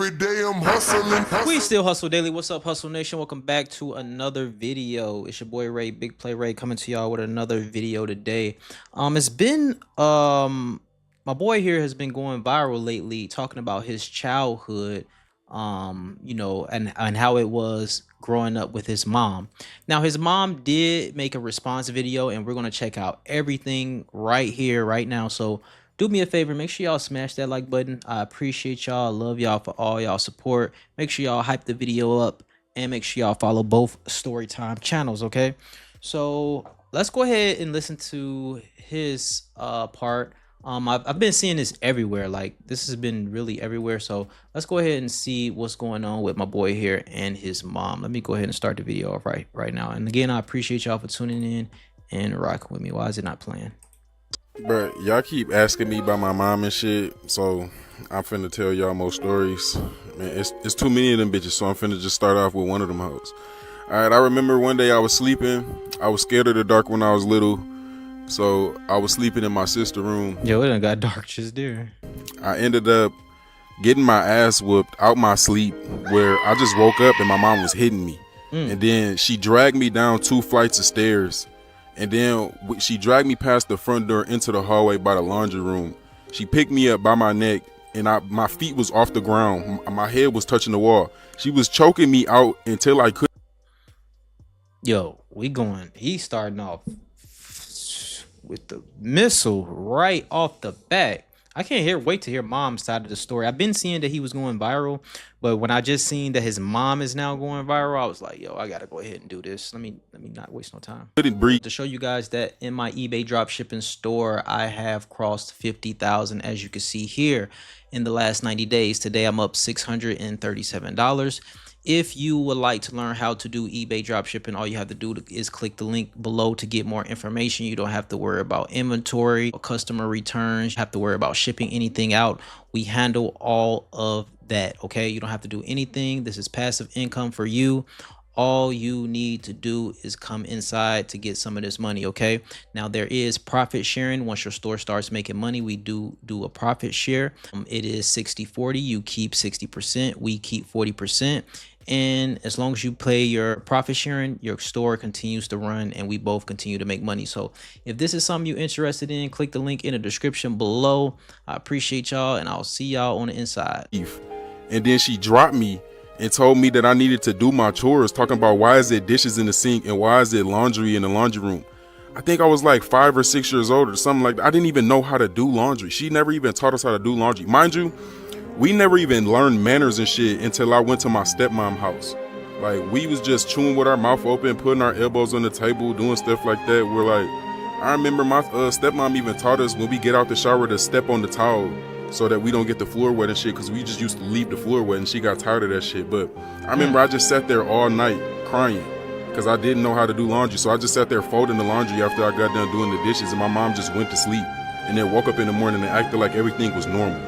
every day I'm hustling. We still hustle daily. What's up, Hustle Nation? Welcome back to another video. It's your boy Ray, Big Play Ray, coming to y'all with another video today. It's been my boy here has been going viral lately, talking about his childhood, and how it was growing up with his mom. Now, his mom did make a response video, and we're gonna check out everything right here, right now. So do me a favor, make sure y'all smash that like button. I appreciate y'all. I love y'all for all y'all support. Make sure y'all hype the video up and make sure y'all follow both Storytime channels, okay? So let's go ahead and listen to his part. I've been seeing this everywhere. Like, this has been really everywhere. So let's go ahead and see what's going on with my boy here and his mom. Let me go ahead and start the video off right now. And again, I appreciate y'all for tuning in and rocking with me. Why is it not playing? Bro, y'all keep asking me about my mom and shit, so I'm finna tell y'all more stories. Man, it's too many of them bitches, so I'm finna just start off with one of them hoes. Alright, I remember one day I was sleeping. I was scared of the dark when I was little, so I was sleeping in my sister's room. Yo, it done got dark just there. I ended up getting my ass whooped out my sleep, where I just woke up and my mom was hitting me. And then she dragged me down 2 flights of stairs. And then she dragged me past the front door into the hallway by the laundry room. She picked me up by my neck, and my feet was off the ground. My head was touching the wall. She was choking me out until I couldn't. Yo, he's starting off with the missile right off the bat. I can't wait to hear mom's side of the story. I've been seeing that he was going viral, but when I just seen that his mom is now going viral, I was like, yo, I gotta go ahead and do this. Let me not waste no time. Couldn't breathe. To show you guys that in my eBay dropshipping store, I have crossed 50,000, as you can see here, in the last 90 days. Today, I'm up $637. If you would like to learn how to do eBay dropshipping, all you have to do is click the link below to get more information. You don't have to worry about inventory or customer returns. You have to worry about shipping anything out. We handle all of that, okay? You don't have to do anything. This is passive income for you. All you need to do is come inside to get some of this money, okay? Now, there is profit sharing. Once your store starts making money, we do a profit share. It is 60-40. You keep 60%, we keep 40%. And as long as you pay your profit sharing, your store continues to run and we both continue to make money. So if this is something you're interested in, click the link in the description below. I appreciate y'all, and I'll see y'all on the inside. And then she dropped me and told me that I needed to do my chores, talking about why is it dishes in the sink and why is it laundry in the laundry room. I think I was like 5 or 6 years old or something like that. I didn't even know how to do laundry. She never even taught us how to do laundry. Mind you, we never even learned manners and shit until I went to my stepmom's house. Like, we was just chewing with our mouth open, putting our elbows on the table, doing stuff like that. We're like, I remember my stepmom even taught us when we get out the shower to step on the towel so that we don't get the floor wet and shit, because we just used to leave the floor wet and she got tired of that shit. But I remember I just sat there all night crying because I didn't know how to do laundry. So I just sat there folding the laundry after I got done doing the dishes, and my mom just went to sleep and then woke up in the morning and acted like everything was normal.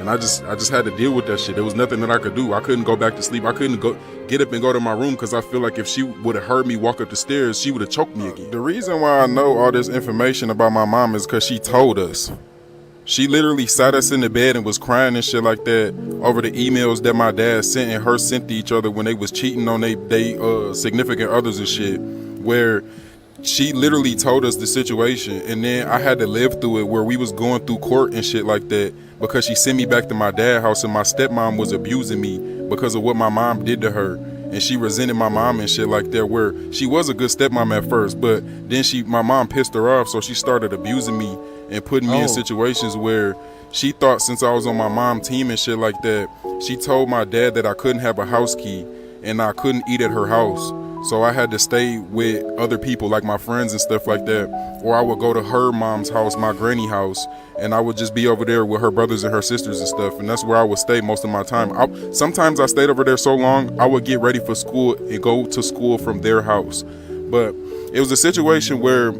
And I just had to deal with that shit. There was nothing that I could do. I couldn't go back to sleep. I couldn't get up and go to my room because I feel like if she would have heard me walk up the stairs, she would have choked me again. The reason why I know all this information about my mom is because she told us. She literally sat us in the bed and was crying and shit like that over the emails that my dad sent and her sent to each other when they was cheating on they significant others and shit, where she literally told us the situation, and then I had to live through it, where we was going through court and shit like that because she sent me back to my dad's house and my stepmom was abusing me because of what my mom did to her, and she resented my mom and shit like that, where she was a good stepmom at first, but then my mom pissed her off, so she started abusing me and putting me in situations where she thought, since I was on my mom's team and shit like that, she told my dad that I couldn't have a house key and I couldn't eat at her house. So I had to stay with other people, like my friends and stuff like that. Or I would go to her mom's house, my granny house, and I would just be over there with her brothers and her sisters and stuff. And that's where I would stay most of my time. Sometimes I stayed over there so long, I would get ready for school and go to school from their house. But it was a situation where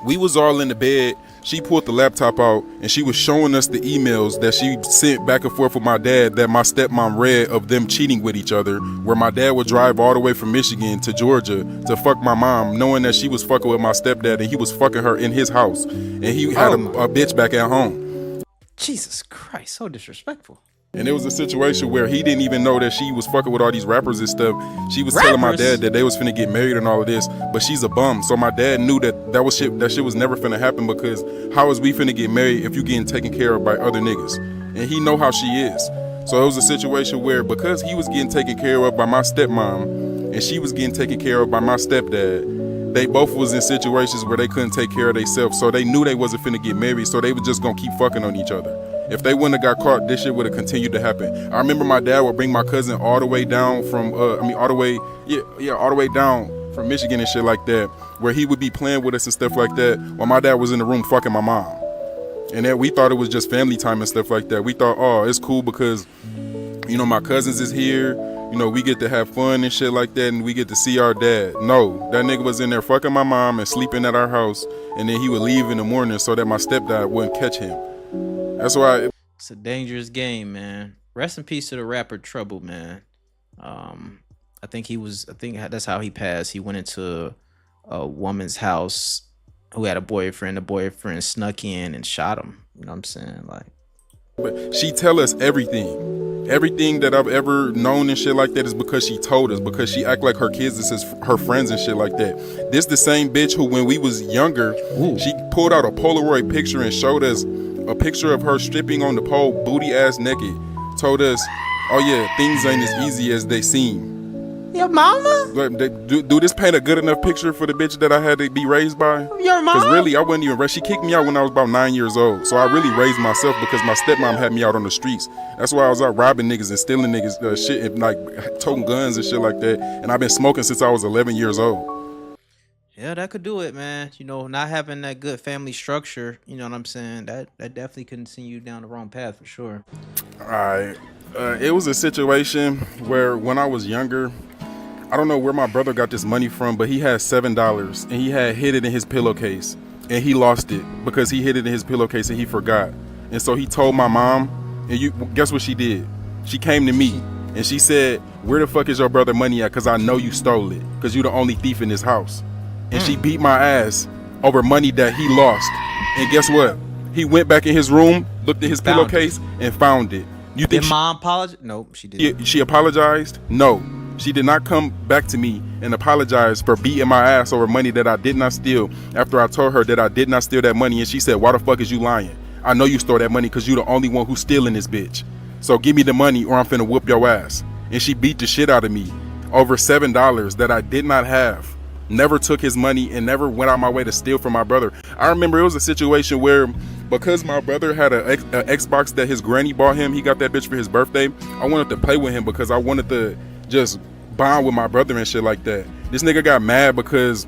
we was all in the bed. She pulled the laptop out and she was showing us the emails that she sent back and forth with my dad that my stepmom read of them cheating with each other, where my dad would drive all the way from Michigan to Georgia to fuck my mom, knowing that she was fucking with my stepdad and he was fucking her in his house, and he had a bitch back at home. Jesus Christ, so disrespectful. And it was a situation where he didn't even know that she was fucking with all these rappers and stuff. She was telling my dad that they was finna get married and all of this, but she's a bum. So my dad knew that shit was never finna happen, because how is we finna get married if you getting taken care of by other niggas? And he know how she is. So it was a situation where, because he was getting taken care of by my stepmom and she was getting taken care of by my stepdad, they both was in situations where they couldn't take care of themselves. So they knew they wasn't finna get married, so they was just gonna keep fucking on each other. If they wouldn't have got caught, this shit would have continued to happen. I remember my dad would bring my cousin all the way down from, all the way down from Michigan and shit like that, where he would be playing with us and stuff like that, while my dad was in the room fucking my mom. And then we thought it was just family time and stuff like that. We thought, oh, it's cool because, you know, my cousins is here. You know, we get to have fun and shit like that, and we get to see our dad. No, that nigga was in there fucking my mom and sleeping at our house, and then he would leave in the morning so that my stepdad wouldn't catch him. That's why it's a dangerous game, man. Rest in peace to the rapper Trouble, man. I think that's how he passed. He went into a woman's house who had a boyfriend. The boyfriend snuck in and shot him. You know what I'm saying? Like, but she tell us everything. Everything that I've ever known and shit like that is because she told us, because she act like her kids is her friends and shit like that. This the same bitch who, when we was younger, she pulled out a Polaroid picture and showed us a picture of her stripping on the pole, booty ass naked. Told us, oh yeah, things ain't as easy as they seem. Your mama? Do this paint a good enough picture for the bitch that I had to be raised by? Your mama? Because really, I wasn't even raised. She kicked me out when I was about 9 years old. So I really raised myself because my stepmom had me out on the streets. That's why I was out robbing niggas and stealing niggas shit, and like toting guns and shit like that. And I've been smoking since I was 11 years old. Yeah, that could do it, man. You know, not having that good family structure, you know what I'm saying? That definitely couldn't send you down the wrong path for sure. All right. It was a situation where when I was younger, I don't know where my brother got this money from, but he had $7 and he had hid it in his pillowcase, and he lost it because he hid it in his pillowcase and he forgot. And so he told my mom, and guess what she did? She came to me and she said, where the fuck is your brother money at? Because I know you stole it, because you the only thief in this house. And she beat my ass over money that he lost. And guess what? He went back in his room, looked at his pillowcase, and found it. You think mom apologized? Nope, she didn't. She apologized? No. She did not come back to me and apologize for beating my ass over money that I did not steal, after I told her that I did not steal that money. And she said, why the fuck is you lying? I know you stole that money because you the only one who's stealing this bitch. So give me the money or I'm finna whoop your ass. And she beat the shit out of me over $7 that I did not have. Never took his money and never went out my way to steal from my brother. I remember it was a situation where, because my brother had an Xbox that his granny bought him, he got that bitch for his birthday. I wanted to play with him because I wanted to just bond with my brother and shit like that. This nigga got mad because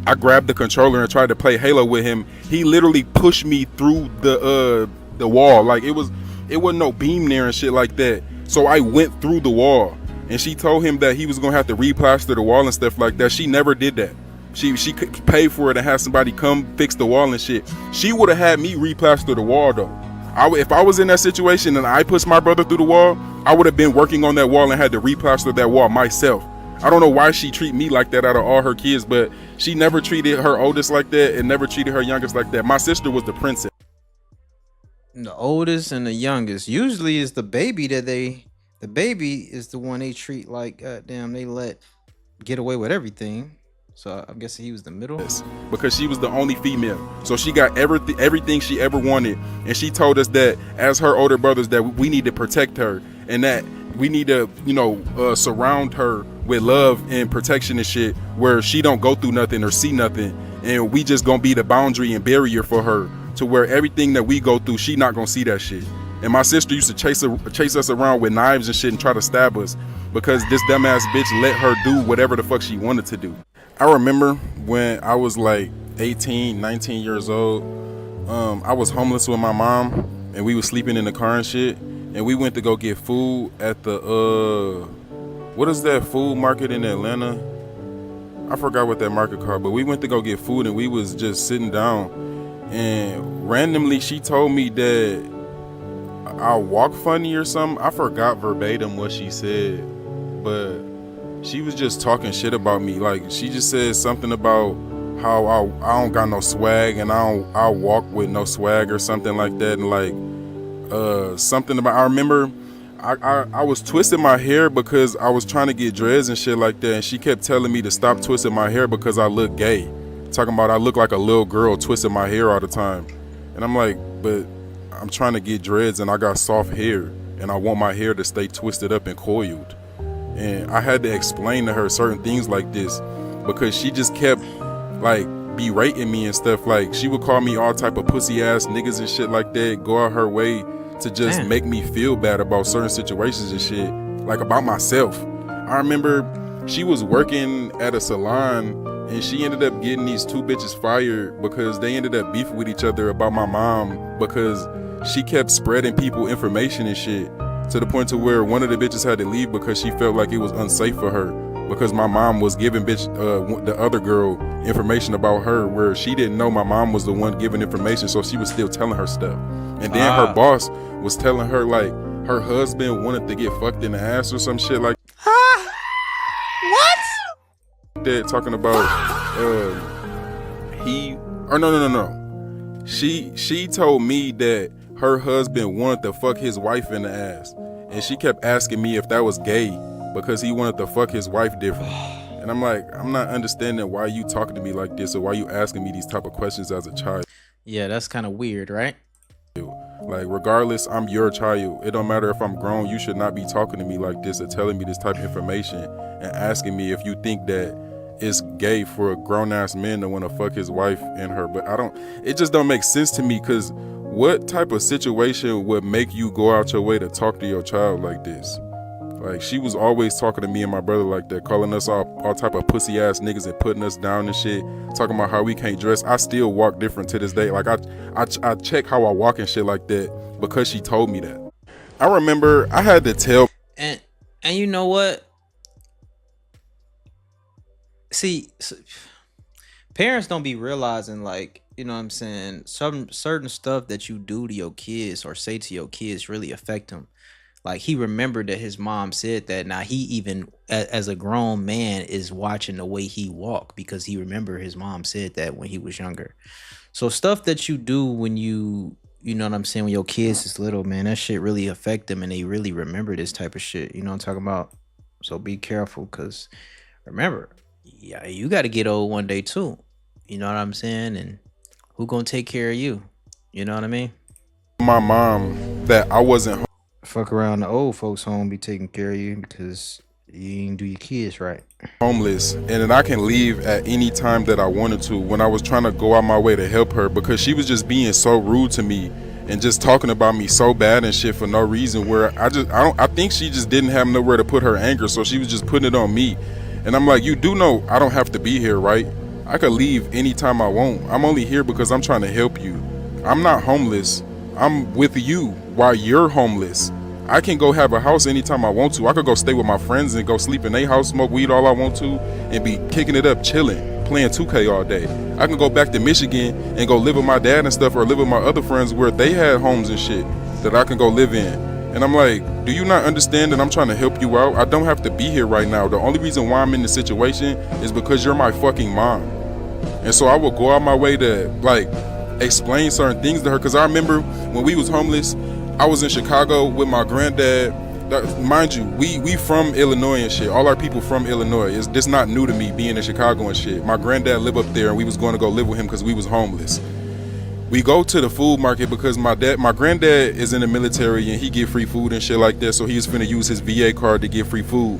I grabbed the controller and tried to play Halo with him. He literally pushed me through the wall. Like it wasn't no beam there and shit like that. So I went through the wall, and she told him that he was gonna have to replaster the wall and stuff like that. She never did that. She could pay for it and have somebody come fix the wall and shit. She would have had me replaster the wall though. If I was in that situation and I pushed my brother through the wall, I would have been working on that wall and had to replaster that wall myself. I don't know why she treat me like that out of all her kids, but she never treated her oldest like that and never treated her youngest like that. My sister was the princess. The oldest and the youngest usually is the baby the baby is the one they treat like goddamn, they let get away with everything. So I'm guessing he was the middle, because she was the only female. So she got everything she ever wanted, and she told us that as her older brothers that we need to protect her, and that we need to, surround her with love and protection and shit, where she don't go through nothing or see nothing, and we just gonna be the boundary and barrier for her, to where everything that we go through, she not gonna see that shit. And my sister used to chase us around with knives and shit and try to stab us, because this dumbass bitch let her do whatever the fuck she wanted to do. I remember when I was like 18, 19 years old, I was homeless with my mom, and we was sleeping in the car and shit, and we went to go get food at the, what is that food market in Atlanta? I forgot what that market called, but we went to go get food, and we was just sitting down, and randomly she told me that I walk funny or something. I forgot verbatim what she said, but she was just talking shit about me. Like, she just said something about how I don't got no swag, and I walk with no swag or something like that. And like, something about, I remember I was twisting my hair because I was trying to get dreads and shit like that, and she kept telling me to stop twisting my hair because I look gay. Talking about I look like a little girl twisting my hair all the time. And I'm like, but I'm trying to get dreads and I got soft hair and I want my hair to stay twisted up and coiled. And I had to explain to her certain things like this because she just kept like berating me and stuff. Like she would call me all type of pussy ass niggas and shit like that, go out her way to just make me feel bad about certain situations and shit, like about myself. I remember she was working at a salon and she ended up getting these two bitches fired because they ended up beefing with each other about my mom because she kept spreading people information and shit, to the point to where one of the bitches had to leave because she felt like it was unsafe for her because my mom was giving the other girl information about her where she didn't know my mom was the one giving information, so she was still telling her stuff. And then her boss was telling her like her husband wanted to get fucked in the ass or some shit like What? that, talking about she told me that her husband wanted to fuck his wife in the ass, and she kept asking me if that was gay because he wanted to fuck his wife different. And I'm like, I'm not understanding why you talking to me like this or why you asking me these type of questions as a child. Yeah, that's kind of weird, right? Like, regardless, I'm your child. It don't matter if I'm grown. You should not be talking to me like this or telling me this type of information and asking me if you think that it's gay for a grown-ass man to want to fuck his wife and her. But it just don't make sense to me, because what type of situation would make you go out your way to talk to your child like this? Like, she was always talking to me and my brother like that, calling us all type of pussy ass niggas and putting us down and shit, talking about how we can't dress. I still walk different to this day. Like, I check how I walk and shit like that because she told me that. I remember I had to tell. And you know what? See, parents don't be realizing, like, you know what I'm saying, some certain stuff that you do to your kids or say to your kids really affect them. Like, he remembered that his mom said that. Now he even, as a grown man, is watching the way he walk because he remembered his mom said that when he was younger. So stuff that you do when you know what I'm saying, when your kids is little, man, that shit really affect them and they really remember this type of shit. You know what I'm talking about? So be careful, because remember, yeah, you got to get old one day too. You know what I'm saying? And who gonna take care of you? You know what I mean? My mom that I wasn't Fuck around the old folks home be taking care of you because you didn't do your kids right. homeless, and then I can leave at any time that I wanted to, when I was trying to go out my way to help her, because she was just being so rude to me and just talking about me so bad and shit for no reason, where I think she just didn't have nowhere to put her anger, so she was just putting it on me. And I'm like, you do know I don't have to be here, right? I could leave anytime I want. I'm only here because I'm trying to help you. I'm not homeless. I'm with you while you're homeless. I can go have a house anytime I want to. I could go stay with my friends and go sleep in their house, smoke weed all I want to, and be kicking it up, chilling, playing 2K all day. I can go back to Michigan and go live with my dad and stuff, or live with my other friends where they had homes and shit that I can go live in. And I'm like, do you not understand that I'm trying to help you out? I don't have to be here right now. The only reason why I'm in this situation is because you're my fucking mom. And so I will go out my way to, like, explain certain things to her, because I remember when we was homeless, I was in Chicago with my granddad. Mind you, we from Illinois and shit. All our people from Illinois. It's this not new to me being in Chicago and shit. My granddad lived up there and we was going to go live with him because we was homeless. We go to the food market because my granddad is in the military and he get free food and shit like that, so he was finna use his VA card to get free food.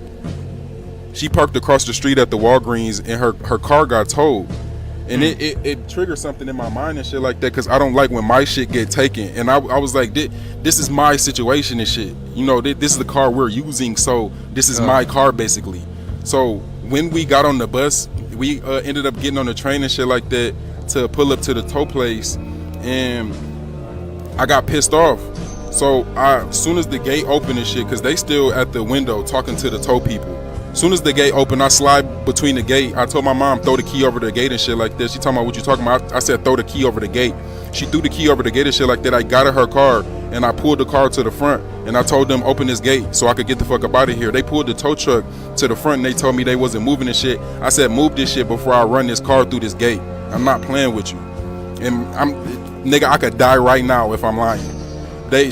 She parked across the street at the Walgreens and her car got towed. And it triggered something in my mind and shit like that, because I don't like when my shit get taken. And I was like, this is my situation and shit. You know, this is the car we're using, so this is my car basically. So when we got on the bus, we ended up getting on the train and shit like that to pull up to the tow place, and I got pissed off. So as soon as the gate opened and shit, because they still at the window talking to the tow people. Soon as the gate opened, I slide between the gate. I told my mom, throw the key over the gate and shit like that. She talking about, what you talking about? I said, throw the key over the gate. She threw the key over the gate and shit like that. I got in her car and I pulled the car to the front and I told them, open this gate so I could get the fuck up out of here. They pulled the tow truck to the front and they told me they wasn't moving and shit. I said, move this shit before I run this car through this gate. I'm not playing with you. And nigga, I could die right now if I'm lying.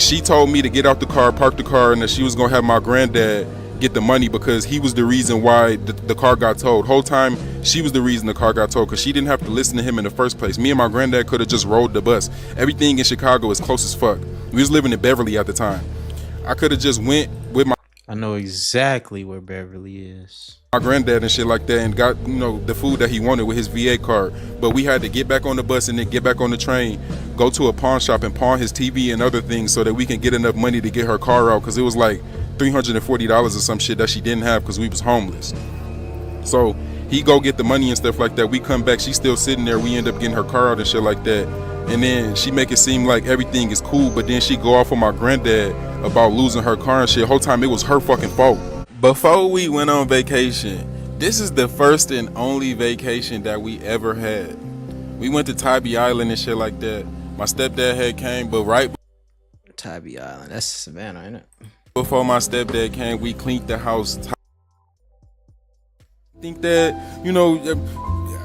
She told me to get out the car, park the car, and that she was gonna have my granddad get the money because he was the reason why the car got towed. Whole time she was the reason the car got towed because she didn't have to listen to him in the first place. Me and my granddad could have just rode the bus. Everything in Chicago is close as fuck. We was living in Beverly at the time. I could have just went with I know exactly where Beverly is. my granddad and shit like that and got, you know, the food that he wanted with his VA card. But we had to get back on the bus and then get back on the train, go to a pawn shop and pawn his TV and other things so that we can get enough money to get her car out, because it was like $340 or some shit that she didn't have because we was homeless. So he go get the money and stuff like that. We come back, she's still sitting there. We end up getting her car out and shit like that. And then she make it seem like everything is cool, but then she go off on my granddad about losing her car and shit. Whole time it was her fucking fault. Before we went on vacation, this is the first and only vacation that we ever had. We went to Tybee Island and shit like that. My stepdad had came, but right Tybee Island, that's Savannah, ain't it? before my stepdad came, we cleaned the house. I think that, you know,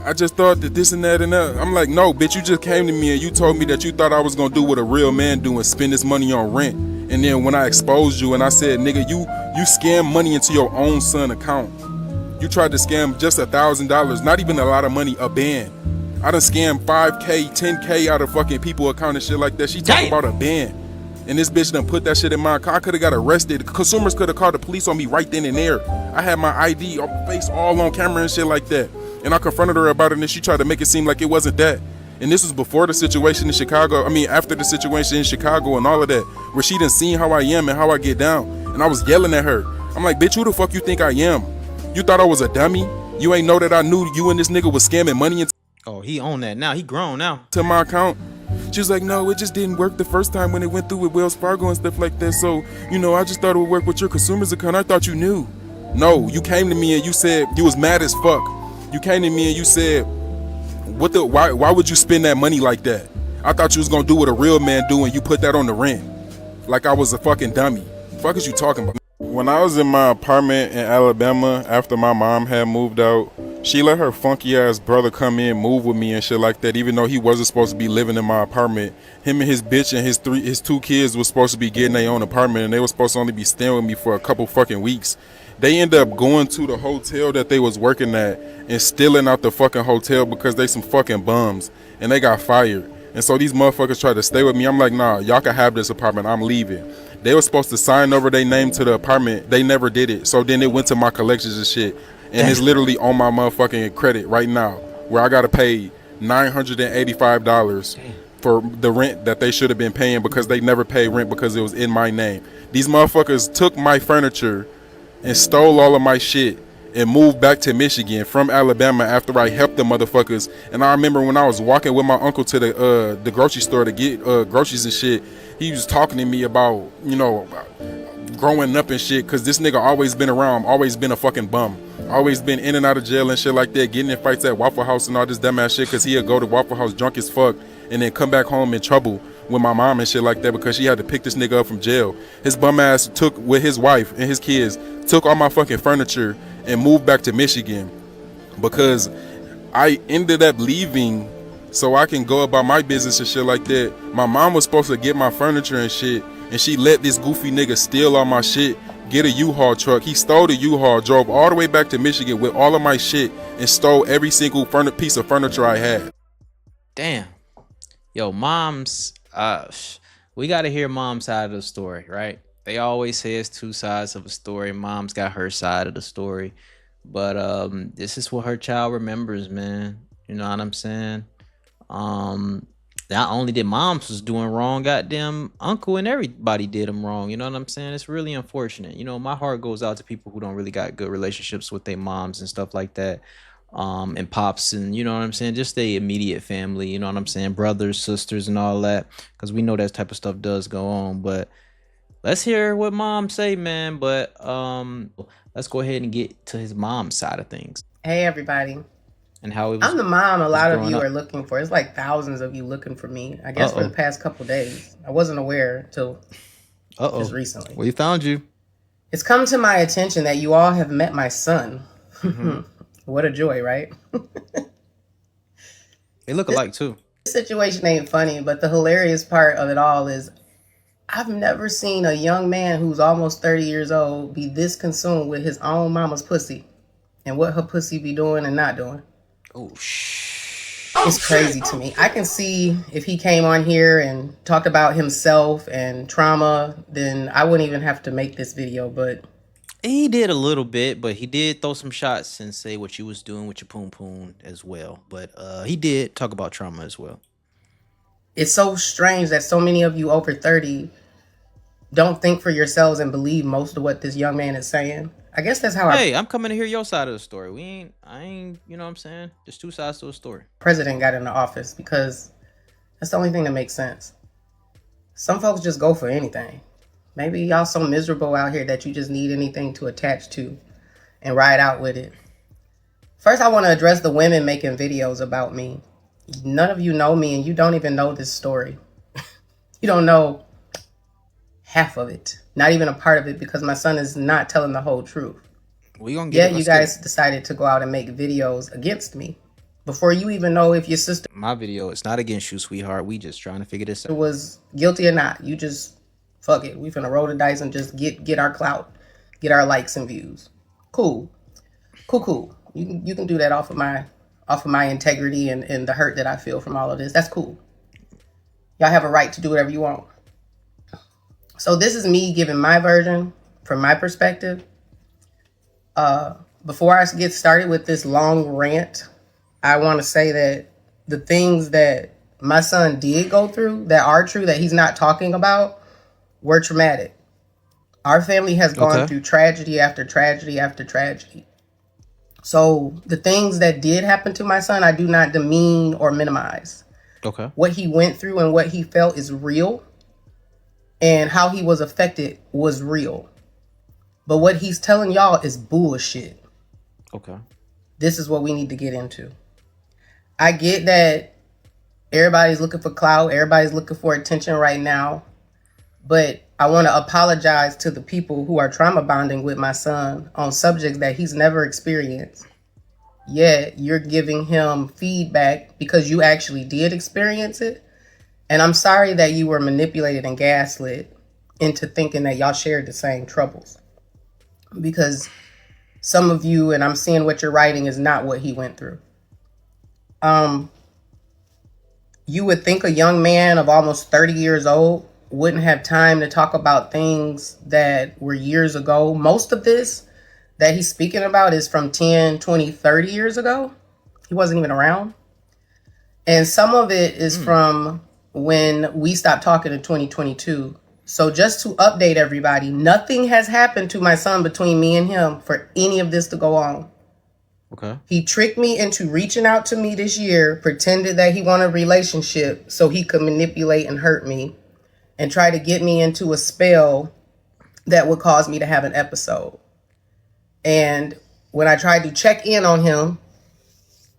I just thought that this and that and that. I'm like, no, bitch, you just came to me and you told me that you thought I was gonna do what a real man do and spend this money on rent. And then when I exposed you and I said, nigga, you scam money into your own son account. You tried to scam just $1,000, not even a lot of money, a band. I done scammed 5K, 10K out of fucking people account and shit like that. She talking about a band. And this bitch done put that shit in my car. I could have got arrested. Consumers could have called the police on me right then and there. I had my ID face all on camera and shit like that. And I confronted her about it and she tried to make it seem like it wasn't that. And this was before the situation in Chicago. I mean, after the situation in Chicago and all of that, where she done seen how I am and how I get down. And I was yelling at her. I'm like, bitch, who the fuck you think I am? You thought I was a dummy? You ain't know that I knew you and this nigga was scamming money into Oh, he own that now. He grown now. my account? She was like, no, it just didn't work the first time when it went through with Wells Fargo and stuff like that. So, you know, I just thought it would work with your consumers account. I thought you knew. No, you came to me and you said you was mad as fuck. You came to me and you said, why would you spend that money like that? I thought you was gonna do what a real man do and you put that on the rent. Like I was a fucking dummy. The fuck is you talking about? When I was in my apartment in Alabama after my mom had moved out, she let her funky ass brother come in, move with me and shit like that, even though he wasn't supposed to be living in my apartment. Him and his bitch and his two kids was supposed to be getting their own apartment, and they were supposed to only be staying with me for a couple fucking weeks. They end up going to the hotel that they was working at and stealing out the fucking hotel because they some fucking bums and they got fired. And so these motherfuckers tried to stay with me. I'm like, nah, y'all can have this apartment. I'm leaving. They were supposed to sign over their name to the apartment. They never did it. So then it went to my collections and shit. And it's literally on my motherfucking credit right now where I got to pay $985 for the rent that they should have been paying because they never paid rent because it was in my name. These motherfuckers took my furniture and stole all of my shit and moved back to Michigan from Alabama after I helped the motherfuckers. And I remember when I was walking with my uncle to the grocery store to get groceries and shit, he was talking to me about, you know, growing up and shit, because this nigga always been around, always been a fucking bum, always been in and out of jail and shit like that, getting in fights at Waffle House and all this dumbass shit, because he'd go to Waffle House drunk as fuck and then come back home in trouble with my mom and shit like that because she had to pick this nigga up from jail. His bum ass took, with his wife and his kids, took all my fucking furniture and moved back to Michigan because I ended up leaving so I can go about my business and shit like that. My mom was supposed to get my furniture and shit, and she let this goofy nigga steal all my shit, get a U-Haul truck. He stole the U-Haul, drove all the way back to Michigan with all of my shit, and stole every single piece of furniture I had. Damn. Yo, moms, we got to hear mom's side of the story, right? They always say it's two sides of a story. Mom's got her side of the story. But this is what her child remembers, man. You know what I'm saying? Not only did moms was doing wrong, goddamn uncle and everybody did them wrong. You know what I'm saying? It's really unfortunate. You know, my heart goes out to people who don't really got good relationships with their moms and stuff like that. And pops and, you know what I'm saying? Just the immediate family, you know what I'm saying? Brothers, sisters and all that. Because we know that type of stuff does go on. But let's hear what mom say, man. But let's go ahead and get to his mom's side of things. Hey, everybody. And how it was. I'm the mom a lot of growing you up. are looking for. It's like thousands of you looking for me, I guess, for the past couple days. I wasn't aware till just recently. We found you. It's come to my attention that you all have met my son. Mm-hmm. What a joy, right? They look alike, too. This situation ain't funny, but the hilarious part of it all is I've never seen a young man who's almost 30 years old be this consumed with his own mama's pussy and what her pussy be doing and not doing. Oh, It's crazy to me. I can see if he came on here and talked about himself and trauma, then I wouldn't even have to make this video, but he did a little bit, but he did throw some shots and say what you was doing with your poon poon as well. But he did talk about trauma as well. It's so strange that so many of you over 30 don't think for yourselves and believe most of what this young man is saying. I guess that's how I'm coming to hear your side of the story. I ain't, you know what I'm saying? There's two sides to a story. President got into office, because that's the only thing that makes sense. Some folks just go for anything. Maybe y'all so miserable out here that you just need anything to attach to and ride out with it. First, I want to address the women making videos about me. None of you know me, and you don't even know this story. You don't know half of it, not even a part of it, because my son is not telling the whole truth. We gonna get you guys decided to go out and make videos against me before you even know if your sister, my video, it's not against you, sweetheart. We just trying to figure this out, was guilty or not. You just fuck it. We finna roll the dice and just get our clout, get our likes and views. Cool. You can do that off of my integrity and the hurt that I feel from all of this. That's cool. Y'all have a right to do whatever you want. So this is me giving my version from my perspective. Before I get started with this long rant, I want to say that the things that my son did go through that are true, that he's not talking about, were traumatic. Our family has gone through tragedy after tragedy after tragedy. So the things that did happen to my son, I do not demean or minimize. Okay. What he went through and what he felt is real. And how he was affected was real. But what he's telling y'all is bullshit. Okay. This is what we need to get into. I get that everybody's looking for clout. Everybody's looking for attention right now. But I want to apologize to the people who are trauma bonding with my son on subjects that he's never experienced. Yet you're giving him feedback because you actually did experience it. And I'm sorry that you were manipulated and gaslit into thinking that y'all shared the same troubles. Because some of you, and I'm seeing what you're writing, is not what he went through. You would think a young man of almost 30 years old wouldn't have time to talk about things that were years ago. Most of this that he's speaking about is from 10, 20, 30 years ago. He wasn't even around. And some of it is from when we stopped talking in 2022. So just to update everybody, nothing has happened to my son between me and him for any of this to go on. Okay. He tricked me into reaching out to me this year, pretended that he wanted a relationship so he could manipulate and hurt me and try to get me into a spell that would cause me to have an episode. And when I tried to check in on him,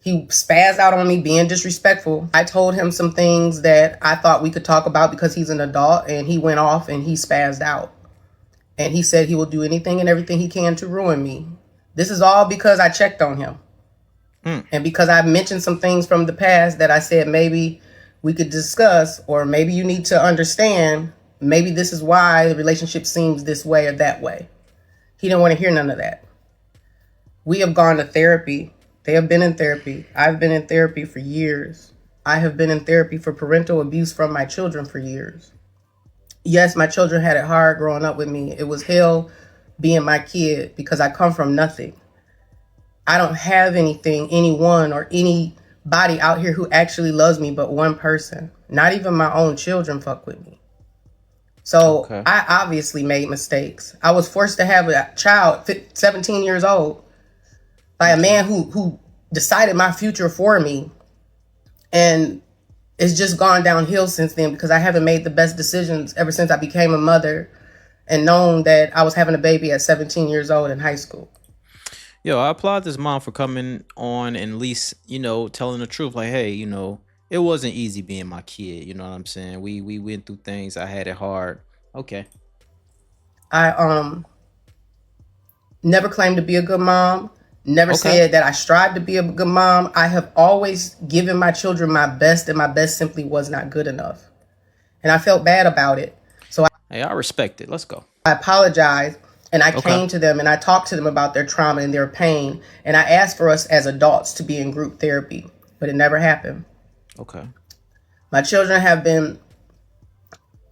he spazzed out on me being disrespectful. I told him some things that I thought we could talk about because he's an adult, and he went off and he spazzed out. And he said he will do anything and everything he can to ruin me. This is all because I checked on him. And because I mentioned some things from the past that I said maybe we could discuss, or maybe you need to understand, maybe this is why the relationship seems this way or that way. He didn't want to hear none of that. We have gone to therapy. They have been in therapy. I've been in therapy for years. I have been in therapy for parental abuse from my children for years. Yes, my children had it hard growing up with me. It was hell being my kid because I come from nothing. I don't have anything, anyone, or anybody out here who actually loves me but one person. Not even my own children fuck with me. So I obviously made mistakes. I was forced to have a child, 17 years old, by a man who decided my future for me. And it's just gone downhill since then because I haven't made the best decisions ever since I became a mother and known that I was having a baby at 17 years old in high school. Yo, I applaud this mom for coming on and at least, telling the truth. Like, hey, it wasn't easy being my kid. You know what I'm saying? We went through things. I had it hard. Okay. I never claimed to be a good mom. Never said that I strive to be a good mom. I have always given my children my best, and my best simply was not good enough. And I felt bad about it. Hey, I respect it. Let's go. I apologized, and I Okay. came to them and I talked to them about their trauma and their pain. And I asked for us as adults to be in group therapy, but it never happened. Okay. My children have been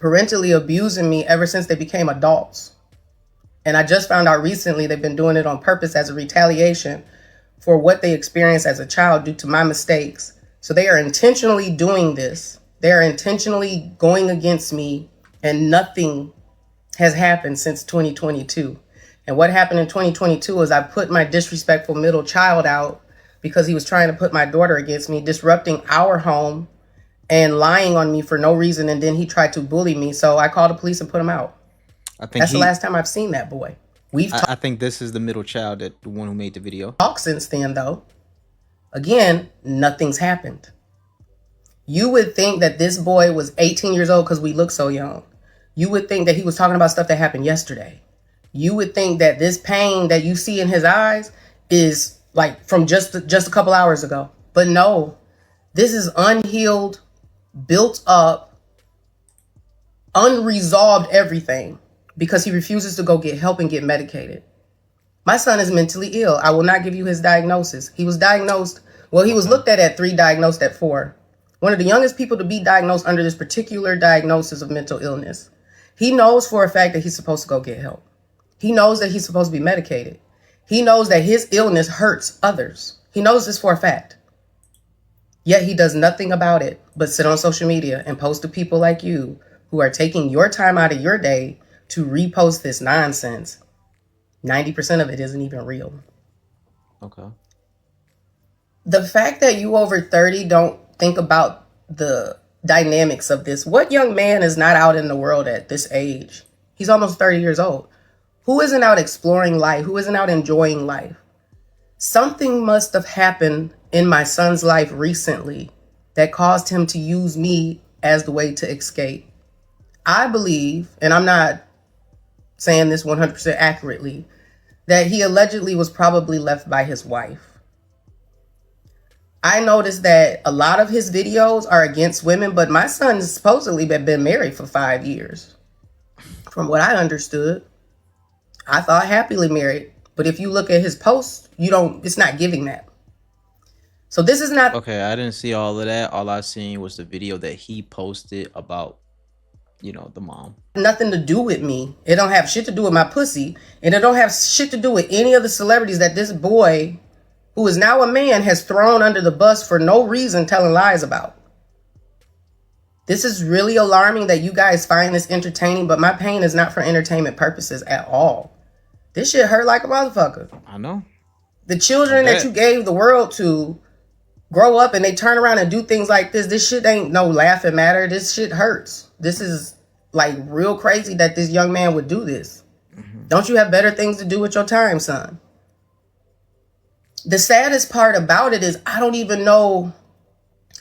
parentally abusing me ever since they became adults. And I just found out recently they've been doing it on purpose as a retaliation for what they experienced as a child due to my mistakes. So they are intentionally doing this. They are intentionally going against me, and nothing has happened since 2022. And what happened in 2022 is I put my disrespectful middle child out because he was trying to put my daughter against me, disrupting our home and lying on me for no reason. And then he tried to bully me. So I called the police and put him out. I think That's the last time I've seen that boy. We've I think this is the middle child, that the one who made the video. talked since then, though. Again, nothing's happened. You would think that this boy was 18 years old because we look so young. You would think that he was talking about stuff that happened yesterday. You would think that this pain that you see in his eyes is like from just a couple hours ago. But no, this is unhealed, built up, unresolved everything because he refuses to go get help and get medicated. My son is mentally ill. I will not give you his diagnosis. He was diagnosed, well, he was looked at 3, diagnosed at 4. One of the youngest people to be diagnosed under this particular diagnosis of mental illness. He knows for a fact that he's supposed to go get help. He knows that he's supposed to be medicated. He knows that his illness hurts others. He knows this for a fact. Yet he does nothing about it but sit on social media and post to people like you who are taking your time out of your day to repost this nonsense. 90% of it isn't even real. Okay. The fact that you over 30 don't think about the dynamics of this. What young man is not out in the world at this age? He's almost 30 years old. Who isn't out exploring life? Who isn't out enjoying life? Something must have happened in my son's life recently that caused him to use me as the way to escape. I believe, and I'm not saying this 100% accurately, that he allegedly was probably left by his wife. I noticed that a lot of his videos are against women, but my son has supposedly been married for 5 years. From what I understood, I thought happily married. But if you look at his posts, it's not giving that. So this is not... Okay, I didn't see all of that. All I seen was the video that he posted about, the mom. Nothing to do with me. It don't have shit to do with my pussy. And it don't have shit to do with any of the celebrities that this boy, who is now a man, has thrown under the bus for no reason, telling lies about. This is really alarming that you guys find this entertaining, but my pain is not for entertainment purposes at all. This shit hurt like a motherfucker. I know. The children that you gave the world to grow up and they turn around and do things like this. This shit ain't no laughing matter. This shit hurts. This is like real crazy that this young man would do this. Mm-hmm. Don't you have better things to do with your time, son? The saddest part about it is I don't even know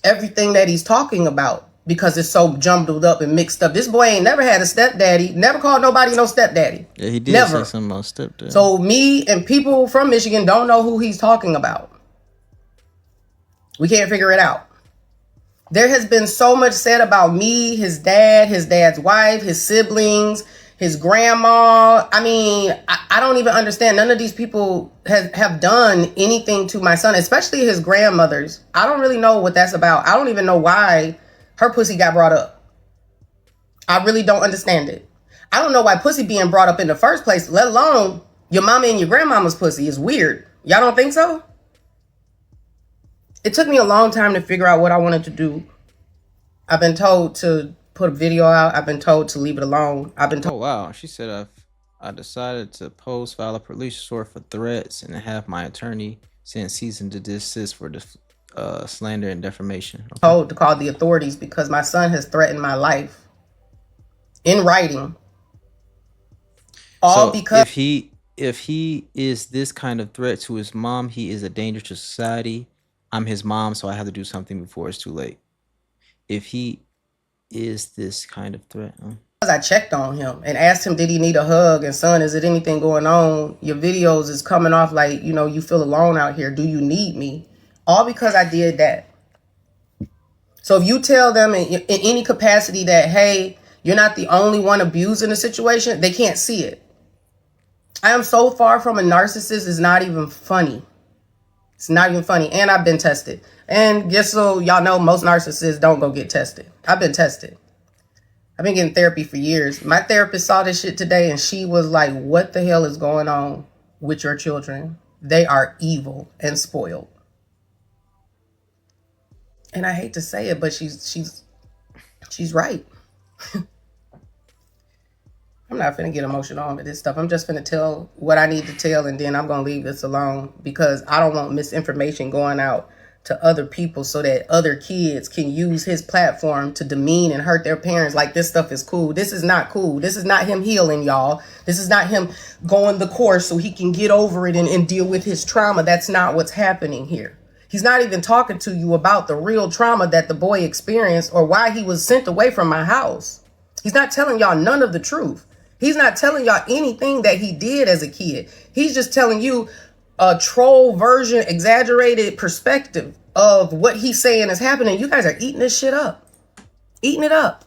everything that he's talking about because it's so jumbled up and mixed up. This boy ain't never had a stepdaddy, never called nobody no stepdaddy. Yeah, he did never. say something about stepdaddy. So me and people from Michigan don't know who he's talking about. We can't figure it out. There has been so much said about me, his dad, his dad's wife, his siblings, his grandma. I mean, I don't even understand. None of these people have done anything to my son, especially his grandmothers. I don't really know what that's about. I don't even know why her pussy got brought up. I really don't understand it. I don't know why pussy being brought up in the first place, let alone your mama and your grandmama's pussy, is weird. Y'all don't think so? It took me a long time to figure out what I wanted to do. I've been told to put a video out. I've been told to leave it alone. I've been told. Oh, wow. She said, I decided to file a police report for threats and have my attorney send cease and desist for slander and defamation. Okay. Told to call the authorities because my son has threatened my life in writing. All so because if he is this kind of threat to his mom, he is a danger to society. I'm his mom, so I have to do something before it's too late. If he is this kind of threat. I checked on him and asked him, did he need a hug? And son, is it anything going on? Your videos is coming off like, you feel alone out here. Do you need me? All because I did that. So if you tell them in any capacity that, hey, You're not the only one abused in a situation. They can't see it. I am so far from a narcissist, it's not even funny. It's not even funny. And I've been tested. And just so y'all know, most narcissists don't go get tested. I've been tested. I've been getting therapy for years. My therapist saw this shit today and she was like, what the hell is going on with your children? They are evil and spoiled. And I hate to say it, but she's right. I'm not finna get emotional on with this stuff. I'm just finna tell what I need to tell, and then I'm gonna leave this alone because I don't want misinformation going out to other people so that other kids can use his platform to demean and hurt their parents like this stuff is cool. This is not cool. This is not him healing, y'all. This is not him going the course so he can get over it and deal with his trauma. That's not what's happening here. He's not even talking to you about the real trauma that the boy experienced or why he was sent away from my house. He's not telling y'all none of the truth. He's not telling y'all anything that he did as a kid. He's just telling you a troll version, exaggerated perspective of what he's saying is happening. You guys are eating this shit up. Eating it up.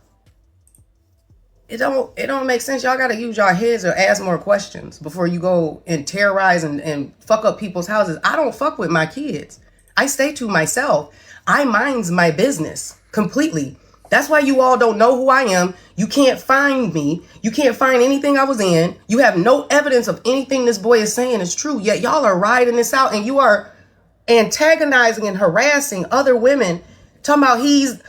It don't make sense. Y'all gotta use y'all heads or ask more questions before you go and terrorize and fuck up people's houses. I don't fuck with my kids. I stay to myself. I minds my business completely. That's why you all don't know who I am. You can't find me. You can't find anything I was in. You have no evidence of anything this boy is saying is true. Yet y'all are riding this out and you are antagonizing and harassing other women. Talking about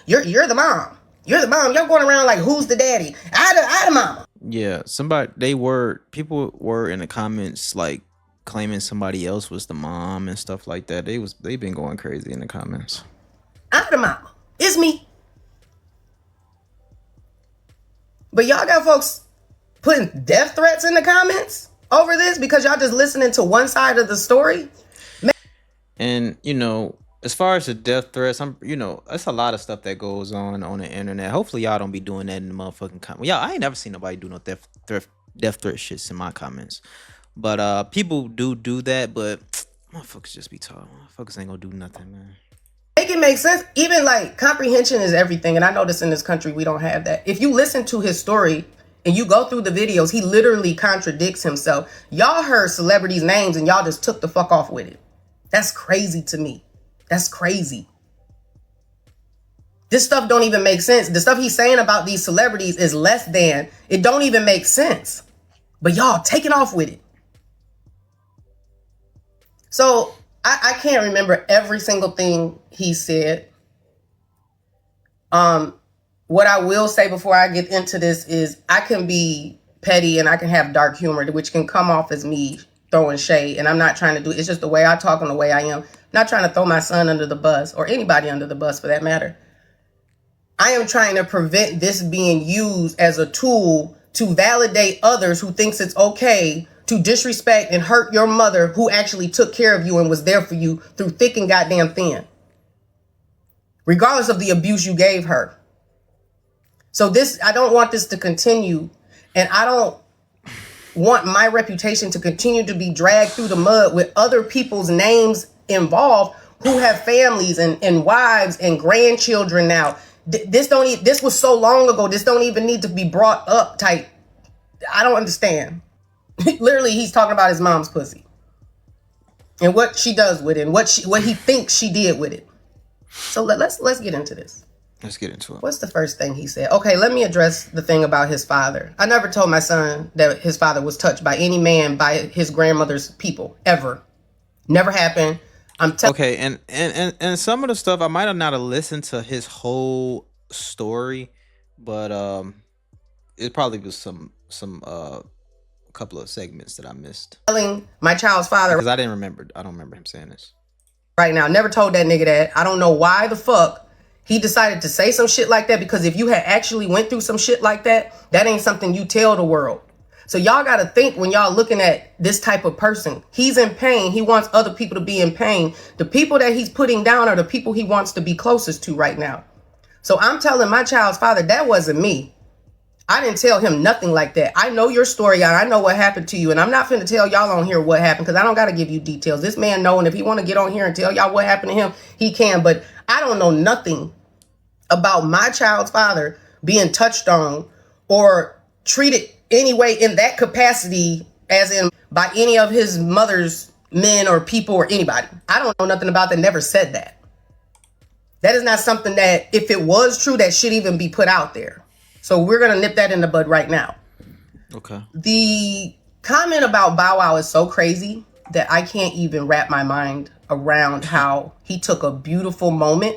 you're the mom. You're the mom. You're going around like, who's the daddy? I the mama. Yeah, people were in the comments like claiming somebody else was the mom and stuff like that. They've been going crazy in the comments. I the mama. It's me. But y'all got folks putting death threats in the comments over this because y'all just listening to one side of the story. And, as far as the death threats, that's a lot of stuff that goes on the internet. Hopefully y'all don't be doing that in the motherfucking comments. Yeah, I ain't never seen nobody do no death threat shits in my comments. But people do that, but motherfuckers just be talking. Motherfuckers ain't gonna do nothing, man. Make it make sense. Even like comprehension is everything. And I notice in this country, we don't have that. If you listen to his story and you go through the videos, he literally contradicts himself. Y'all heard celebrities' names and y'all just took the fuck off with it. That's crazy to me. That's crazy. This stuff don't even make sense. The stuff he's saying about these celebrities is less than. It don't even make sense. But y'all taking off with it. So I can't remember every single thing he said. What I will say before I get into this is I can be petty and I can have dark humor, which can come off as me throwing shade. And I'm not trying to do it. It's just the way I talk and the way I am. I'm not trying to throw my son under the bus or anybody under the bus for that matter. I am trying to prevent this being used as a tool to validate others who thinks it's okay to disrespect and hurt your mother who actually took care of you and was there for you through thick and goddamn thin. Regardless of the abuse you gave her. So I don't want this to continue, and I don't want my reputation to continue to be dragged through the mud with other people's names involved who have families and wives and grandchildren now. This was so long ago. This don't even need to be brought up type. I don't understand. Literally, he's talking about his mom's pussy and what she does with it and what he thinks she did with it. So let's get into this. Let's get into it. What's the first thing he said? Okay, let me address the thing about his father. I never told my son that his father was touched by any man by his grandmother's people, ever. Never happened. Okay, and some of the stuff I might have not listened to his whole story, but it probably was some couple of segments that I missed. Telling my child's father, because I don't remember him saying this. Right now, never told that nigga that. I don't know why the fuck he decided to say some shit like that, because if you had actually went through some shit like that, that ain't something you tell the world. So y'all got to think when y'all looking at this type of person. He's in pain. He wants other people to be in pain. The people that he's putting down are the people he wants to be closest to right now. So I'm telling my child's father, that wasn't me. I didn't tell him nothing like that. I know your story and I know what happened to you. And I'm not finna tell y'all on here what happened because I don't got to give you details. This man know, and if he want to get on here and tell y'all what happened to him, he can. But I don't know nothing about my child's father being touched on or treated anyway in that capacity, as in by any of his mother's men or people or anybody. I don't know nothing about that, never said that. That is not something that, if it was true, that should even be put out there. So we're going to nip that in the bud right now. Okay. The comment about Bow Wow is so crazy that I can't even wrap my mind around how he took a beautiful moment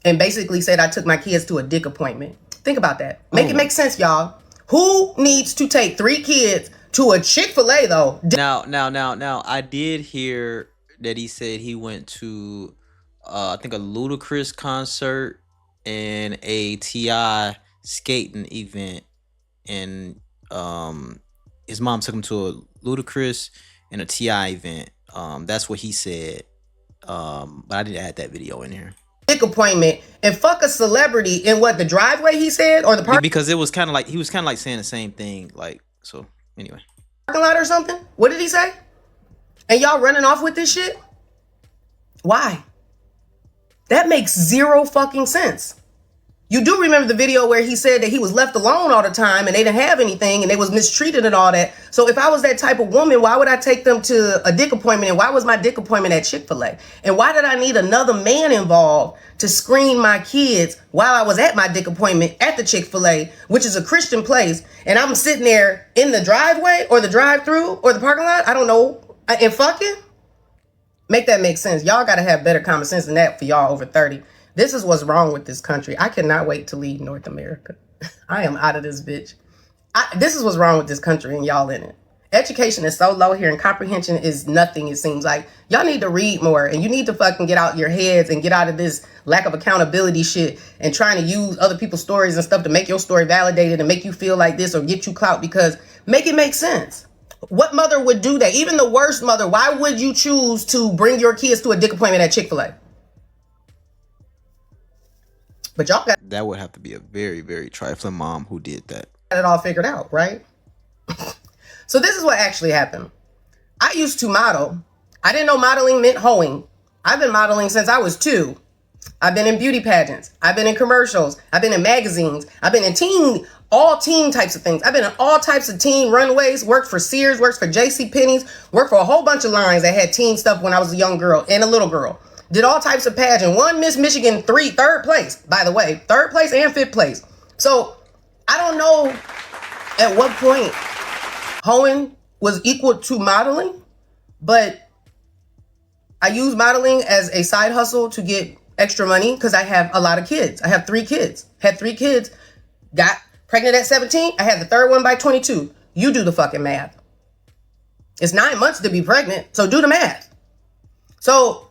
and basically said, I took my kids to a dick appointment. Think about that. Make it make sense, y'all. Who needs to take 3 kids to a Chick-fil-A, though? Now, I did hear that he said he went to, I think, a Ludacris concert and a T.I. skating event, and his mom took him to a Ludacris and a T.I. event. That's what he said. But I didn't add that video in here. Dick appointment and fuck a celebrity in what, the driveway, he said, or the parking Because it was kind of like, he was kind of like saying the same thing. Like, so anyway. lot or something? What did he say? And y'all running off with this shit? Why? That makes zero fucking sense. You do remember the video where he said that he was left alone all the time and they didn't have anything and they was mistreated and all that. So if I was that type of woman, why would I take them to a dick appointment? And why was my dick appointment at Chick-fil-A? And why did I need another man involved to screen my kids while I was at my dick appointment at the Chick-fil-A, which is a Christian place, and I'm sitting there in the driveway or the drive-through or the parking lot? I don't know. And fucking? Make that make sense. Y'all got to have better common sense than that for y'all over 30. This is what's wrong with this country. I cannot wait to leave North America. I am out of this bitch. This is what's wrong with this country and y'all in it. Education is so low here and comprehension is nothing, it seems like. Y'all need to read more and you need to fucking get out your heads and get out of this lack of accountability shit and trying to use other people's stories and stuff to make your story validated and make you feel like this or get you clout, because make it make sense. What mother would do that? Even the worst mother, why would you choose to bring your kids to a dick appointment at Chick-fil-A? But y'all got That would have to be a very, very trifling mom who did that. it all figured out, right? So this is what actually happened. I used to model. I didn't know modeling meant hoeing. I've been modeling since I was 2. I've been in beauty pageants. I've been in commercials. I've been in magazines. I've been in all teen types of things. I've been in all types of teen runways, worked for Sears, worked for JCPenney's, worked for a whole bunch of lines that had teen stuff when I was a young girl and a little girl. Did all types of pageant. Won Miss Michigan 3rd place, by the way. 3rd place and 5th place. So I don't know at what point hoeing was equal to modeling, but I use modeling as a side hustle to get extra money because I have a lot of kids. I have 3 kids. Had 3 kids. Got pregnant at 17. I had the 3rd one by 22. You do the fucking math. It's 9 months to be pregnant, so do the math. So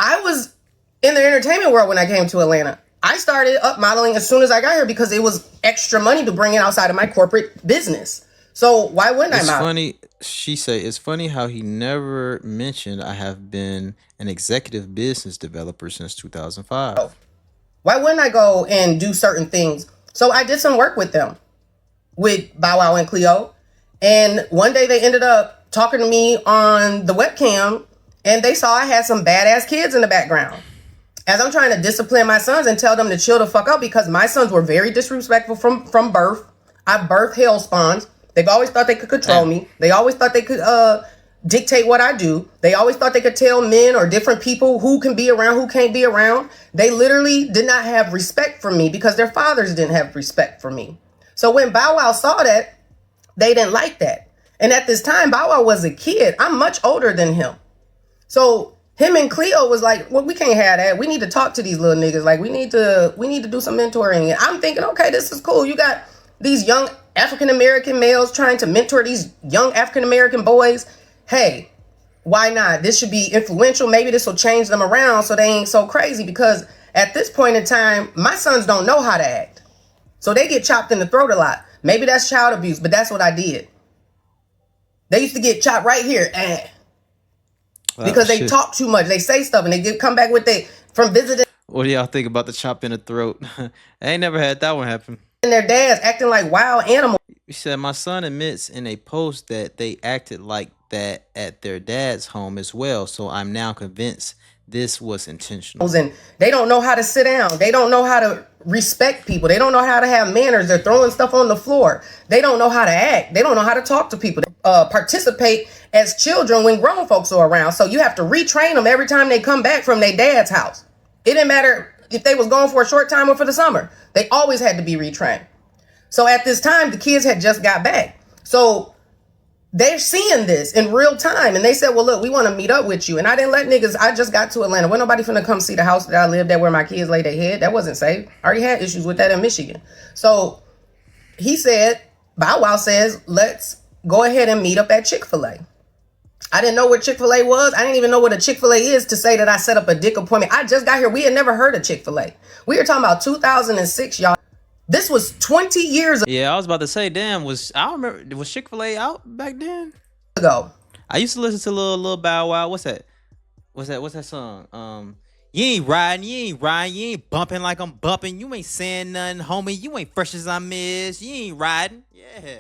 I was in the entertainment world when I came to Atlanta. I started up modeling as soon as I got here because it was extra money to bring it outside of my corporate business. So why wouldn't I model? It's funny, she say, it's funny how he never mentioned I have been an executive business developer since 2005. Why wouldn't I go and do certain things? So I did some work with them, with Bow Wow and Cleo. And one day they ended up talking to me on the webcam and they saw I had some badass kids in the background. As I'm trying to discipline my sons and tell them to chill the fuck out because my sons were very disrespectful from birth. I birthed hell spawns. They've always thought they could control me. They always thought they could dictate what I do. They always thought they could tell men or different people who can be around, who can't be around. They literally did not have respect for me because their fathers didn't have respect for me. So when Bow Wow saw that, they didn't like that. And at this time, Bow Wow was a kid. I'm much older than him. So him and Cleo was like, well, we can't have that. We need to talk to these little niggas. Like, we need to do some mentoring. And I'm thinking, okay, this is cool. You got these young African-American males trying to mentor these young African-American boys. Hey, why not? This should be influential. Maybe this will change them around so they ain't so crazy, because at this point in time, my sons don't know how to act. So they get chopped in the throat a lot. Maybe that's child abuse, but that's what I did. They used to get chopped right here. Because they talk too much. They say stuff and they come back with from visiting. What do y'all think about the chop in the throat? I ain't never had that one happen. And their dads acting like wild animals. He said, my son admits in a post that they acted like that at their dad's home as well. So I'm now convinced This was intentional. And they don't know how to sit down. They don't know how to respect people. They don't know how to have manners. They're throwing stuff on the floor. They don't know how to act. They don't know how to talk to people. Participate as children when grown folks are around. So you have to retrain them every time they come back from their dad's house. It didn't matter if they was gone for a short time or for the summer. They always had to be retrained. So at this time, the kids had just got back. So they're seeing this in real time. And they said, well, look, we want to meet up with you. And I didn't let niggas, I just got to Atlanta. Wasn't nobody finna come see the house that I lived at where my kids laid their head. That wasn't safe. I already had issues with that in Michigan. So he said, Bow Wow says, let's go ahead and meet up at Chick-fil-A. I didn't know what Chick-fil-A was. I didn't even know what a Chick-fil-A is to say that I set up a dick appointment. I just got here. We had never heard of Chick-fil-A. We were talking about 2006, y'all. This was 20 years Yeah, I was about to say, damn, was Chick-fil-A out back then? ago. I used to listen to little Bow Wow. What's that? What's that song? You ain't riding, you ain't bumping like I'm bumping. You ain't saying nothing, homie. You ain't fresh as I miss. You ain't riding. Yeah.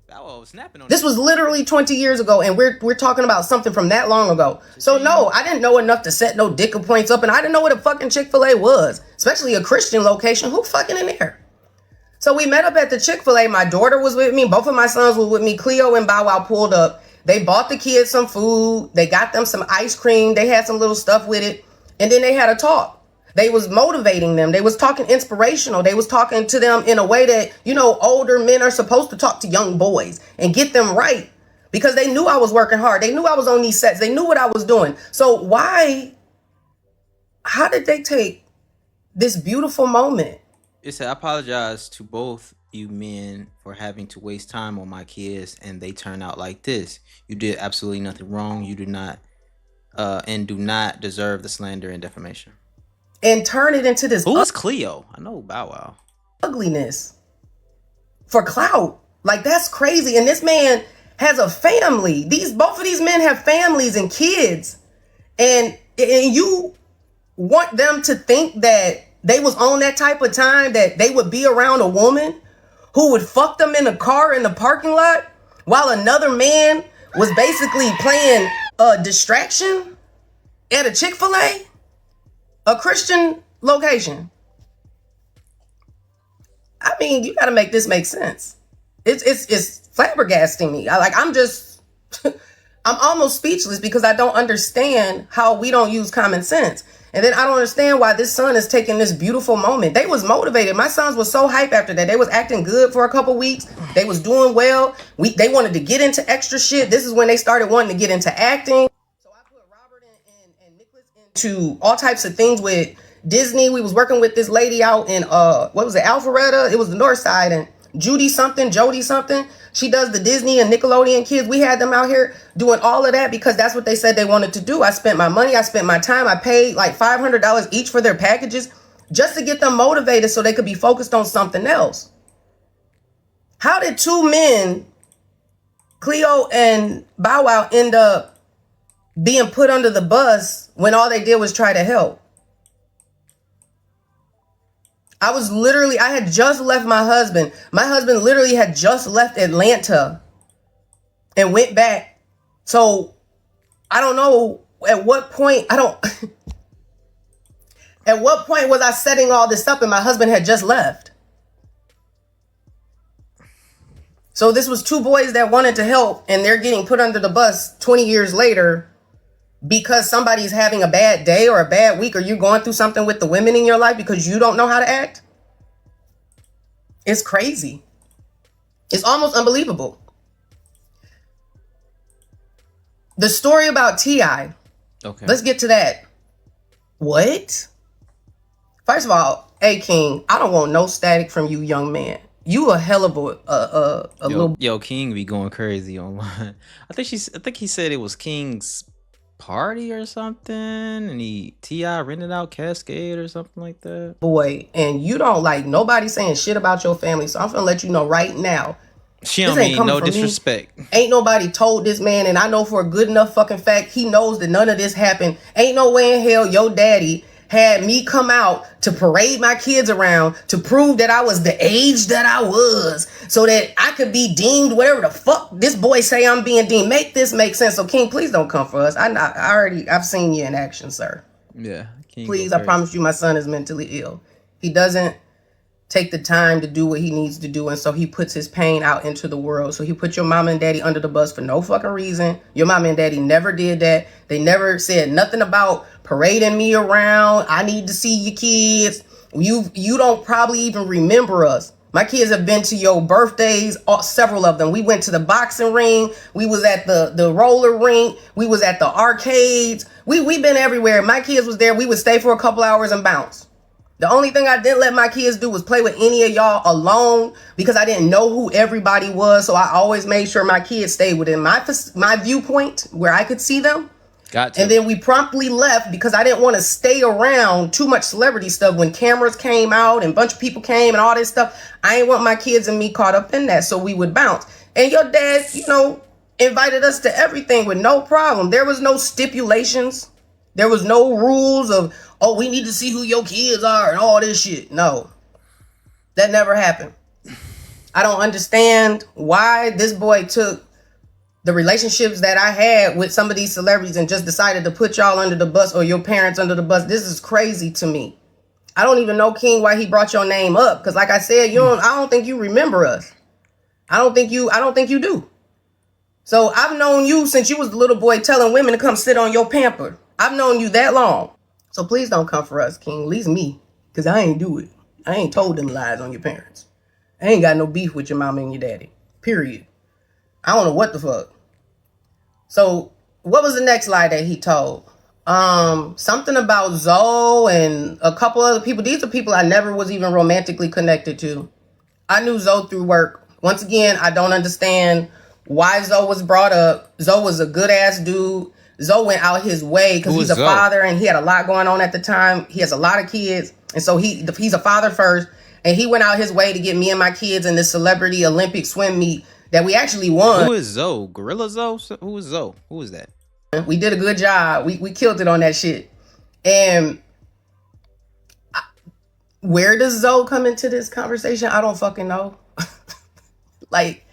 Bow Wow was snapping on This was literally 20 years ago, and we're talking about something from that long ago. So no, I didn't know enough to set no dick points up, and I didn't know what a fucking Chick-fil-A was, especially a Christian location. Who fucking in there? So we met up at the Chick-fil-A. My daughter was with me. Both of my sons were with me. Cleo and Bow Wow pulled up. They bought the kids some food. They got them some ice cream. They had some little stuff with it. And then they had a talk. They was motivating them. They was talking inspirational. They was talking to them in a way that, you know, older men are supposed to talk to young boys and get them right, because they knew I was working hard. They knew I was on these sets. They knew what I was doing. So how did they take this beautiful moment? It said, I apologize to both you men for having to waste time on my kids and they turn out like this. You did absolutely nothing wrong. You do not do not deserve the slander and defamation. And turn it into this Who was Cleo? I know Bow Wow. Ugliness for clout. Like, that's crazy. And this man has a family. Both of these men have families and kids. And you want them to think that they was on that type of time that they would be around a woman who would fuck them in a car in the parking lot while another man was basically playing a distraction at a Chick-fil-A, a Christian location. I mean, you got to make this make sense. It's flabbergasting me. I'm almost speechless because I don't understand how we don't use common sense. And then I don't understand why this son is taking this beautiful moment. They was motivated. My sons was so hype after that. They was acting good for a couple weeks. They was doing well. They wanted to get into extra shit. This is when they started wanting to get into acting. So I put Robert and Nicholas into all types of things with Disney. We was working with this lady out in Alpharetta. It was the north side, and Jody something. She does the Disney and Nickelodeon kids. We had them out here doing all of that because that's what they said they wanted to do. I spent my money. I spent my time. I paid like $500 each for their packages just to get them motivated so they could be focused on something else. How did two men, Cleo and Bow Wow, end up being put under the bus when all they did was try to help? I had just left my husband. My husband literally had just left Atlanta and went back. So I don't know at what point was I setting all this up and my husband had just left. So this was two boys that wanted to help and they're getting put under the bus 20 years later because somebody's having a bad day or a bad week, or you're going through something with the women in your life because you don't know how to act. It's crazy. It's almost unbelievable. The story about T.I. Okay. Let's get to that. What? First of all, hey King, I don't want no static from you, young man. You a hell of Yo, King be going crazy online. I think he said it was King's party or something, and T.I. rented out Cascade or something like that. Boy, and you don't like nobody saying shit about your family, so I'm gonna let you know right now. She don't mean no disrespect. Ain't nobody told this man, and I know for a good enough fucking fact he knows that none of this happened. Ain't no way in hell your daddy had me come out to parade my kids around to prove that I was the age that I was so that I could be deemed whatever the fuck this boy say I'm being deemed. Make this make sense. So King, please don't come for us. I've seen you in action, sir. Yeah. Please, I promise you my son is mentally ill. He doesn't take the time to do what he needs to do, and so he puts his pain out into the world. So he put your mama and daddy under the bus for no fucking reason. Your mama and daddy never did that. They never said nothing about parading me around. I need to see your kids. You don't probably even remember us. My kids have been to your birthdays, several of them. We went to the boxing ring. We was at the roller rink. We was at the arcades. We've been everywhere. My kids was there. We would stay for a couple hours and bounce. The only thing I didn't let my kids do was play with any of y'all alone because I didn't know who everybody was. So I always made sure my kids stayed within my viewpoint where I could see them. Gotcha. And then we promptly left because I didn't want to stay around too much celebrity stuff when cameras came out and a bunch of people came and all this stuff. I didn't want my kids and me caught up in that. So we would bounce. And your dad, invited us to everything with no problem. There was no stipulations. There was no rules of, oh, we need to see who your kids are and all this shit. No, that never happened. I don't understand why this boy took the relationships that I had with some of these celebrities and just decided to put y'all under the bus or your parents under the bus. This is crazy to me. I don't even know, King, why he brought your name up. Because like I said, I don't think you remember us. I don't think you do. So I've known you since you was the little boy telling women to come sit on your pamper. I've known you that long. So please don't come for us, King. At least me. Because I ain't do it. I ain't told them lies on your parents. I ain't got no beef with your mama and your daddy. Period. I don't know what the fuck. So what was the next lie that he told? Something about Zoe and a couple other people. These are people I never was even romantically connected to. I knew Zoe through work. Once again, I don't understand why Zoe was brought up. Zoe was a good ass dude. Zoe went out his way because he's a father and he had a lot going on at the time. He has a lot of kids. And so he's a father first. And he went out his way to get me and my kids in this celebrity Olympic swim meet that we actually won. Who is Zoe? Gorilla Zoe? Who is Zoe? Who is that? We did a good job. We killed it on that shit. And where does Zoe come into this conversation? I don't fucking know. Like,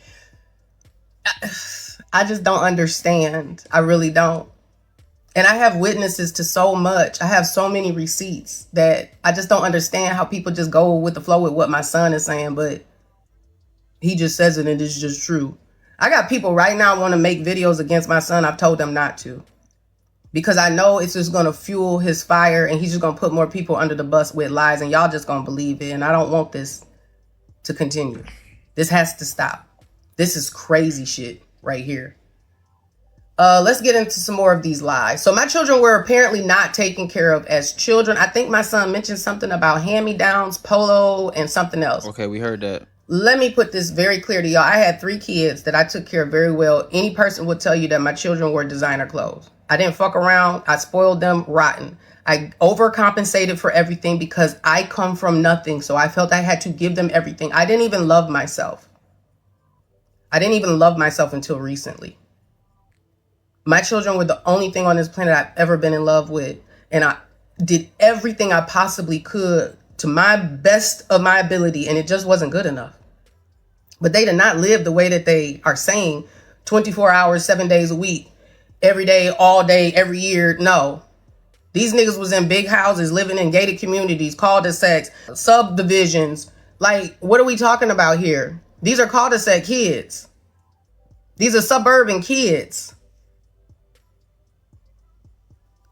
I just don't understand. I really don't. And I have witnesses to so much. I have so many receipts that I just don't understand how people just go with the flow with what my son is saying, but he just says it and it's just true. I got people right now want to make videos against my son. I've told them not to. Because I know it's just going to fuel his fire and he's just going to put more people under the bus with lies and y'all just going to believe it. And I don't want this to continue. This has to stop. This is crazy shit right here. Let's get into some more of these lies. So my children were apparently not taken care of as children. I think my son mentioned something about hand-me-downs, polo, and something else. Okay, we heard that. Let me put this very clear to y'all. I had 3 kids that I took care of very well. Any person would tell you that my children wore designer clothes. I didn't fuck around. I spoiled them rotten. I overcompensated for everything because I come from nothing. So I felt I had to give them everything. I didn't even love myself. I didn't even love myself until recently. My children were the only thing on this planet I've ever been in love with. And I did everything I possibly could to my best of my ability. And it just wasn't good enough. But they did not live the way that they are saying 24 hours, 7 days a week, every day, all day, every year. No. These niggas was in big houses, living in gated communities, cul-de-sacs, subdivisions. Like, what are we talking about here? These are cul-de-sac kids. These are suburban kids.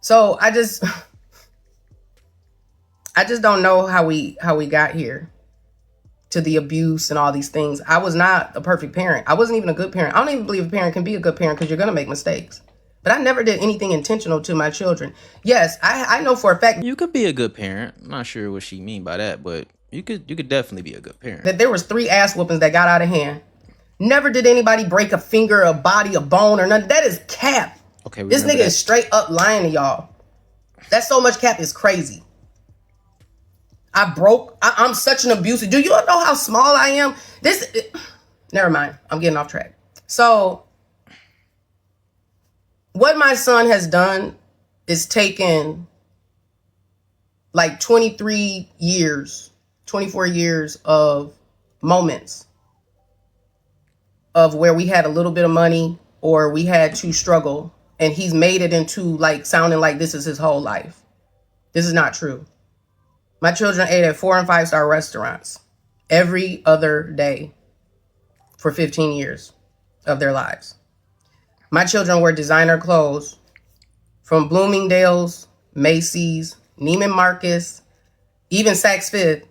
So I just don't know how we got here to the abuse and all these things. I was not a perfect parent. I wasn't even a good parent. I don't even believe a parent can be a good parent because you're going to make mistakes. But I never did anything intentional to my children. Yes, I know for a fact You could be a good parent. I'm not sure what she mean by that, but you could definitely be a good parent. that there was 3 ass whoopings that got out of hand. Never did anybody break a finger, a body, a bone, or nothing. That is cap. Okay, This nigga is straight up lying to y'all. That's so much cap is crazy. I'm such an abuser. Do you know how small I am? Never mind. I'm getting off track. So what my son has done is taken like 23 years, 24 years of moments of where we had a little bit of money or we had to struggle, and he's made it into like sounding like this is his whole life. This is not true. My children ate at 4- and 5-star restaurants every other day for 15 years of their lives. My children wear designer clothes from Bloomingdale's, Macy's, Neiman Marcus, even Saks Fifth,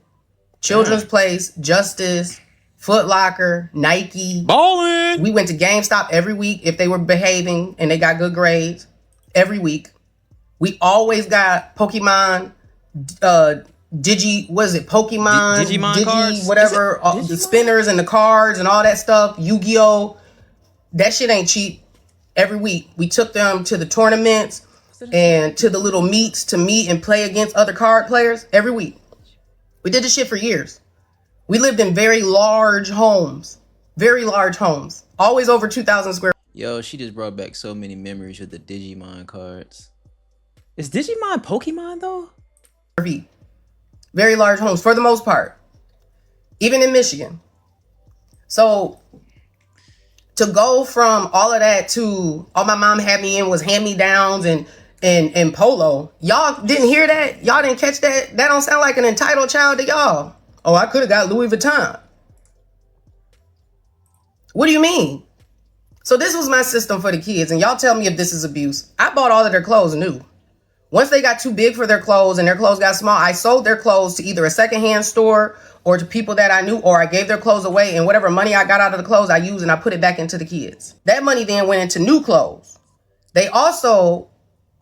Children's Place, Justice, Foot Locker, Nike. Ballin'. We went to GameStop every week if they were behaving and they got good grades. Every week. We always got Pokemon, Pokemon, Digimon cards? whatever, the spinners and the cards and all that stuff, Yu-Gi-Oh! That shit ain't cheap. Every week, we took them to the tournaments and to the little meets to meet and play against other card players every week. We did this shit for years. We lived in very large homes, always over 2,000 square. Yo, she just brought back so many memories with the Digimon cards. Is Digimon Pokemon though? feet. Very large homes for the most part, even in Michigan. So to go from all of that to all my mom had me in was hand-me-downs and polo. Y'all didn't hear that? Y'all didn't catch that? That don't sound like an entitled child to y'all. Oh, I could have got Louis Vuitton. What do you mean? So this was my system for the kids, and y'all tell me if this is abuse. I bought all of their clothes new. Once they got too big for their clothes and their clothes got small, I sold their clothes to either a secondhand store or to people that I knew, or I gave their clothes away, and whatever money I got out of the clothes I used and I put it back into the kids. That money then went into new clothes. They also,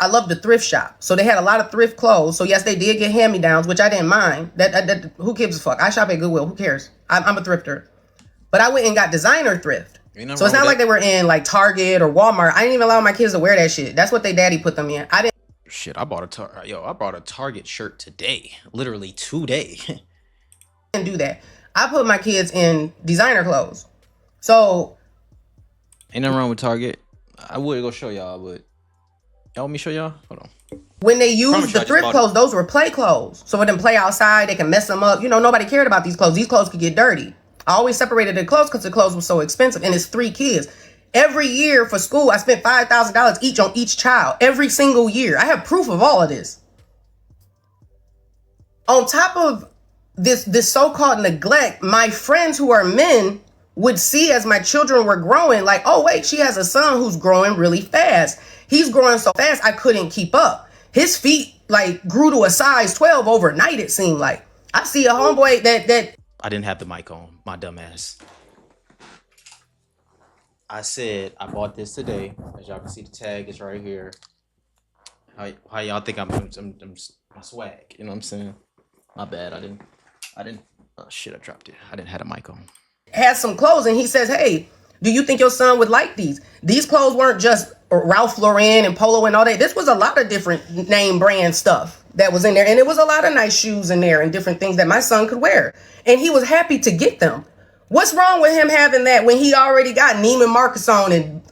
I love the thrift shop. So they had a lot of thrift clothes. So yes, they did get hand-me-downs, which I didn't mind. That who gives a fuck? I shop at Goodwill. Who cares? I'm a thrifter. But I went and got designer thrift. So it's not like they were in like Target or Walmart. I didn't even allow my kids to wear that shit. That's what they daddy put them in. I didn't. Shit, I bought a Target shirt today. Literally today. Do that. I put my kids in designer clothes. So ain't nothing wrong with Target. I would go show y'all, but y'all want me to show y'all? Hold on. When they used the thrift clothes, those were play clothes. So when them play outside, they can mess them up. You know, nobody cared about these clothes. These clothes could get dirty. I always separated the clothes because the clothes were so expensive. And it's 3 kids. Every year for school, I spent $5,000 each on each child. Every single year. I have proof of all of this. On top of this so-called neglect, my friends who are men would see as my children were growing, like, oh, wait, she has a son who's growing really fast. He's growing so fast, I couldn't keep up. His feet, like, grew to a size 12 overnight, it seemed like. I see a homeboy that... I didn't have the mic on, my dumb ass. I said I bought this today. As y'all can see, the tag is right here. How y'all think I'm my swag? You know what I'm saying? My bad. I didn't. Oh shit! I dropped it. I didn't have a mic on. Has some clothes, and he says, "Hey, do you think your son would like these? These clothes weren't just Ralph Lauren and Polo and all that. This was a lot of different name brand stuff that was in there, and it was a lot of nice shoes in there and different things that my son could wear, and he was happy to get them." What's wrong with him having that when he already got Neiman Marcus on and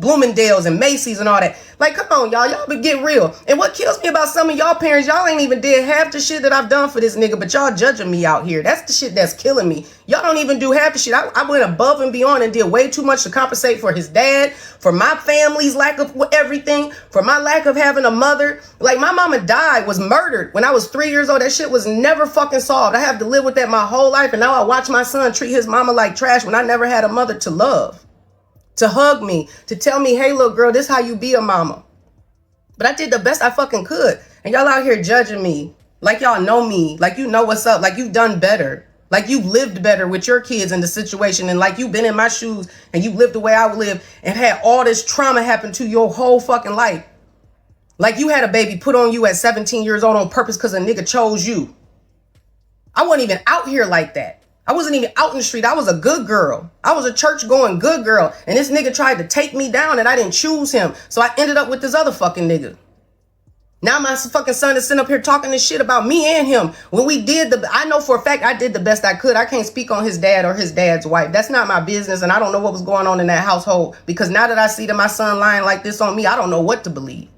Bloomingdale's and Macy's and all that? Like, come on, y'all but get real. And what kills me about some of y'all parents, y'all ain't even did half the shit that I've done for this nigga, but y'all judging me out here. That's the shit that's killing me. Y'all don't even do half the shit. I went above and beyond and did way too much to compensate for his dad, for my family's lack of everything, for my lack of having a mother. Like, my mama was murdered when I was 3 years old. That shit was never fucking solved. I have to live with that my whole life, and now I watch my son treat his mama like trash when I never had a mother to love, to hug me, to tell me, hey, little girl, this how you be a mama. But I did the best I fucking could. And y'all out here judging me like y'all know me, like you know what's up, like you've done better, like you've lived better with your kids in the situation, and like you've been in my shoes and you lived the way I would live and had all this trauma happen to your whole fucking life. Like you had a baby put on you at 17 years old on purpose because a nigga chose you. I wasn't even out here like that. I wasn't even out in the street. I was a good girl. I was a church going good girl. And this nigga tried to take me down and I didn't choose him. So I ended up with this other fucking nigga. Now my fucking son is sitting up here talking this shit about me and him. When we did I know for a fact I did the best I could. I can't speak on his dad or his dad's wife. That's not my business. And I don't know what was going on in that household. Because now that I see that my son lying like this on me, I don't know what to believe.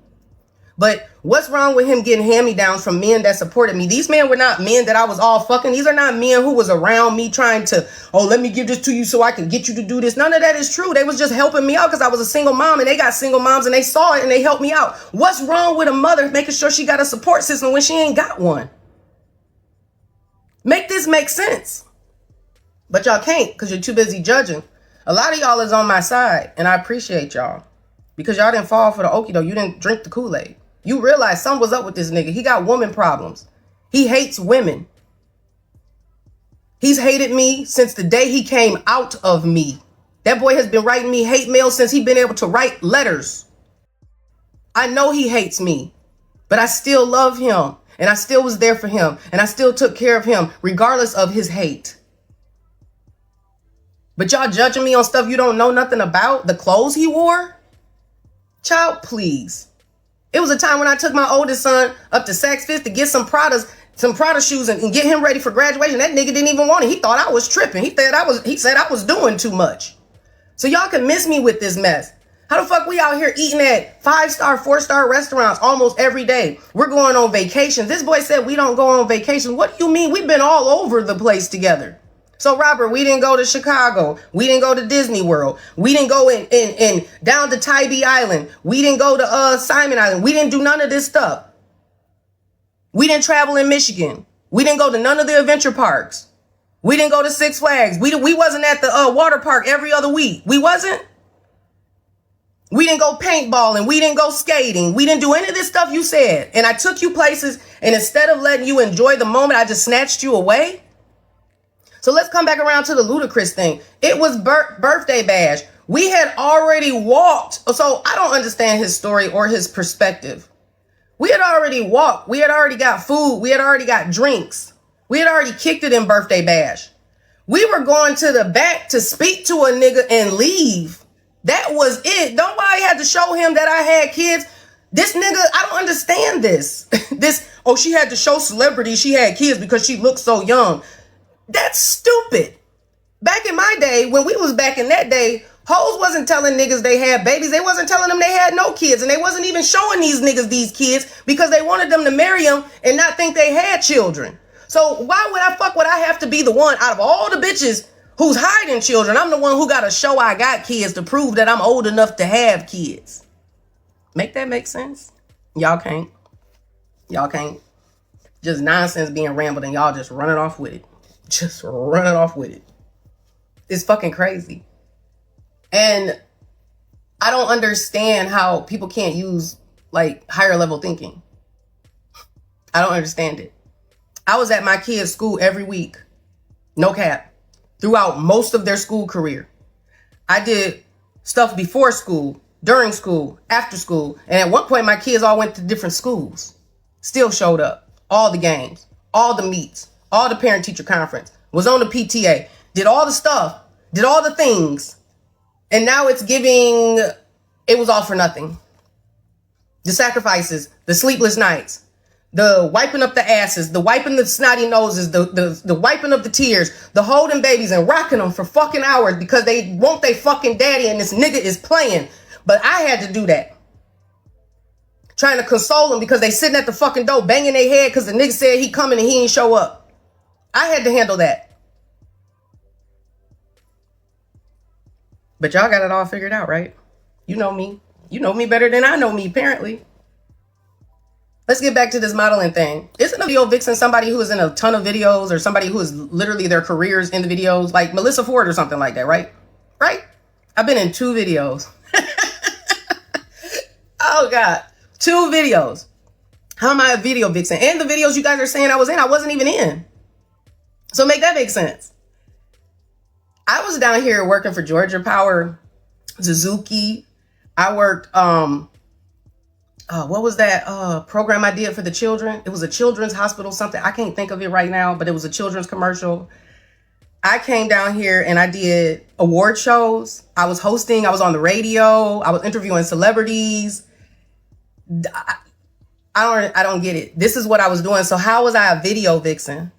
But what's wrong with him getting hand-me-downs from men that supported me? These men were not men that I was all fucking. These are not men who was around me trying to, oh, let me give this to you so I can get you to do this. None of that is true. They was just helping me out because I was a single mom, and they got single moms and they saw it and they helped me out. What's wrong with a mother making sure she got a support system when she ain't got one? Make this make sense. But y'all can't because you're too busy judging. A lot of y'all is on my side, and I appreciate y'all because y'all didn't fall for the okie doke. You didn't drink the Kool-Aid. You realize something was up with this nigga. He got woman problems. He hates women. He's hated me since the day he came out of me. That boy has been writing me hate mail since he been able to write letters. I know he hates me, but I still love him, and I still was there for him, and I still took care of him regardless of his hate. But y'all judging me on stuff you don't know nothing about? The clothes he wore? Child, please. It was a time when I took my oldest son up to Saks Fifth to get some Prada shoes and get him ready for graduation. That nigga didn't even want it. He thought I was tripping. He said I was doing too much. So y'all can miss me with this mess. How the fuck we out here eating at 5-star, 4-star restaurants almost every day? We're going on vacations. This boy said we don't go on vacation. What do you mean? We've been all over the place together. So Robert, we didn't go to Chicago. We didn't go to Disney World. We didn't go in down to Tybee Island. We didn't go to Simon Island. We didn't do none of this stuff. We didn't travel in Michigan. We didn't go to none of the adventure parks. We didn't go to Six Flags. We wasn't at the water park every other week. We wasn't. We didn't go paintballing. We didn't go skating. We didn't do any of this stuff you said. And I took you places, and instead of letting you enjoy the moment, I just snatched you away. So let's come back around to the ludicrous thing. It was birthday bash. We had already walked. So I don't understand his story or his perspective. We had already walked. We had already got food. We had already got drinks. We had already kicked it in birthday bash. We were going to the back to speak to a nigga and leave. That was it. Nobody had to show him that I had kids. This nigga, I don't understand this. She had to show celebrity she had kids because she looked so young. That's stupid. Back in my day, when we was back in that day, hoes wasn't telling niggas they had babies. They wasn't telling them they had no kids. And they wasn't even showing these niggas these kids because they wanted them to marry them and not think they had children. So why would I have to be the one out of all the bitches who's hiding children? I'm the one who got to show I got kids to prove that I'm old enough to have kids. Make that make sense? Y'all can't. Y'all can't. Just nonsense being rambled and y'all just running off with it. Just running off with it. It's fucking crazy. And I don't understand how people can't use like higher level thinking. I don't understand it. I was at my kids' school every week. No cap. Throughout most of their school career. I did stuff before school, during school, after school. And at one point my kids all went to different schools. Still showed up. All the games, all the meets, all the parent-teacher conference, was on the PTA, did all the stuff, did all the things, and now it was all for nothing. The sacrifices, the sleepless nights, the wiping up the asses, the wiping the snotty noses, the wiping of the tears, the holding babies and rocking them for fucking hours because they want they fucking daddy and this nigga is playing. But I had to do that. Trying to console them because they sitting at the fucking door banging their head because the nigga said he coming and he ain't show up. I had to handle that. But y'all got it all figured out, right? You know me. You know me better than I know me, apparently. Let's get back to this modeling thing. Isn't a video vixen somebody who is in a ton of videos or somebody who is literally their careers in the videos? Like Melissa Ford or something like that, right? Right? I've been in 2 videos. Oh, God. 2 videos. How am I a video vixen? And the videos you guys are saying I was in, I wasn't even in. So make that make sense. I was down here working for Georgia Power, Suzuki. I worked, what was that program I did for the children? It was a children's hospital, something. I can't think of it right now, but it was a children's commercial. I came down here and I did award shows. I was hosting. I was on the radio. I was interviewing celebrities. I don't get it. This is what I was doing. So how was I a video vixen?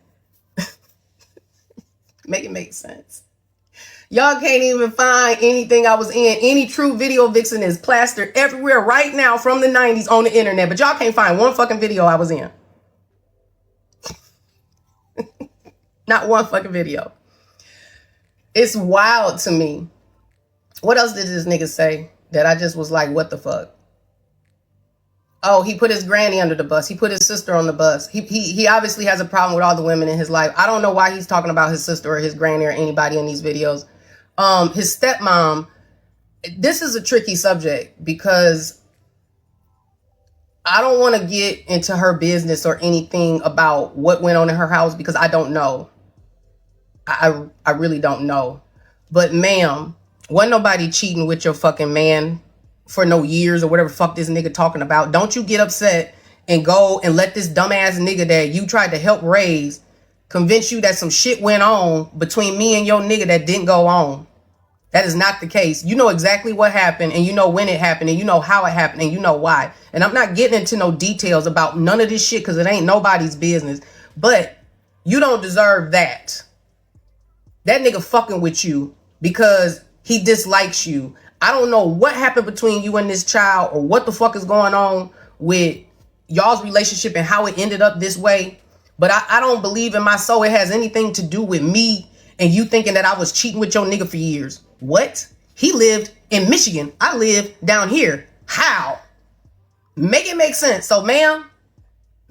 Make it make sense. Y'all can't even find anything I was in. Any true video vixen is plastered everywhere right now from the 90s on the internet. But y'all can't find one fucking video I was in. Not one fucking video. It's wild to me. What else did this nigga say that I just was like, what the fuck? Oh, he put his granny under the bus. He put his sister on the bus. He obviously has a problem with all the women in his life. I don't know why he's talking about his sister or his granny or anybody in these videos. His stepmom, this is a tricky subject because I don't want to get into her business or anything about what went on in her house because I don't know. I really don't know. But ma'am, wasn't nobody cheating with your fucking man for no years or whatever the fuck this nigga talking about. Don't you get upset and go and let this dumbass nigga that you tried to help raise convince you that some shit went on between me and your nigga that didn't go on. That is not the case. You know exactly what happened, and you know when it happened, and you know how it happened, and you know why. And I'm not getting into no details about none of this shit because it ain't nobody's business. But you don't deserve that. That nigga fucking with you because he dislikes you. I don't know what happened between you and this child or what the fuck is going on with y'all's relationship and how it ended up this way. But I don't believe in my soul it has anything to do with me and you thinking that I was cheating with your nigga for years. What? He lived in Michigan. I live down here. How? Make it make sense. So ma'am,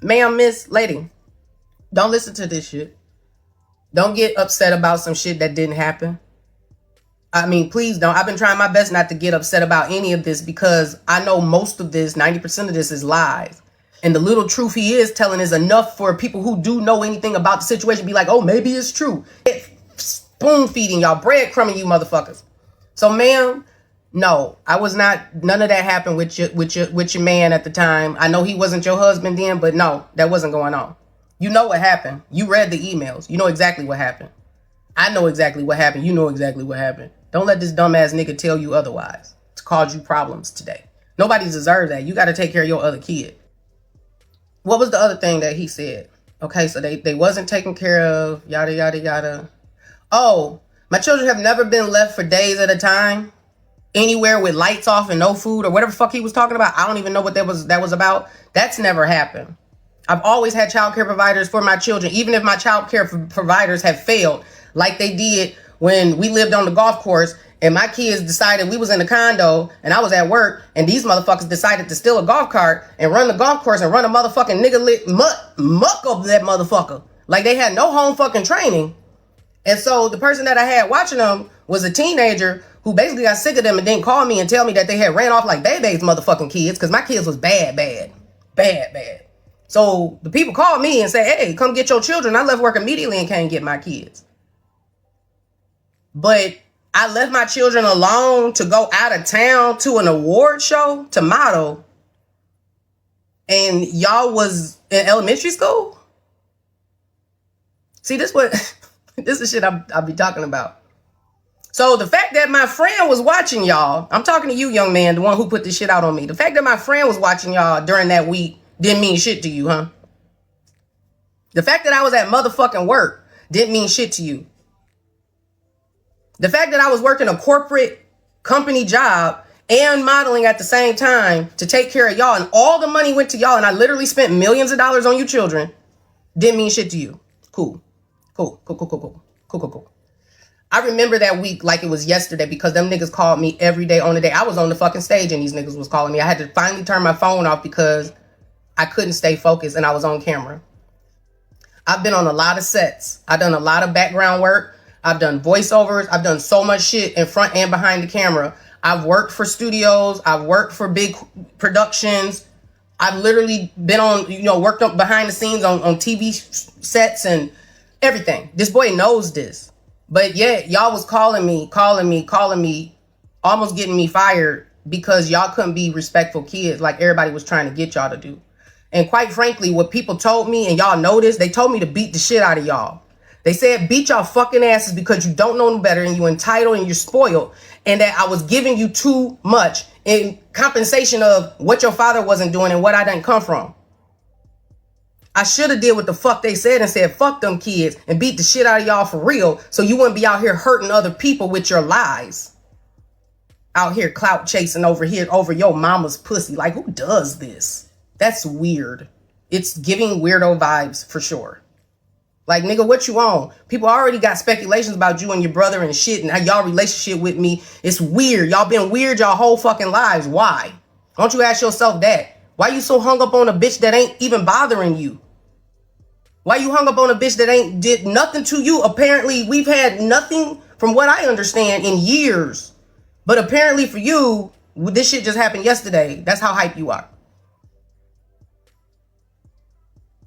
miss, lady, don't listen to this shit. Don't get upset about some shit that didn't happen. I mean, please don't. I've been trying my best not to get upset about any of this because I know most of this, 90% of this is lies. And the little truth he is telling is enough for people who do know anything about the situation be like, oh, maybe it's true. Spoon feeding y'all, breadcrumbing you motherfuckers. So ma'am, no, I was not, none of that happened with your man at the time. I know he wasn't your husband then, but no, that wasn't going on. You know what happened. You read the emails. You know exactly what happened. I know exactly what happened. You know exactly what happened. Don't let this dumbass nigga tell you otherwise to cause you problems today. Nobody deserves that. You got to take care of your other kid. What was the other thing that he said? Okay, so they wasn't taken care of, yada, yada, yada. Oh, my children have never been left for days at a time, anywhere with lights off and no food or whatever the fuck he was talking about. I don't even know what that was about. That's never happened. I've always had child care providers for my children, even if my child care providers have failed, like they did when we lived on the golf course and my kids decided we was in a condo and I was at work and these motherfuckers decided to steal a golf cart and run the golf course and run a motherfucking nigga lit muck of that motherfucker. Like they had no home fucking training. And so the person that I had watching them was a teenager who basically got sick of them and didn't call me and tell me that they had ran off like baby's motherfucking kids because my kids was bad. So the people called me and said, hey, come get your children. I left work immediately and came get my kids. But I left my children alone to go out of town to an award show to model. And y'all was in elementary school? See, this is shit I'll be talking about. So the fact that my friend was watching y'all, I'm talking to you, young man, the one who put this shit out on me. The fact that my friend was watching y'all during that week didn't mean shit to you, huh? The fact that I was at motherfucking work didn't mean shit to you. The fact that I was working a corporate company job and modeling at the same time to take care of y'all and all the money went to y'all and I literally spent millions of dollars on you children didn't mean shit to you. Cool. I remember that week like it was yesterday because them niggas called me every day on the day. I was on the fucking stage and these niggas was calling me. I had to finally turn my phone off because I couldn't stay focused and I was on camera. I've been on a lot of sets. I've done a lot of background work. I've done voiceovers. I've done so much shit in front and behind the camera. I've worked for studios. I've worked for big productions. I've literally been on, worked up behind the scenes on TV sets and everything. This boy knows this. But yet y'all was calling me, almost getting me fired because y'all couldn't be respectful kids like everybody was trying to get y'all to do. And quite frankly, what people told me, and y'all noticed, they told me to beat the shit out of y'all. They said, beat y'all fucking asses because you don't know no better and you entitled and you're spoiled. And that I was giving you too much in compensation of what your father wasn't doing and what I didn't come from. I should have did what the fuck they said and said, fuck them kids and beat the shit out of y'all for real. So you wouldn't be out here hurting other people with your lies. Out here clout chasing over here over your mama's pussy. Like, who does this? That's weird. It's giving weirdo vibes for sure. Like, nigga, what you on? People already got speculations about you and your brother and shit and how y'all relationship with me. It's weird. Y'all been weird y'all whole fucking lives. Why? Don't you ask yourself that? Why you so hung up on a bitch that ain't even bothering you? Why you hung up on a bitch that ain't did nothing to you? Apparently, we've had nothing, from what I understand, in years. But apparently for you, this shit just happened yesterday. That's how hype you are.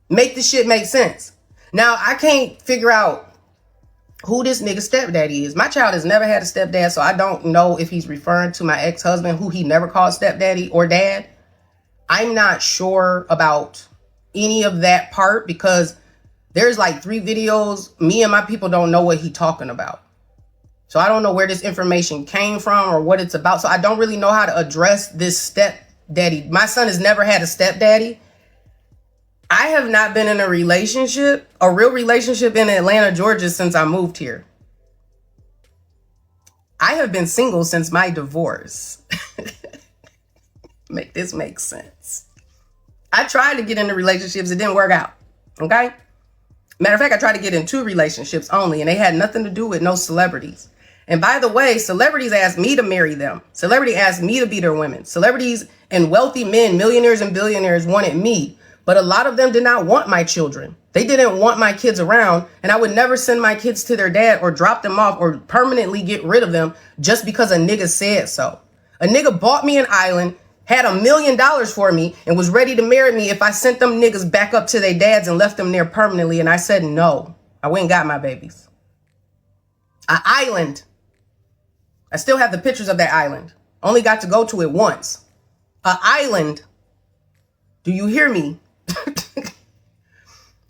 Make this shit make sense. Now, I can't figure out who this nigga stepdaddy is. My child has never had a stepdad, so I don't know if he's referring to my ex-husband, who he never called stepdaddy or dad. I'm not sure about any of that part because there's like 3 videos. Me and my people don't know what he talking about. So I don't know where this information came from or what it's about. So I don't really know how to address this stepdaddy. My son has never had a stepdaddy. I have not been in a relationship, a real relationship in Atlanta, Georgia since I moved here. I have been single since my divorce. Make this make sense. I tried to get into relationships. It didn't work out. Okay. Matter of fact, I tried to get in 2 relationships only, and they had nothing to do with no celebrities. And by the way, celebrities asked me to marry them. Celebrity asked me to be their women. Celebrities and wealthy men, millionaires and billionaires wanted me, but a lot of them did not want my children. They didn't want my kids around, and I would never send my kids to their dad or drop them off or permanently get rid of them just because a nigga said so. A nigga bought me an island, had $1 million for me, and was ready to marry me if I sent them niggas back up to their dads and left them there permanently. And I said no. I went and got my babies. An island. I still have the pictures of that island. Only got to go to it once. An island. Do you hear me?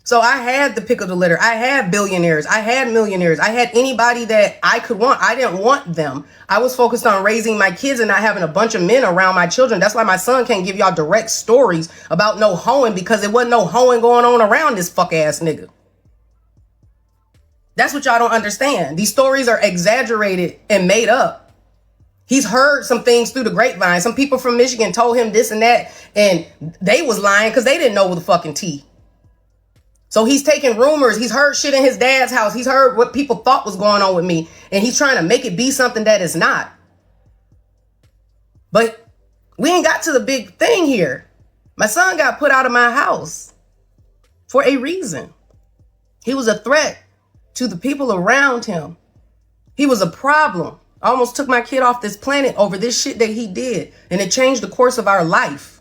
So I had the pick of the litter. I had billionaires. I had millionaires. I had anybody that I could want. I didn't want them. I was focused on raising my kids and not having a bunch of men around my children. That's why my son can't give y'all direct stories about no hoeing, because there wasn't no hoeing going on around this fuck ass nigga. That's what y'all don't understand. These stories are exaggerated and made up. He's heard some things through the grapevine. Some people from Michigan told him this and that, and they was lying because they didn't know the fucking tea. So he's taking rumors. He's heard shit in his dad's house. He's heard what people thought was going on with me, and he's trying to make it be something that is not. But we ain't got to the big thing here. My son got put out of my house for a reason. He was a threat to the people around him. He was a problem. I almost took my kid off this planet over this shit that he did, and it changed the course of our life.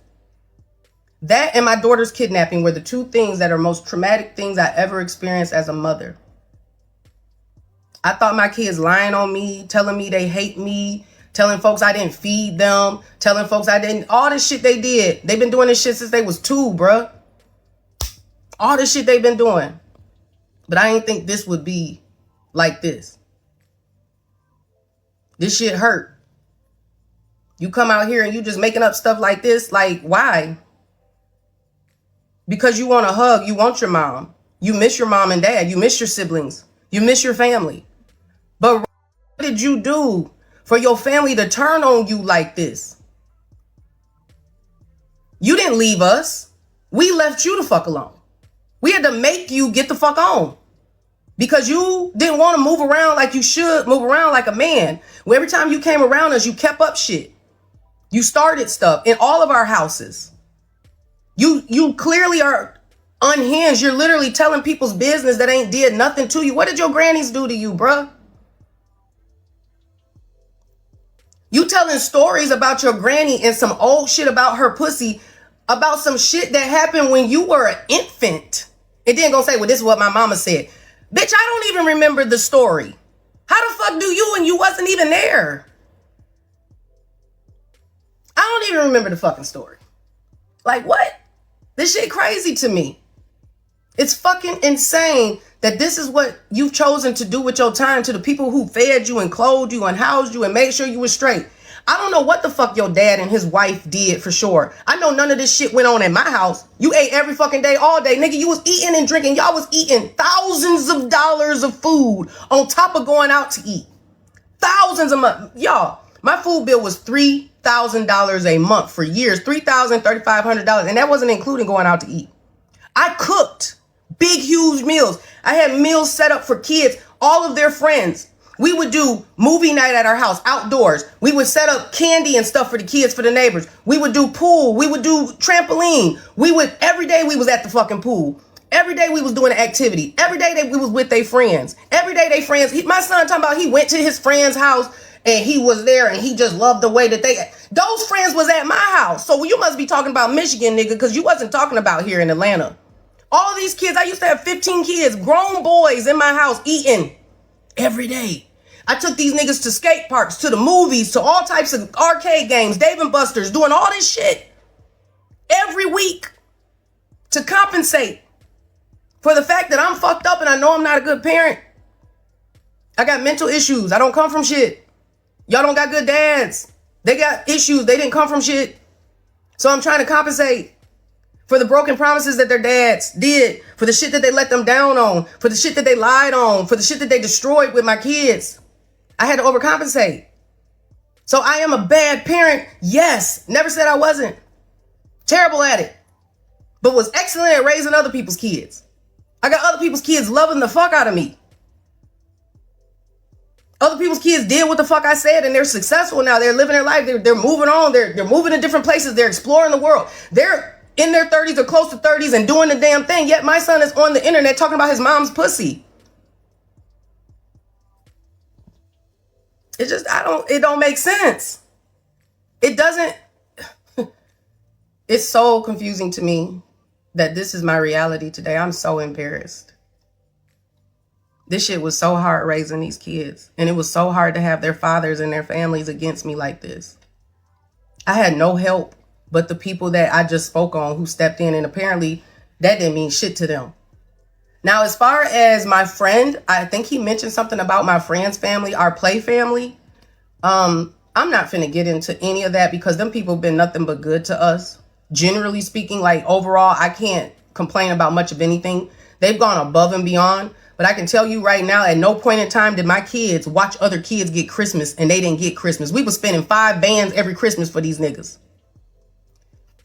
That and my daughter's kidnapping were the 2 things that are most traumatic things I ever experienced as a mother. I thought my kids lying on me, telling me they hate me, telling folks I didn't feed them, telling folks I didn't, all this shit they did. They've been doing this shit since they was 2, bruh. All this shit they've been doing. But I didn't think this would be like this. This shit hurt. You come out here and you just making up stuff like this. Like, why? Because you want a hug. You want your mom. You miss your mom and dad. You miss your siblings. You miss your family. But what did you do for your family to turn on you like this? You didn't leave us. We left you the fuck alone. We had to make you get the fuck on. Because you didn't want to move around like you should, move around like a man. Well, every time you came around us, you kept up shit. You started stuff in all of our houses. You clearly are unhinged. You're literally telling people's business that ain't did nothing to you. What did your grannies do to you, bruh? You telling stories about your granny and some old shit about her pussy, about some shit that happened when you were an infant. And then gonna say, well, this is what my mama said. Bitch, I don't even remember the story. How the fuck do you and you wasn't even there? I don't even remember the fucking story. Like, what? This shit crazy to me. It's fucking insane that this is what you've chosen to do with your time to the people who fed you and clothed you and housed you and made sure you were straight. I don't know what the fuck your dad and his wife did for sure. I know none of this shit went on at my house. You ate every fucking day, all day. Nigga, you was eating and drinking. Y'all was eating thousands of dollars of food on top of going out to eat. Thousands of money. Y'all, my food bill was $3,000 a month for years. $3,000, $3,500. And that wasn't including going out to eat. I cooked big, huge meals. I had meals set up for kids, all of their friends. We would do movie night at our house, outdoors. We would set up candy and stuff for the kids, for the neighbors. We would do pool. We would do trampoline. Every day we was at the fucking pool. Every day we was doing an activity. Every day we was with their friends. Every day they friends. My son talking about he went to his friend's house and he was there and he just loved the way that those friends was at my house. So you must be talking about Michigan, nigga, because you wasn't talking about here in Atlanta. All of these kids, I used to have 15 kids, grown boys in my house eating every day. I took these niggas to skate parks, to the movies, to all types of arcade games, Dave and Buster's, doing all this shit every week to compensate for the fact that I'm fucked up and I know I'm not a good parent. I got mental issues. I don't come from shit. Y'all don't got good dads. They got issues. They didn't come from shit. So I'm trying to compensate for the broken promises that their dads did, for the shit that they let them down on, for the shit that they lied on, for the shit that they destroyed with my kids. I had to overcompensate. So I am a bad parent. Yes. Never said I wasn't. Terrible at it. But was excellent at raising other people's kids. I got other people's kids loving the fuck out of me. Other people's kids did what the fuck I said and they're successful now. They're living their life. They're moving on. They're moving to different places. They're exploring the world. They're in their 30s or close to 30s and doing the damn thing. Yet my son is on the internet talking about his mom's pussy. It don't make sense. It doesn't. It's so confusing to me that this is my reality today. I'm so embarrassed. This shit was so hard raising these kids. And it was so hard to have their fathers and their families against me like this. I had no help but the people that I just spoke on who stepped in. And apparently that didn't mean shit to them. Now, as far as my friend, I think he mentioned something about my friend's family, our play family. I'm not finna get into any of that because them people have been nothing but good to us. Generally speaking, like overall, I can't complain about much of anything. They've gone above and beyond. But I can tell you right now, at no point in time did my kids watch other kids get Christmas and they didn't get Christmas. We were spending 5 bands every Christmas for these niggas.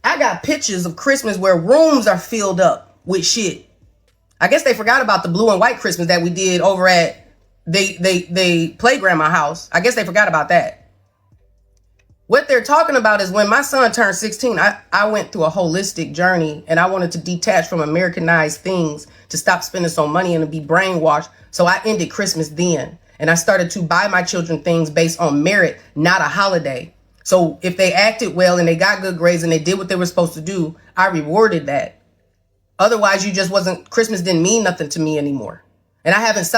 I got pictures of Christmas where rooms are filled up with shit. I guess they forgot about the blue and white Christmas that we did over at they playground my house. I guess they forgot about that. What they're talking about is when my son turned 16, I went through a holistic journey and I wanted to detach from Americanized things to stop spending so money and to be brainwashed. So I ended Christmas then. And I started to buy my children things based on merit, not a holiday. So if they acted well and they got good grades and they did what they were supposed to do, I rewarded that. Otherwise, Christmas didn't mean nothing to me anymore. And I haven't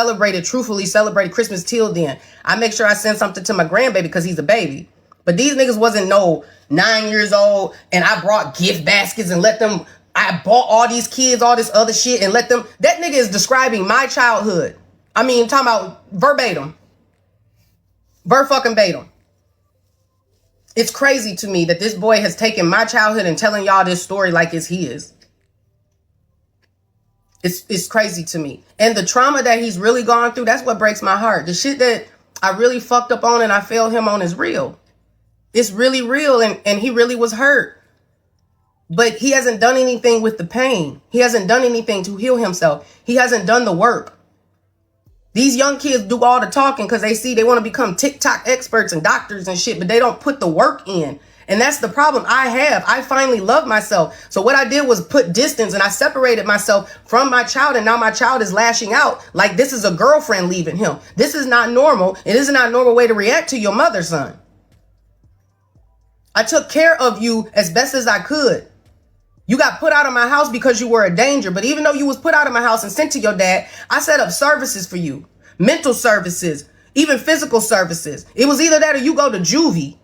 truthfully celebrated Christmas till then. I make sure I send something to my grandbaby because he's a baby. But these niggas wasn't 9 years old and I brought gift baskets and I bought all these kids all this other shit and that nigga is describing my childhood. I mean, I'm talking about verbatim. Ver-fucking-batim. It's crazy to me that this boy has taken my childhood and telling y'all this story like it's his. It's crazy to me. And the trauma that he's really gone through, that's what breaks my heart. The shit that I really fucked up on and I failed him on is real. It's really real and he really was hurt. But he hasn't done anything with the pain. He hasn't done anything to heal himself. He hasn't done the work. These young kids do all the talking because they want to become TikTok experts and doctors and shit, but they don't put the work in. And that's the problem I have. I finally love myself. So what I did was put distance and I separated myself from my child. And now my child is lashing out like this is a girlfriend leaving him. This is not normal. It is not a normal way to react to your mother, son. I took care of you as best as I could. You got put out of my house because you were a danger. But even though you was put out of my house and sent to your dad, I set up services for you. Mental services, even physical services. It was either that or you go to juvie.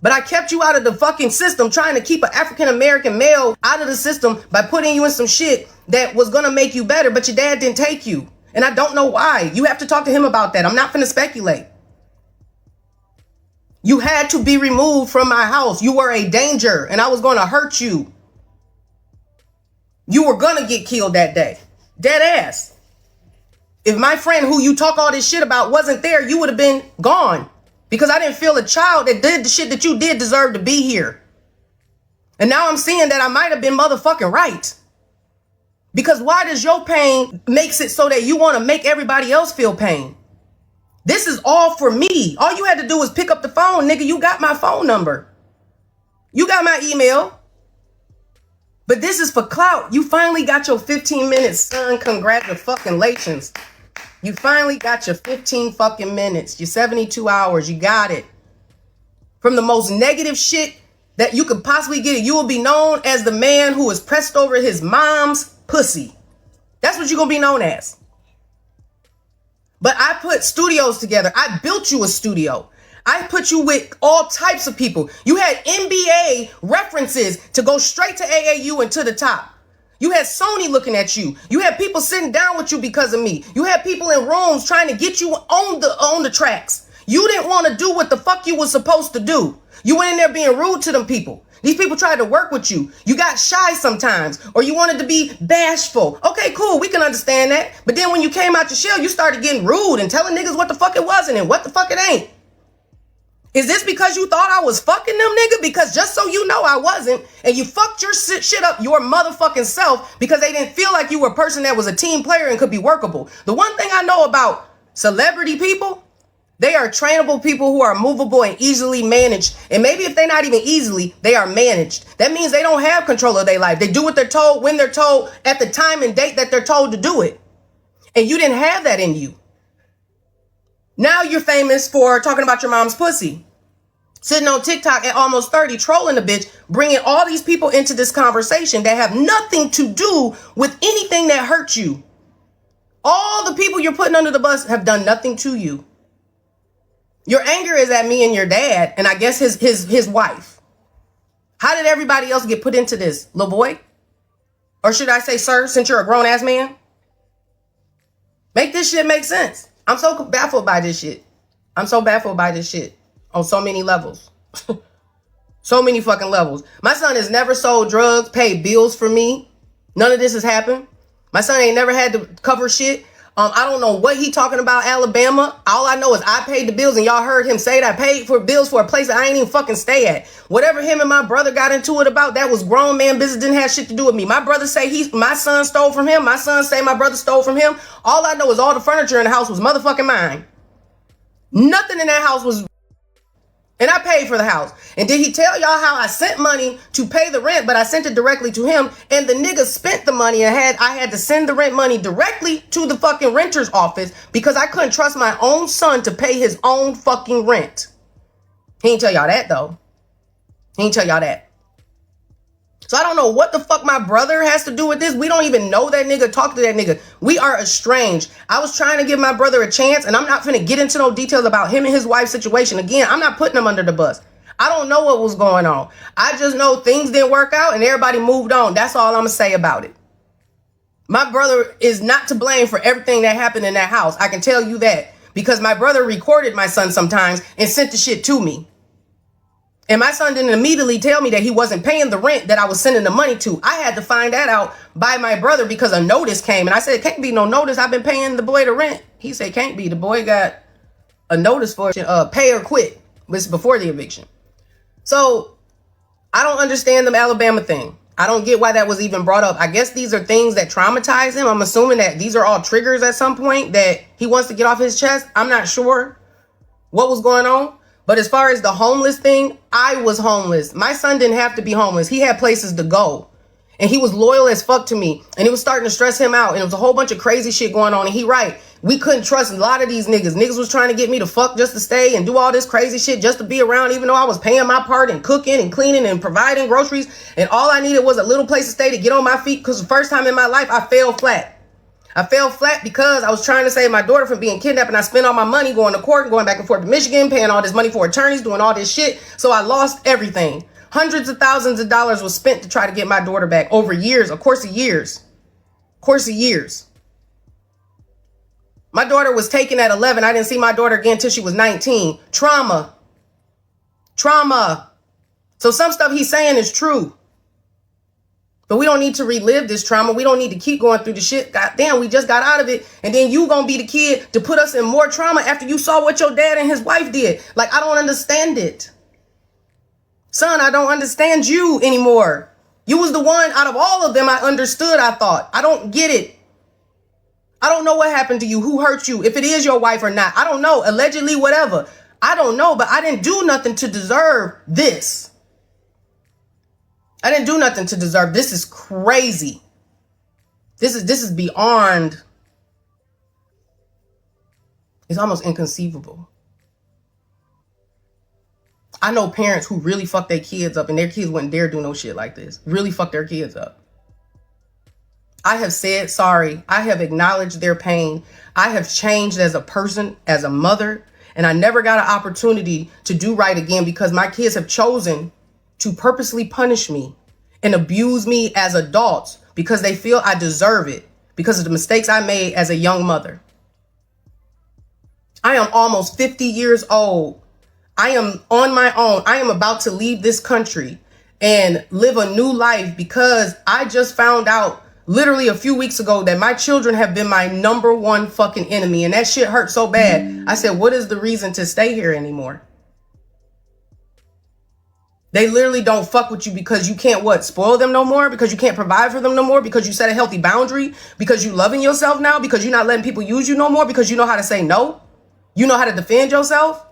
But I kept you out of the fucking system trying to keep an African-American male out of the system by putting you in some shit that was going to make you better. But your dad didn't take you. And I don't know why. You have to talk to him about that. I'm not going to speculate. You had to be removed from my house. You were a danger and I was going to hurt you. You were going to get killed that day. Dead ass. If my friend who you talk all this shit about wasn't there, you would have been gone. Because I didn't feel a child that did the shit that you did deserve to be here. And now I'm seeing that I might have been motherfucking right. Because why does your pain makes it so that you want to make everybody else feel pain? This is all for me. All you had to do was pick up the phone, nigga. You got my phone number. You got my email. But this is for clout. You finally got your 15 minutes, son. Congratulations. You finally got your 15 fucking minutes. Your 72 hours. You got it. From the most negative shit that you could possibly get it, you will be known as the man who was pressed over his mom's pussy. That's what you're going to be known as. But I put studios together. I built you a studio. I put you with all types of people. You had NBA references to go straight to AAU and to the top. You had Sony looking at you. You had people sitting down with you because of me. You had people in rooms trying to get you on the tracks. You didn't want to do what the fuck you was supposed to do. You went in there being rude to them people. These people tried to work with you. You got shy sometimes, or you wanted to be bashful. Okay, cool. We can understand that. But then when you came out your shell, you started getting rude and telling niggas what the fuck it wasn't and what the fuck it ain't. Is this because you thought I was fucking them, nigga? Because just so you know, I wasn't. And you fucked your shit up your motherfucking self because they didn't feel like you were a person that was a team player and could be workable. The one thing I know about celebrity people, they are trainable people who are movable and easily managed. And maybe if they're not even easily, they are managed. That means they don't have control of their life. They do what they're told, when they're told, at the time and date that they're told to do it. And you didn't have that in you. Now you're famous for talking about your mom's pussy. Sitting on TikTok at almost 30, trolling the bitch, bringing all these people into this conversation that have nothing to do with anything that hurt you. All the people you're putting under the bus have done nothing to you. Your anger is at me and your dad, and I guess his wife. How did everybody else get put into this, little boy? Or should I say, sir, since you're a grown-ass man? Make this shit make sense. I'm so baffled by this shit. I'm so baffled by this shit on so many levels. So many fucking levels. My son has never sold drugs, paid bills for me. None of this has happened. My son ain't never had to cover shit. I don't know what he talking about, Alabama. All I know is I paid the bills, and y'all heard him say that I paid for bills for a place that I ain't even fucking stay at. Whatever him and my brother got into it about, that was grown man business, didn't have shit to do with me. My brother say my son stole from him. My son say my brother stole from him. All I know is all the furniture in the house was motherfucking mine. Nothing in that house was... And I paid for the house. And did he tell y'all how I sent money to pay the rent, but I sent it directly to him, and the nigga spent the money and I had to send the rent money directly to the fucking renter's office because I couldn't trust my own son to pay his own fucking rent. He ain't tell y'all that though. He ain't tell y'all that. So I don't know what the fuck my brother has to do with this. We don't even know that nigga, talk to that nigga. We are estranged. I was trying to give my brother a chance, and I'm not finna get into no details about him and his wife's situation. Again, I'm not putting him under the bus. I don't know what was going on. I just know things didn't work out and everybody moved on. That's all I'm gonna say about it. My brother is not to blame for everything that happened in that house. I can tell you that because my brother recorded my son sometimes and sent the shit to me. And my son didn't immediately tell me that he wasn't paying the rent that I was sending the money to. I had to find that out by my brother because a notice came. And I said, it can't be no notice. I've been paying the boy the rent. He said, can't be. The boy got a notice for pay or quit. This is before the eviction. So I don't understand the Alabama thing. I don't get why that was even brought up. I guess these are things that traumatize him. I'm assuming that these are all triggers at some point that he wants to get off his chest. I'm not sure what was going on. But as far as the homeless thing, I was homeless. My son didn't have to be homeless. He had places to go. And he was loyal as fuck to me. And it was starting to stress him out. And it was a whole bunch of crazy shit going on. And he right. We couldn't trust a lot of these niggas. Niggas was trying to get me to fuck just to stay and do all this crazy shit just to be around, even though I was paying my part and cooking and cleaning and providing groceries. And all I needed was a little place to stay to get on my feet. Because the first time in my life, I fell flat. I fell flat because I was trying to save my daughter from being kidnapped, and I spent all my money going to court, going back and forth to Michigan, paying all this money for attorneys, doing all this shit. So I lost everything. Hundreds of thousands of dollars was spent to try to get my daughter back over years, a course of years. My daughter was taken at 11. I didn't see my daughter again until she was 19. Trauma. Trauma. So some stuff he's saying is true. But we don't need to relive this trauma. We don't need to keep going through the shit. God damn, we just got out of it. And then you gonna be the kid to put us in more trauma after you saw what your dad and his wife did. Like, I don't understand it. Son, I don't understand you anymore. You was the one out of all of them I understood, I thought. I don't get it. I don't know what happened to you. Who hurt you? If it is your wife or not. I don't know. Allegedly, whatever. I don't know, but I didn't do nothing to deserve this. I didn't do nothing to deserve. This is crazy. This is beyond. It's almost inconceivable. I know parents who really fuck their kids up and their kids wouldn't dare do no shit like this. Really fuck their kids up. I have said sorry. I have acknowledged their pain. I have changed as a person, as a mother, and I never got an opportunity to do right again because my kids have chosen to purposely punish me and abuse me as adults because they feel I deserve it because of the mistakes I made as a young mother. I am almost 50 years old. I am on my own. I am about to leave this country and live a new life because I just found out literally a few weeks ago that my children have been my number one fucking enemy. And that shit hurt so bad. I said, what is the reason to stay here anymore? They literally don't fuck with you because you can't spoil them no more, because you can't provide for them no more, because you set a healthy boundary, because you loving yourself now, because you're not letting people use you no more, because you know how to say no. You know how to defend yourself.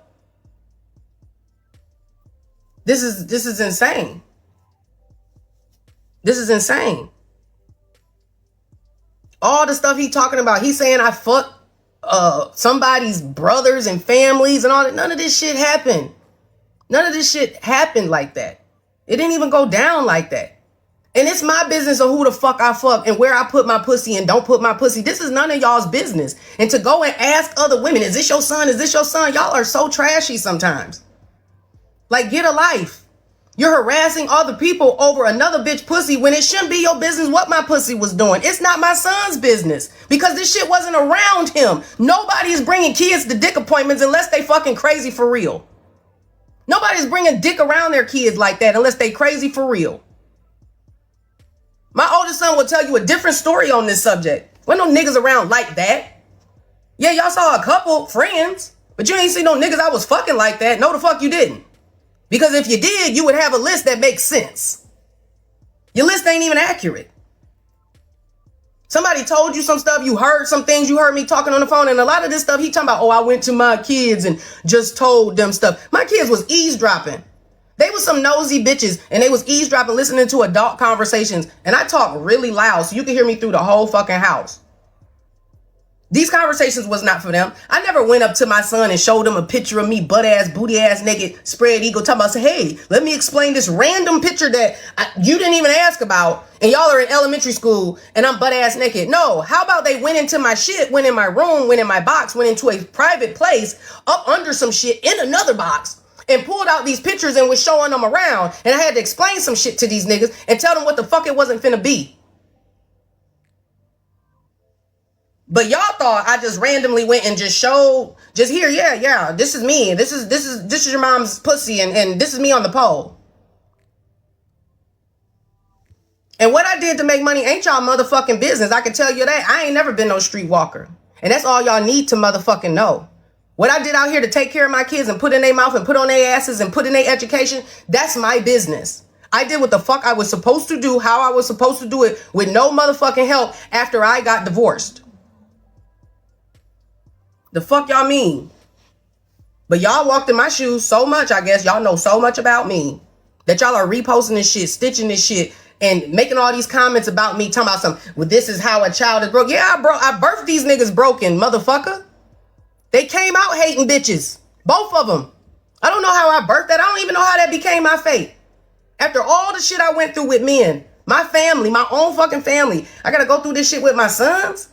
This is insane. This is insane. All the stuff he talking about, he's saying I fuck somebody's brothers and families and all that. None of this shit happened. None of this shit happened like that. It didn't even go down like that. And it's my business of who the fuck I fuck and where I put my pussy and don't put my pussy. This is none of y'all's business. And to go and ask other women, is this your son? Is this your son? Y'all are so trashy sometimes. Like, get a life. You're harassing other people over another bitch pussy when it shouldn't be your business what my pussy was doing. It's not my son's business because this shit wasn't around him. Nobody is bringing kids to dick appointments unless they fucking crazy for real. Nobody's bringing dick around their kids like that unless they crazy for real. My oldest son will tell you a different story on this subject. Wasn't no niggas around like that. Yeah, y'all saw a couple friends, but you ain't see no niggas I was fucking like that. No, the fuck you didn't. Because if you did, you would have a list that makes sense. Your list ain't even accurate. Somebody told you some stuff, you heard some things, you heard me talking on the phone, and a lot of this stuff he talking about, oh, I went to my kids and just told them stuff. My kids was eavesdropping. They was some nosy bitches, and they was eavesdropping, listening to adult conversations, and I talk really loud so you can hear me through the whole fucking house. These conversations was not for them. I never went up to my son and showed him a picture of me butt ass, booty ass, naked, spread eagle, talking about, say, hey, let me explain this random picture that you didn't even ask about, and y'all are in elementary school, and I'm butt ass naked. No, how about they went into my shit, went in my room, went in my box, went into a private place, up under some shit in another box, and pulled out these pictures and was showing them around, and I had to explain some shit to these niggas and tell them what the fuck it wasn't finna be. But y'all thought I just randomly went and just showed, just here, yeah, this is me. This is your mom's pussy, and this is me on the pole. And what I did to make money ain't y'all motherfucking business. I can tell you that. I ain't never been no streetwalker. And that's all y'all need to motherfucking know. What I did out here to take care of my kids and put in their mouth and put on their asses and put in their education, that's my business. I did what the fuck I was supposed to do, how I was supposed to do it, with no motherfucking help after I got divorced. The fuck y'all mean? But y'all walked in my shoes so much, I guess y'all know so much about me that y'all are reposting this shit, stitching this shit, and making all these comments about me, talking about something, well, this is how a child is broke. Yeah, I birthed these niggas broken, motherfucker. They came out hating bitches. Both of them. I don't know how I birthed that. I don't even know how that became my fate. After all the shit I went through with men, my family, my own fucking family, I gotta go through this shit with my sons?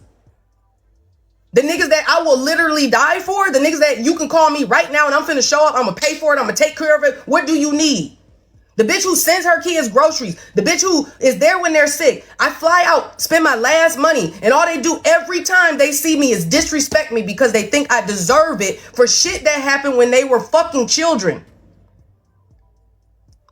The niggas that I will literally die for, the niggas that you can call me right now and I'm finna show up, I'm gonna pay for it, I'm gonna take care of it. What do you need? The bitch who sends her kids groceries, the bitch who is there when they're sick. I fly out, spend my last money, and all they do every time they see me is disrespect me because they think I deserve it for shit that happened when they were fucking children.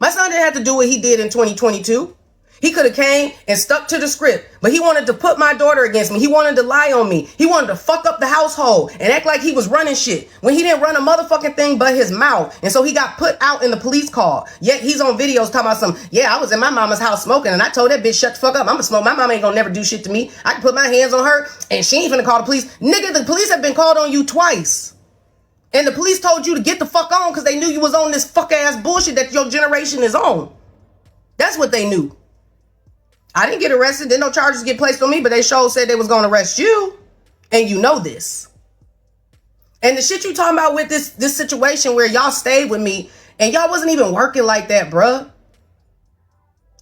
My son didn't have to do what he did in 2022. He could have came and stuck to the script, but he wanted to put my daughter against me. He wanted to lie on me. He wanted to fuck up the household and act like he was running shit when he didn't run a motherfucking thing but his mouth. And so he got put out in the police call. Yet he's on videos talking about I was in my mama's house smoking and I told that bitch, shut the fuck up. I'm gonna smoke. My mama ain't gonna never do shit to me. I can put my hands on her and she ain't finna call the police. Nigga, the police have been called on you twice. And the police told you to get the fuck on because they knew you was on this fuck ass bullshit that your generation is on. That's what they knew. I didn't get arrested. Didn't no charges get placed on me, but they sure said they was going to arrest you. And you know this. And the shit you talking about with this situation where y'all stayed with me and y'all wasn't even working like that, bruh.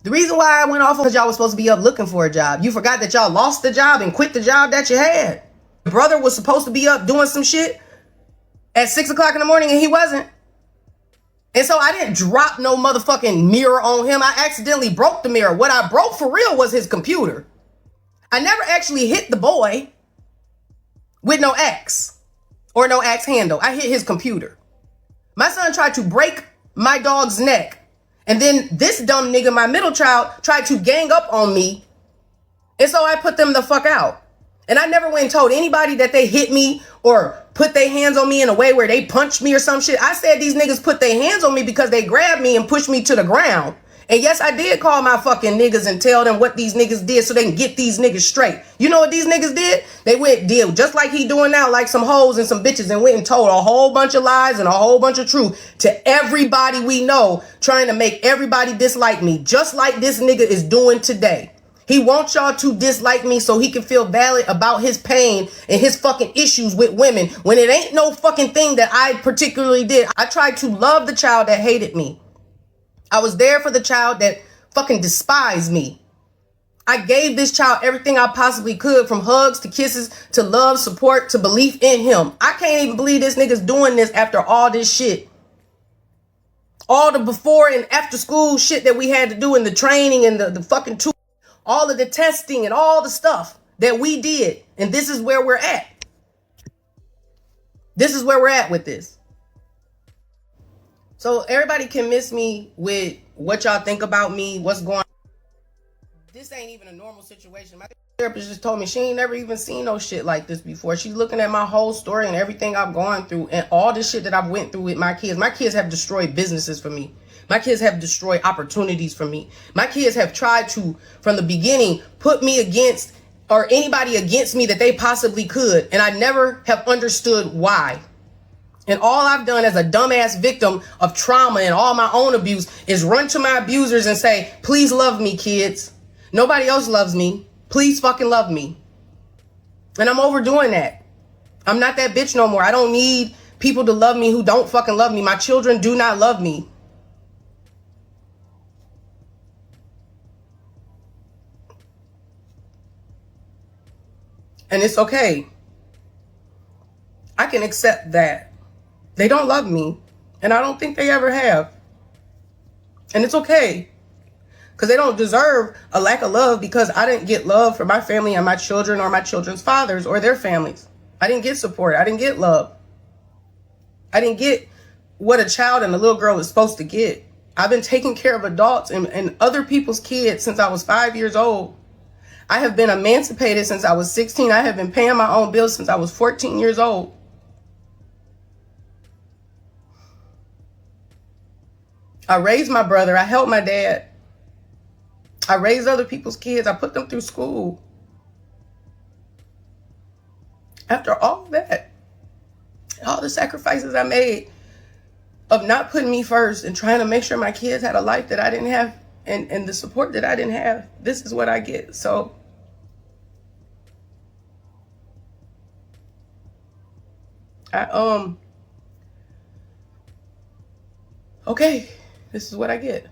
The reason why I went off was y'all was supposed to be up looking for a job. You forgot that y'all lost the job and quit the job that you had. Your brother was supposed to be up doing some shit at 6 o'clock in the morning and he wasn't. And so I didn't drop no motherfucking mirror on him. I accidentally broke the mirror. What I broke for real was his computer. I never actually hit the boy with no axe or no axe handle. I hit his computer. My son tried to break my dog's neck. And then this dumb nigga, my middle child, tried to gang up on me. And so I put them the fuck out. And I never went and told anybody that they hit me or put their hands on me in a way where they punched me or some shit. I said these niggas put their hands on me because they grabbed me and pushed me to the ground. And yes, I did call my fucking niggas and tell them what these niggas did so they can get these niggas straight. You know what these niggas did? They went deal just like he doing now, like some hoes and some bitches, and went and told a whole bunch of lies and a whole bunch of truth to everybody we know, trying to make everybody dislike me, just like this nigga is doing today. He wants y'all to dislike me so he can feel valid about his pain and his fucking issues with women when it ain't no fucking thing that I particularly did. I tried to love the child that hated me. I was there for the child that fucking despised me. I gave this child everything I possibly could, from hugs to kisses to love, support to belief in him. I can't even believe this nigga's doing this after all this shit. All the before and after school shit that we had to do in the training and the fucking all of the testing and all the stuff that we did. And this is where we're at. This is where we're at with this. So everybody can miss me with what y'all think about me, what's going on. This ain't even a normal situation. My therapist just told me she ain't never even seen no shit like this before. She's looking at my whole story and everything I've gone through and all the shit that I've went through with my kids. My kids have destroyed businesses for me. My kids have destroyed opportunities for me. My kids have tried to, from the beginning, put me against or anybody against me that they possibly could. And I never have understood why. And all I've done as a dumbass victim of trauma and all my own abuse is run to my abusers and say, please love me, kids. Nobody else loves me. Please fucking love me. And I'm overdoing that. I'm not that bitch no more. I don't need people to love me who don't fucking love me. My children do not love me. And it's okay. I can accept that. They don't love me. And I don't think they ever have. And it's okay. Because they don't deserve a lack of love because I didn't get love for my family and my children or my children's fathers or their families. I didn't get support. I didn't get love. I didn't get what a child and a little girl is supposed to get. I've been taking care of adults and other people's kids since I was 5 years old. I have been emancipated since I was 16. I have been paying my own bills since I was 14 years old. I raised my brother. I helped my dad. I raised other people's kids. I put them through school. After all that, all the sacrifices I made of not putting me first and trying to make sure my kids had a life that I didn't have and the support that I didn't have, this is what I get. So okay, this is what I get.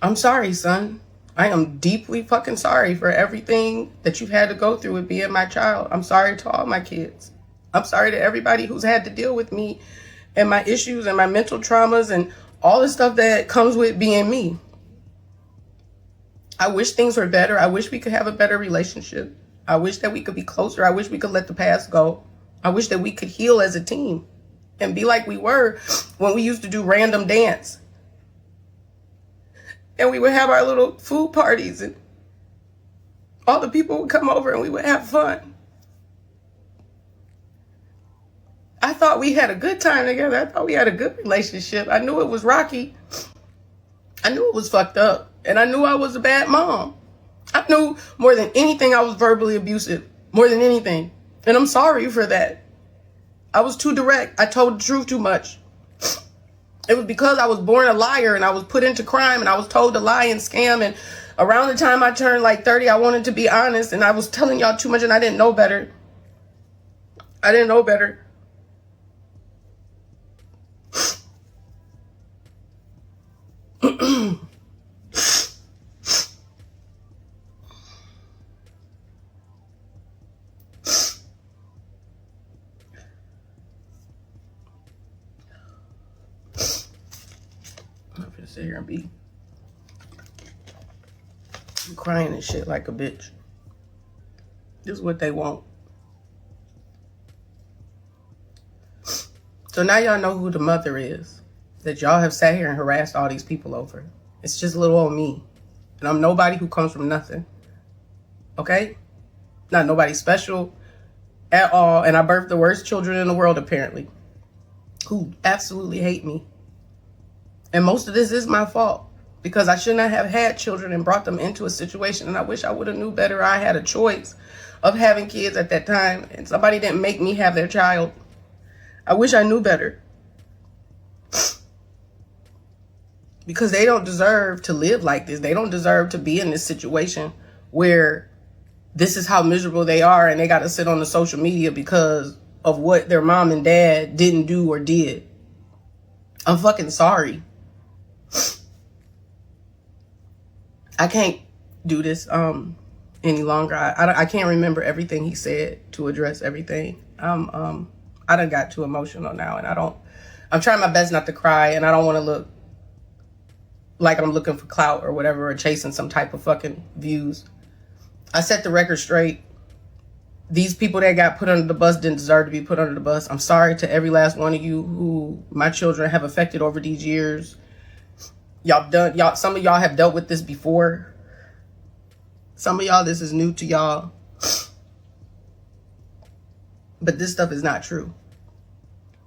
I'm sorry, son. I am deeply fucking sorry for everything that you've had to go through with being my child. I'm sorry to all my kids. I'm sorry to everybody who's had to deal with me and my issues and my mental traumas and all the stuff that comes with being me. I wish things were better. I wish we could have a better relationship. I wish that we could be closer. I wish we could let the past go. I wish that we could heal as a team and be like we were when we used to do random dance. And we would have our little food parties and all the people would come over and we would have fun. I thought we had a good time together. I thought we had a good relationship. I knew it was rocky. I knew it was fucked up. And I knew I was a bad mom. I knew more than anything I was verbally abusive. More than anything. And I'm sorry for that. I was too direct. I told the truth too much. It was because I was born a liar and I was put into crime and I was told to lie and scam. And around the time I turned like 30, I wanted to be honest and I was telling y'all too much and I didn't know better. I didn't know better. I'm gonna sit here and be crying and shit like a bitch. This is what they want. So now y'all know who the mother is that y'all have sat here and harassed all these people over. It's just little old me. And I'm nobody who comes from nothing. Okay? Not nobody special at all. And I birthed the worst children in the world, apparently, who absolutely hate me. And most of this is my fault because I should not have had children and brought them into a situation. And I wish I would have knew better. I had a choice of having kids at that time and somebody didn't make me have their child. I wish I knew better because they don't deserve to live like this. They don't deserve to be in this situation where this is how miserable they are and they got to sit on the social media because of what their mom and dad didn't do or did. I'm fucking sorry. I can't do this any longer. I can't remember everything he said to address everything. I done got too emotional now and I'm trying my best not to cry and I don't want to look like I'm looking for clout or whatever or chasing some type of fucking views. I set the record straight. These people that got put under the bus didn't deserve to be put under the bus. I'm sorry to every last one of you who my children have affected over these years. Some of y'all have dealt with this before. Some of y'all, this is new to y'all. But this stuff is not true.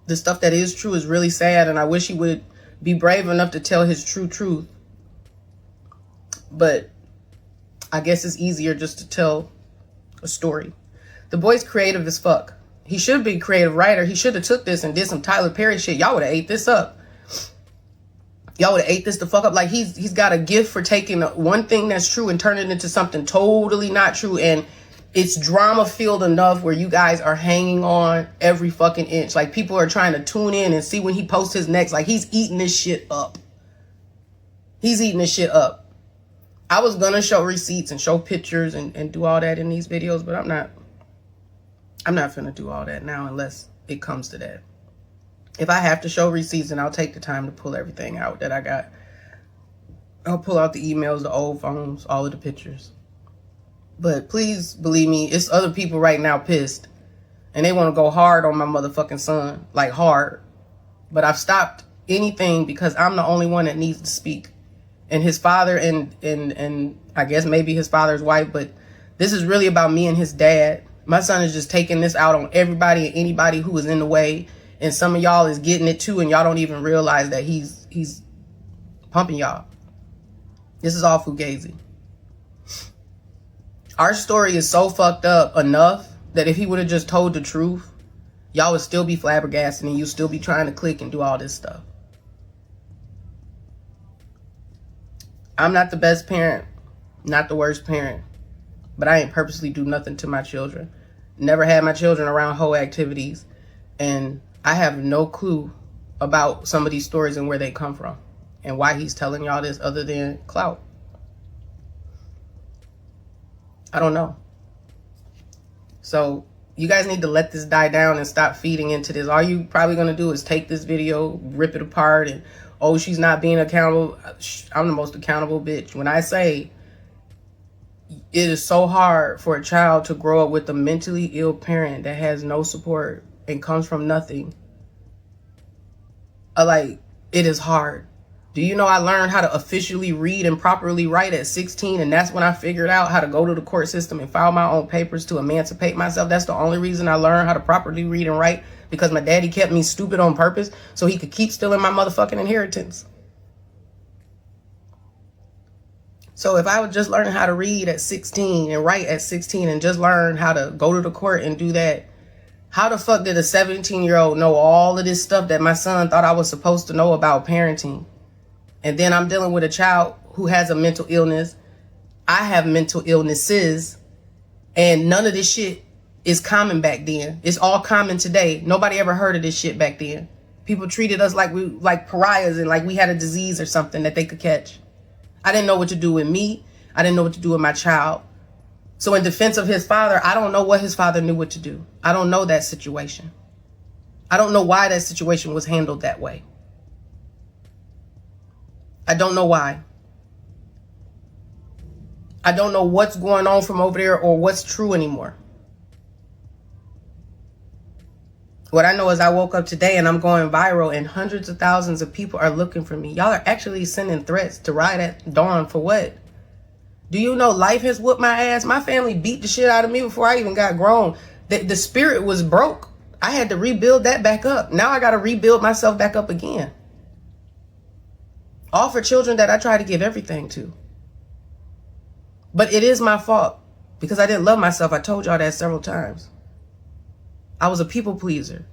The stuff that is true is really sad, and I wish he would be brave enough to tell his true truth. But I guess it's easier just to tell a story. The boy's creative as fuck. He should be a creative writer. He should have took this and did some Tyler Perry shit. Y'all would have ate this up. Y'all would have ate this the fuck up. Like he's got a gift for taking one thing that's true and turning it into something totally not true. And it's drama filled enough where you guys are hanging on every fucking inch. Like people are trying to tune in and see when he posts his next. Like he's eating this shit up. He's eating this shit up. I was gonna show receipts and show pictures and do all that in these videos, but I'm not finna do all that now unless it comes to that. If I have to show receipts, then I'll take the time to pull everything out that I got. I'll pull out the emails, the old phones, all of the pictures. But please believe me, it's other people right now pissed. And they want to go hard on my motherfucking son. Like hard. But I've stopped anything because I'm the only one that needs to speak. And his father and I guess maybe his father's wife. But this is really about me and his dad. My son is just taking this out on everybody and anybody who is in the way. And some of y'all is getting it too. And y'all don't even realize that he's pumping y'all. This is all fugazi. Our story is so fucked up enough that if he would have just told the truth, y'all would still be flabbergasted and you'd still be trying to click and do all this stuff. I'm not the best parent, not the worst parent, but I ain't purposely do nothing to my children. Never had my children around hoe activities, and I have no clue about some of these stories and where they come from and why he's telling y'all this other than clout. I don't know. So you guys need to let this die down and stop feeding into this. All you probably going to do is take this video, rip it apart, and, oh, she's not being accountable. I'm the most accountable bitch. When I say it is so hard for a child to grow up with a mentally ill parent that has no support and comes from nothing, Like, it is hard. Do you know I learned how to officially read and properly write at 16? And that's when I figured out how to go to the court system and file my own papers to emancipate myself. That's the only reason I learned how to properly read and write, because my daddy kept me stupid on purpose so he could keep stealing my motherfucking inheritance. So if I would just learn how to read at 16 and write at 16 and just learn how to go to the court and do that, how the fuck did a 17-year-old know all of this stuff that my son thought I was supposed to know about parenting? And then I'm dealing with a child who has a mental illness. I have mental illnesses. And none of this shit is common back then. It's all common today. Nobody ever heard of this shit back then. People treated us like pariahs and like we had a disease or something that they could catch. I didn't know what to do with me. I didn't know what to do with my child. So in defense of his father, I don't know what his father knew what to do. I don't know that situation. I don't know why that situation was handled that way. I don't know why. I don't know what's going on from over there or what's true anymore. What I know is I woke up today and I'm going viral and hundreds of thousands of people are looking for me. Y'all are actually sending threats to ride at dawn for what? Do you know life has whooped my ass? My family beat the shit out of me before I even got grown. The spirit was broke. I had to rebuild that back up. Now I got to rebuild myself back up again. All for children that I try to give everything to. But it is my fault because I didn't love myself. I told y'all that several times. I was a people pleaser.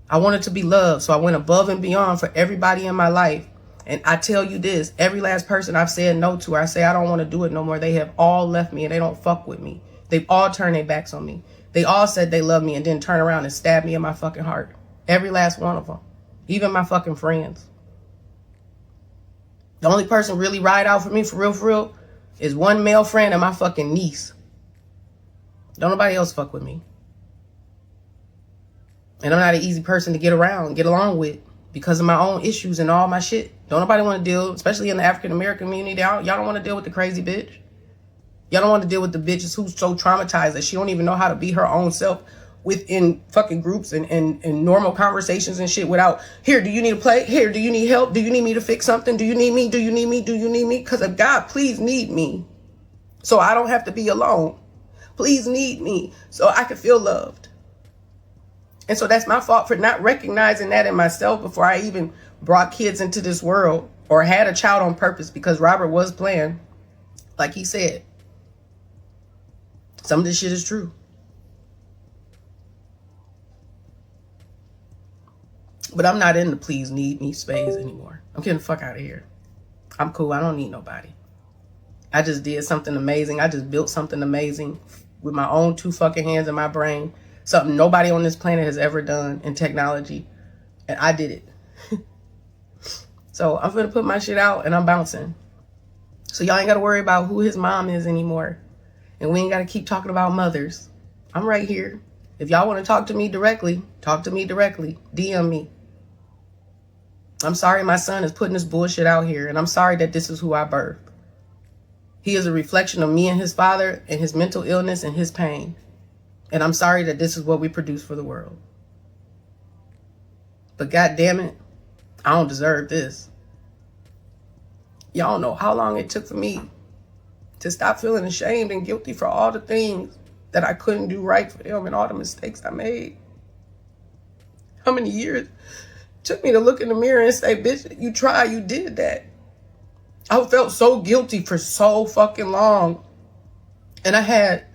I wanted to be loved, so I went above and beyond for everybody in my life. And I tell you this, every last person I've said no to, I say I don't want to do it no more. They have all left me and they don't fuck with me. They've all turned their backs on me. They all said they love me and then turn around and stab me in my fucking heart. Every last one of them. Even my fucking friends. The only person really ride out for me, for real, is one male friend and my fucking niece. Don't nobody else fuck with me. And I'm not an easy person to get along with because of my own issues and all my shit. Don't nobody want to deal, especially in the African American community. Y'all don't want to deal with the crazy bitch. Y'all don't want to deal with the bitches who's so traumatized that she don't even know how to be her own self within fucking groups and normal conversations and shit without, here, do you need to play? Here, do you need help? Do you need me to fix something? Do you need me? Do you need me? Do you need me? Because of God, please need me so I don't have to be alone. Please need me so I can feel loved. And so that's my fault for not recognizing that in myself before I even brought kids into this world or had a child on purpose, because Robert was playing, like he said. Some of this shit is true. But I'm not in the please need me space anymore. I'm getting the fuck out of here. I'm cool. I don't need nobody. I just did something amazing. I just built something amazing with my own two fucking hands and my brain. Something nobody on this planet has ever done in technology. And I did it. So I'm gonna put my shit out and I'm bouncing. So y'all ain't gotta worry about who his mom is anymore. And we ain't gotta keep talking about mothers. I'm right here. If y'all want to talk to me directly, talk to me directly. DM me. I'm sorry my son is putting this bullshit out here, and I'm sorry that this is who I birthed. He is a reflection of me and his father and his mental illness and his pain. And I'm sorry that this is what we produce for the world. But God damn it, I don't deserve this. Y'all know how long it took for me to stop feeling ashamed and guilty for all the things that I couldn't do right for them and all the mistakes I made. How many years it took me to look in the mirror and say, bitch, you tried, you did that. I felt so guilty for so fucking long. And I had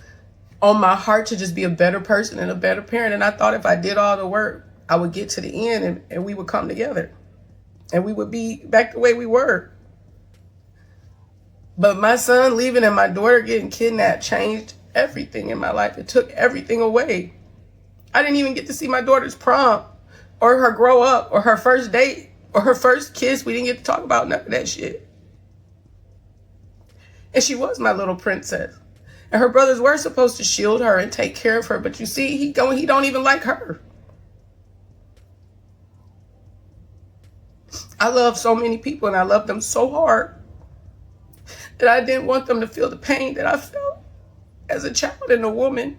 on my heart to just be a better person and a better parent. And I thought if I did all the work, I would get to the end and we would come together. And we would be back the way we were. But my son leaving and my daughter getting kidnapped changed everything in my life. It took everything away. I didn't even get to see my daughter's prom or her grow up or her first date or her first kiss. We didn't get to talk about none of that shit. And she was my little princess. And her brothers were supposed to shield her and take care of her. But you see, he don't even like her. I love so many people and I love them so hard that I didn't want them to feel the pain that I felt as a child and a woman,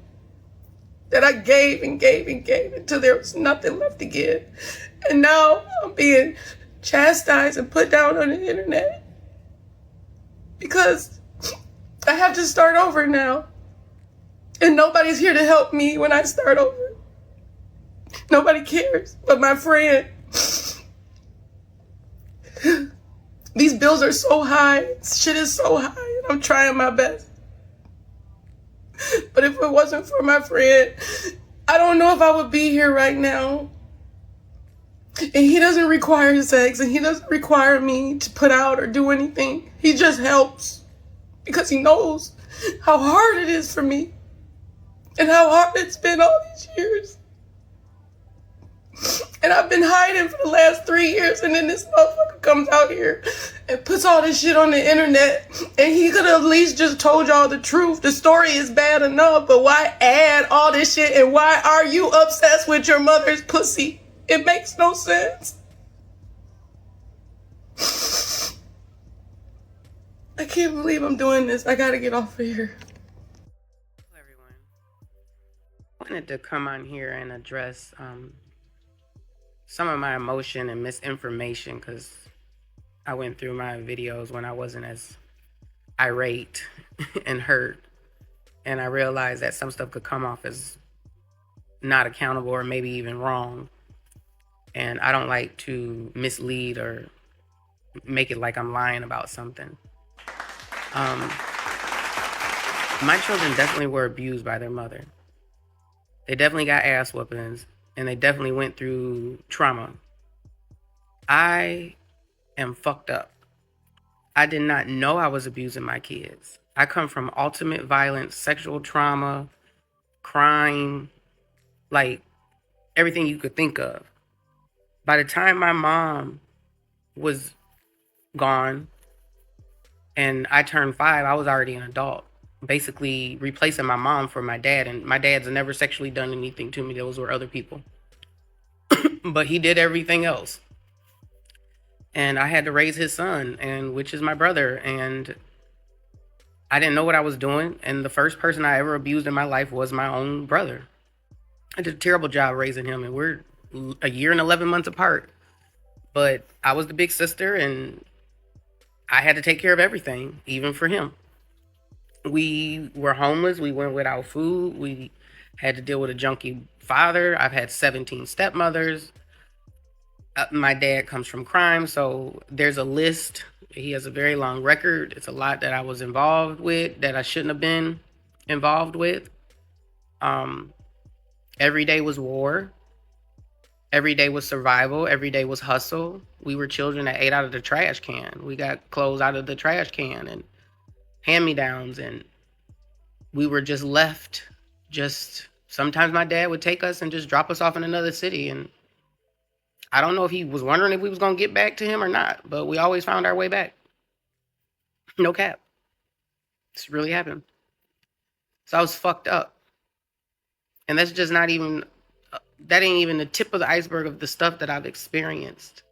that I gave and gave and gave until there was nothing left to give. And now I'm being chastised and put down on the internet. Because I have to start over now. And nobody's here to help me when I start over. Nobody cares but my friend. These bills are so high. Shit is so high, and I'm trying my best. But if it wasn't for my friend, I don't know if I would be here right now. And he doesn't require sex, and he doesn't require me to put out or do anything. He just helps because he knows how hard it is for me and how hard it's been all these years. And I've been hiding for the last 3 years, and then this motherfucker comes out here and puts all this shit on the internet, and he could have at least just told y'all the truth. The story is bad enough, but why add all this shit, and why are you obsessed with your mother's pussy? It makes no sense. I can't believe I'm doing this. I gotta get off of here. Hello, everyone. I wanted to come on here and address some of my emotion and misinformation, because I went through my videos when I wasn't as irate and hurt, and I realized that some stuff could come off as not accountable or maybe even wrong, and I don't like to mislead or make it like I'm lying about something. My children definitely were abused by their mother. They definitely got ass whoopings, and they definitely went through trauma. I am fucked up. I did not know I was abusing my kids. I come from ultimate violence, sexual trauma, crime, like everything you could think of. By the time my mom was gone and I turned 5, I was already an adult, basically replacing my mom for my dad. And my dad's never sexually done anything to me. Those were other people. But he did everything else. And I had to raise his son, and which is my brother. And I didn't know what I was doing. And the first person I ever abused in my life was my own brother. I did a terrible job raising him, and we're a year and 11 months apart. But I was the big sister, and I had to take care of everything, even for him. We were homeless. We went without food. We had to deal with a junkie father. I've had 17 stepmothers. My dad comes from crime, so there's a list. He has a very long record. It's a lot that I was involved with that I shouldn't have been involved with. Every day was war. Every day was survival. Every day was hustle. We were children that ate out of the trash can. We got clothes out of the trash can and hand-me-downs, and we were just left. Sometimes my dad would take us and just drop us off in another city, and I don't know if he was wondering if we was going to get back to him or not, but we always found our way back. No cap. This really happened. So I was fucked up. And that's just not even, that ain't even the tip of the iceberg of the stuff that I've experienced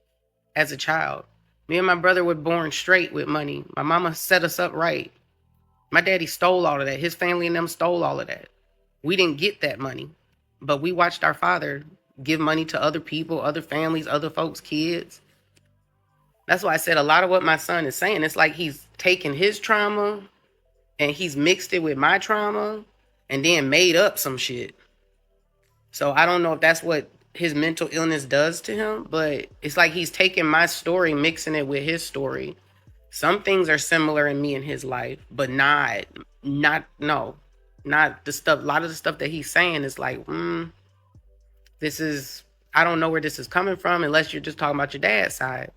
as a child. Me and my brother were born straight with money. My mama set us up right. My daddy stole all of that. His family and them stole all of that. We didn't get that money, but we watched our father give money to other people, other families, other folks' kids. That's why I said a lot of what my son is saying, it's like he's taken his trauma and he's mixed it with my trauma and then made up some shit. So I don't know if that's what his mental illness does to him, but it's like he's taking my story, mixing it with his story. Some things are similar in me and his life, but not the stuff. A lot of the stuff that he's saying is like, I don't know where this is coming from unless you're just talking about your dad's side.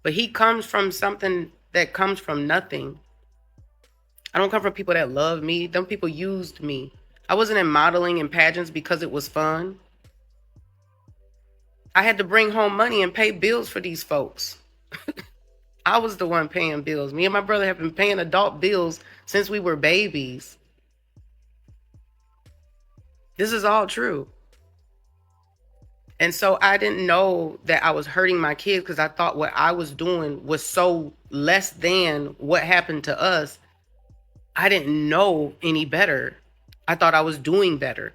But he comes from something that comes from nothing. I don't come from people that love me. Them people used me. I wasn't in modeling and pageants because it was fun. I had to bring home money and pay bills for these folks. I was the one paying bills. Me and my brother have been paying adult bills since we were babies. This is all true. And so I didn't know that I was hurting my kids because I thought what I was doing was so less than what happened to us. I didn't know any better. I thought I was doing better.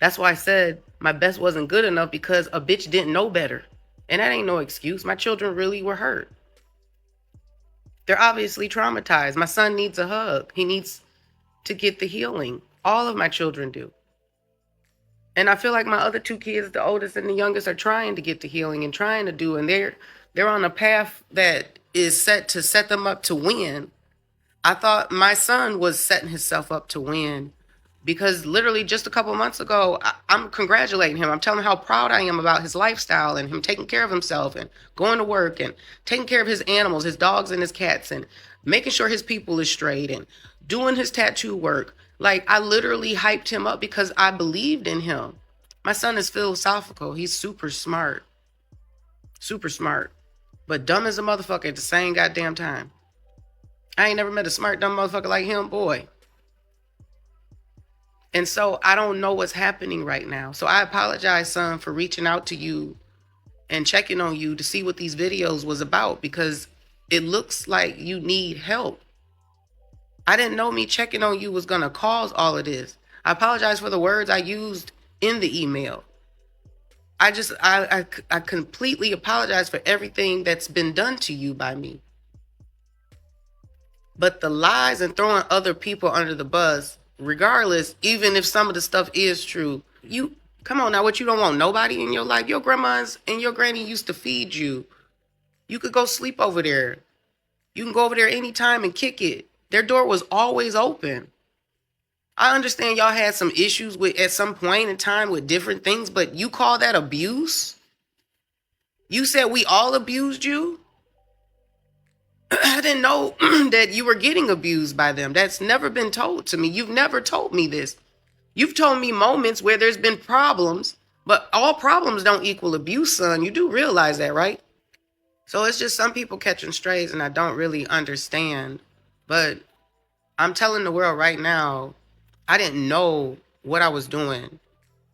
That's why I said my best wasn't good enough, because a bitch didn't know better. And that ain't no excuse. My children really were hurt. They're obviously traumatized. My son needs a hug. He needs to get the healing. All of my children do. And I feel like my other two kids, the oldest and the youngest, are trying to get the healing and trying to do, and they're on a path that is set to set them up to win. I thought my son was setting himself up to win because literally just a couple months ago, I'm congratulating him. I'm telling him how proud I am about his lifestyle and him taking care of himself and going to work and taking care of his animals, his dogs and his cats, and making sure his people is straight and doing his tattoo work. Like, I literally hyped him up because I believed in him. My son is philosophical. He's super smart, but dumb as a motherfucker at the same goddamn time. I ain't never met a smart, dumb motherfucker like him, boy. And so I don't know what's happening right now. So I apologize, son, for reaching out to you and checking on you to see what these videos was about, because it looks like you need help. I didn't know me checking on you was going to cause all of this. I apologize for the words I used in the email. I completely apologize for everything that's been done to you by me. But the lies and throwing other people under the bus, regardless, even if some of the stuff is true, you come on now, what, you don't want nobody in your life? Your grandmas and your granny used to feed you. You could go sleep over there. You can go over there anytime and kick it. Their door was always open. I understand y'all had some issues with at some point in time with different things, but you call that abuse? You said we all abused you? I didn't know that you were getting abused by them. That's never been told to me. You've never told me this. You've told me moments where there's been problems, but all problems don't equal abuse, son. You do realize that, right? So it's just some people catching strays, and I don't really understand. But I'm telling the world right now, I didn't know what I was doing.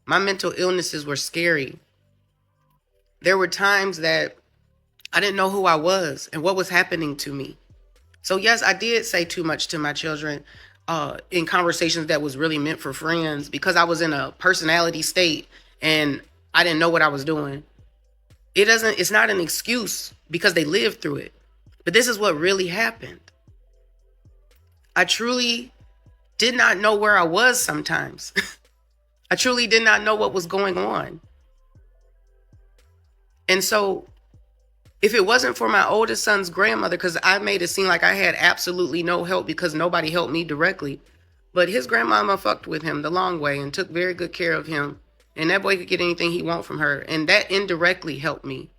My mental illnesses were scary. There were times that I didn't know who I was and what was happening to me. So yes, I did say too much to my children in conversations that was really meant for friends, because I was in a personality state and I didn't know what I was doing. It's not an excuse because they lived through it. But this is what really happened. I truly did not know where I was sometimes. I truly did not know what was going on. And so if it wasn't for my oldest son's grandmother, because I made it seem like I had absolutely no help because nobody helped me directly, but his grandmama fucked with him the long way and took very good care of him. And that boy could get anything he want from her. And that indirectly helped me.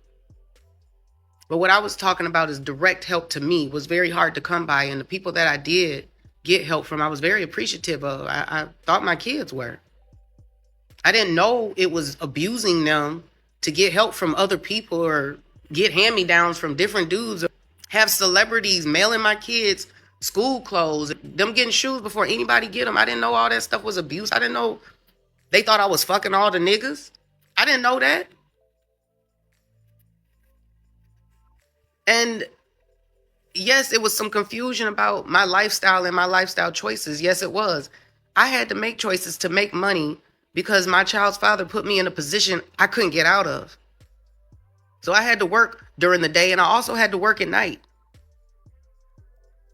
But what I was talking about is direct help to me was very hard to come by. And the people that I did get help from, I was very appreciative of. I thought my kids were. I didn't know it was abusing them to get help from other people or get hand-me-downs from different dudes, or have celebrities mailing my kids school clothes, them getting shoes before anybody get them. I didn't know all that stuff was abuse. I didn't know they thought I was fucking all the niggas. I didn't know that. And yes, it was some confusion about my lifestyle and my lifestyle choices. Yes, it was. I had to make choices to make money because my child's father put me in a position I couldn't get out of. So I had to work during the day, and I also had to work at night.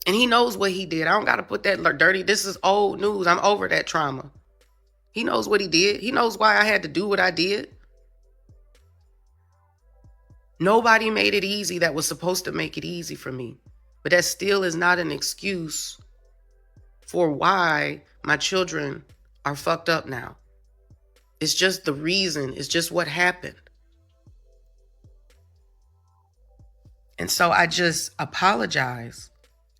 And he knows what he did. I don't got to put that dirty. This is old news. I'm over that trauma. He knows what he did. He knows why I had to do what I did. Nobody made it easy that was supposed to make it easy for me. But that still is not an excuse for why my children are fucked up now. It's just the reason. It's just what happened. And so I just apologize.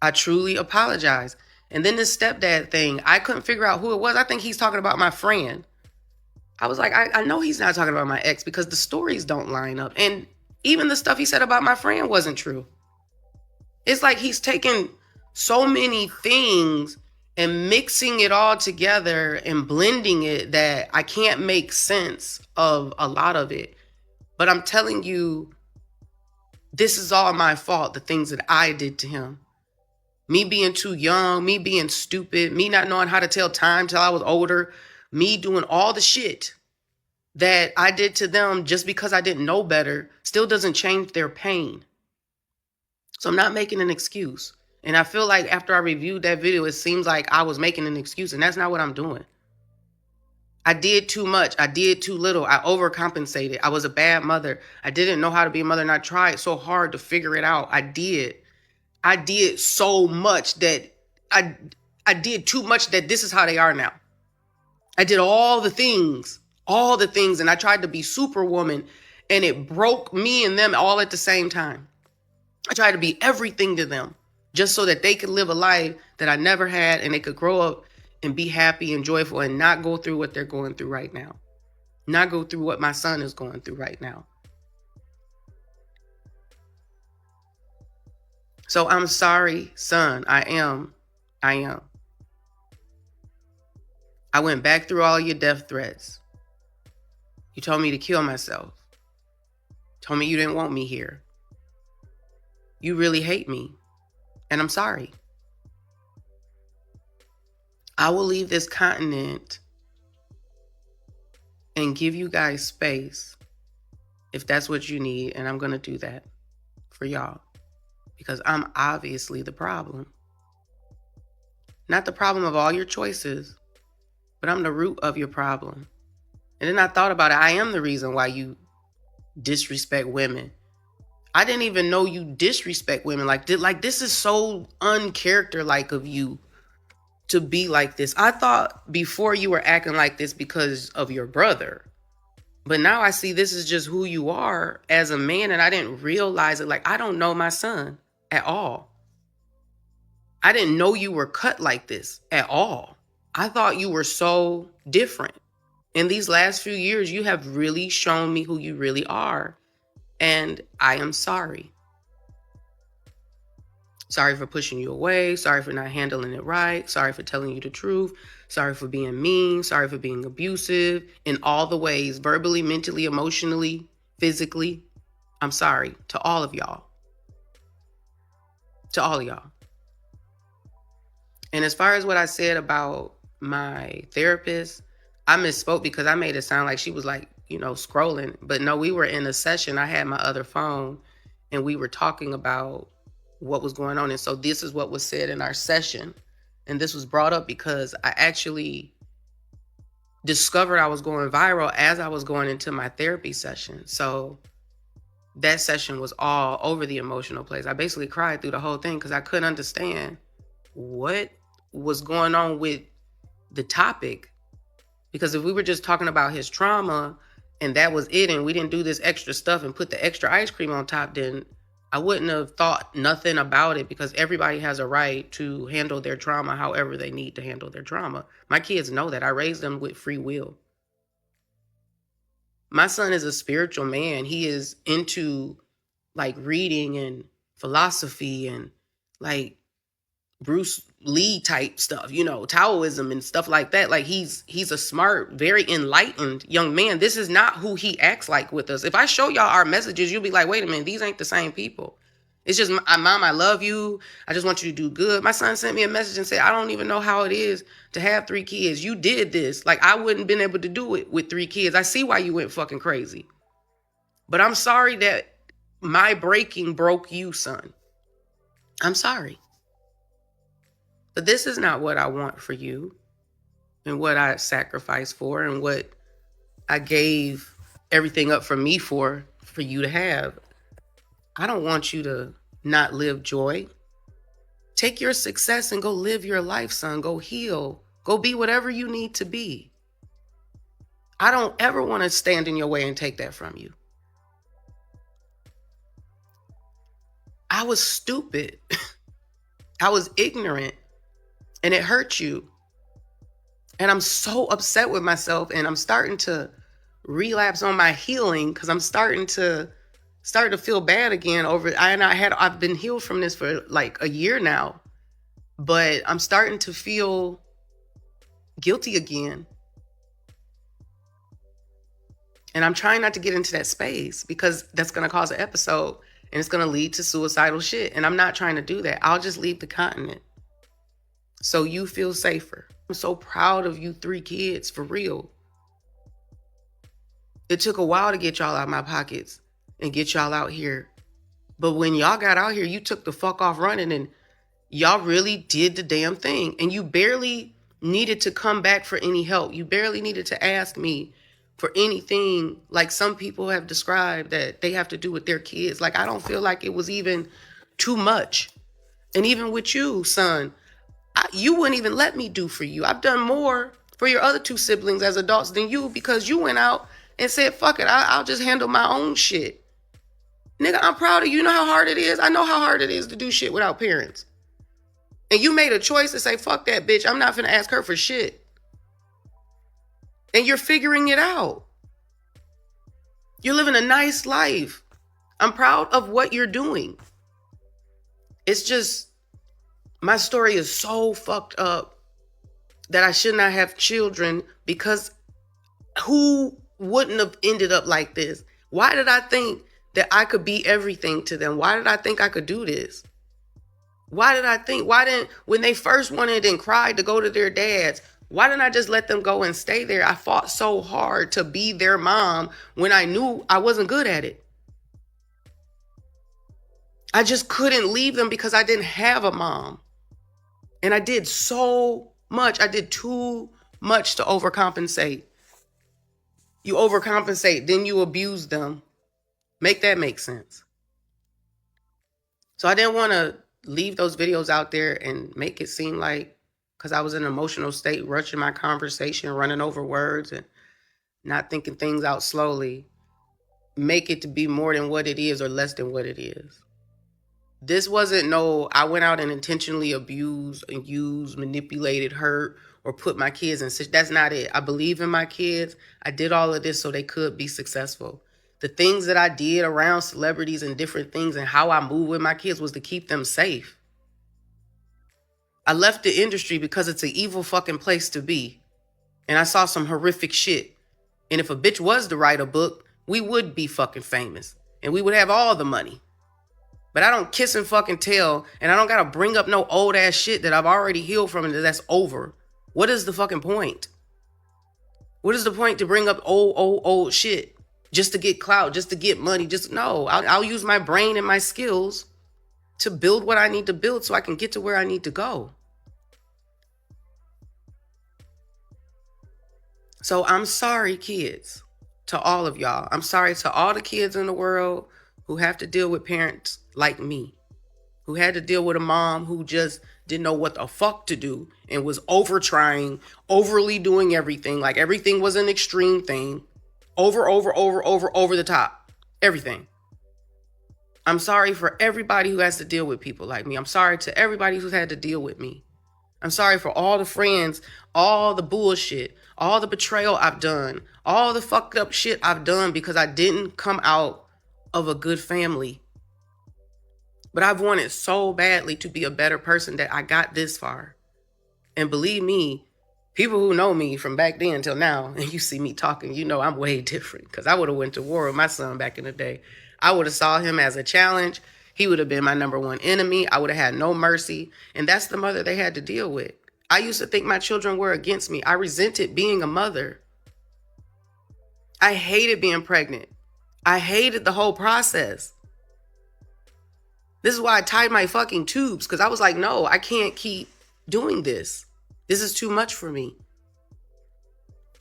I truly apologize. And then this stepdad thing, I couldn't figure out who it was. I think he's talking about my friend. I was like, I know he's not talking about my ex because the stories don't line up. And even the stuff he said about my friend wasn't true. It's like he's taking so many things and mixing it all together and blending it that I can't make sense of a lot of it. But I'm telling you, this is all my fault, the things that I did to him. Me being too young, me being stupid, me not knowing how to tell time till I was older, me doing all the shit that I did to them just because I didn't know better still doesn't change their pain. So I'm not making an excuse. And I feel like after I reviewed that video, it seems like I was making an excuse, and that's not what I'm doing. I did too much. I did too little. I overcompensated. I was a bad mother. I didn't know how to be a mother, and I tried so hard to figure it out. I did so much that I did too much that this is how they are now. I did all the things, and I tried to be superwoman, and it broke me and them all at the same time. I tried to be everything to them just so that they could live a life that I never had, and they could grow up and be happy and joyful and not go through what they're going through right now. Not go through what my son is going through right now. So I'm sorry, son. I am. I went back through all your death threats. You told me to kill myself. Told me you didn't want me here. You really hate me. And I'm sorry. I will leave this continent and give you guys space if that's what you need. And I'm going to do that for y'all because I'm obviously the problem. Not the problem of all your choices, but I'm the root of your problem. And then I thought about it. I am the reason why you disrespect women. I didn't even know you disrespect women. Like this is so uncharacter-like of you to be like this. I thought before you were acting like this because of your brother. But now I see this is just who you are as a man, and I didn't realize it. Like, I don't know my son at all. I didn't know you were cut like this at all. I thought you were so different. In these last few years, you have really shown me who you really are. And I am sorry. Sorry for pushing you away. Sorry for not handling it right. Sorry for telling you the truth. Sorry for being mean. Sorry for being abusive in all the ways, verbally, mentally, emotionally, physically. I'm sorry to all of y'all. To all of y'all. And as far as what I said about my therapist, I misspoke because I made it sound like she was like, scrolling. But no, we were in a session. I had my other phone and we were talking about what was going on. And so this is what was said in our session. And this was brought up because I actually discovered I was going viral as I was going into my therapy session. So that session was all over the emotional place. I basically cried through the whole thing because I couldn't understand what was going on with the topic. Because if we were just talking about his trauma and that was it, and we didn't do this extra stuff and put the extra ice cream on top, then I wouldn't have thought nothing about it, because everybody has a right to handle their trauma however they need to handle their trauma. My kids know that. I raised them with free will. My son is a spiritual man. He is into like reading and philosophy and like Bruce Lee type stuff, Taoism and stuff like that. Like he's a smart, very enlightened young man. This is not who he acts like with us. If I show y'all our messages, you'll be like, wait a minute, these ain't the same people. It's just, Mom, I love you. I just want you to do good. My son sent me a message and said, I don't even know how it is to have 3 kids. You did this. Like, I wouldn't have been able to do it with 3 kids. I see why you went fucking crazy. But I'm sorry that my breaking broke you, son. I'm sorry. But this is not what I want for you and what I sacrificed for and what I gave everything up for me for you to have. I don't want you to not live joy. Take your success and go live your life, son. Go heal. Go be whatever you need to be. I don't ever want to stand in your way and take that from you. I was stupid. I was ignorant. And it hurt you. And I'm so upset with myself. And I'm starting to relapse on my healing because I'm starting to feel bad again over it. I've been healed from this for like a year now. But I'm starting to feel guilty again. And I'm trying not to get into that space because that's going to cause an episode and it's going to lead to suicidal shit. And I'm not trying to do that. I'll just leave the continent so you feel safer. I'm so proud of you 3 kids, for real. It took a while to get y'all out of my pockets and get y'all out here. But when y'all got out here, you took the fuck off running and y'all really did the damn thing. And you barely needed to come back for any help. You barely needed to ask me for anything like some people have described that they have to do with their kids. Like, I don't feel like it was even too much. And even with you, son, you wouldn't even let me do for you. I've done more for your other two siblings as adults than you because you went out and said, fuck it, I'll just handle my own shit. Nigga, I'm proud of you. You know how hard it is? I know how hard it is to do shit without parents. And you made a choice to say, fuck that bitch. I'm not finna ask her for shit. And you're figuring it out. You're living a nice life. I'm proud of what you're doing. It's just, my story is so fucked up that I should not have children because who wouldn't have ended up like this? Why did I think that I could be everything to them? Why did I think I could do this? Why didn't, when they first wanted and cried to go to their dads, why didn't I just let them go and stay there? I fought so hard to be their mom when I knew I wasn't good at it. I just couldn't leave them because I didn't have a mom. And I did so much. I did too much to overcompensate. You overcompensate, then you abuse them. Make that make sense. So I didn't want to leave those videos out there and make it seem like, because I was in an emotional state, rushing my conversation, running over words and not thinking things out slowly, make it to be more than what it is or less than what it is. This wasn't I went out and intentionally abused and used, manipulated, hurt, or put my kids in such. That's not it. I believe in my kids. I did all of this so they could be successful. The things that I did around celebrities and different things and how I moved with my kids was to keep them safe. I left the industry because it's an evil fucking place to be. And I saw some horrific shit. And if a bitch was to write a book, we would be fucking famous. And we would have all the money. But I don't kiss and fucking tell. And I don't gotta bring up no old ass shit that I've already healed from and that's over. What is the fucking point? What is the point to bring up old shit? Just to get clout, just to get money, no. I'll use my brain and my skills to build what I need to build so I can get to where I need to go. So I'm sorry, kids, to all of y'all. I'm sorry to all the kids in the world who have to deal with parents like me, who had to deal with a mom who just didn't know what the fuck to do and was over-trying, overly doing everything. Like everything was an extreme thing. Over the top. Everything. I'm sorry for everybody who has to deal with people like me. I'm sorry to everybody who's had to deal with me. I'm sorry for all the friends, all the bullshit, all the betrayal I've done, all the fucked up shit I've done because I didn't come out of a good family. But I've wanted so badly to be a better person that I got this far. And believe me, people who know me from back then till now, and you see me talking, you know I'm way different because I would have went to war with my son back in the day. I would have saw him as a challenge. He would have been my number one enemy. I would have had no mercy. And that's the mother they had to deal with. I used to think my children were against me. I resented being a mother. I hated being pregnant. I hated the whole process. This is why I tied my fucking tubes because I was like, no, I can't keep doing this. This is too much for me.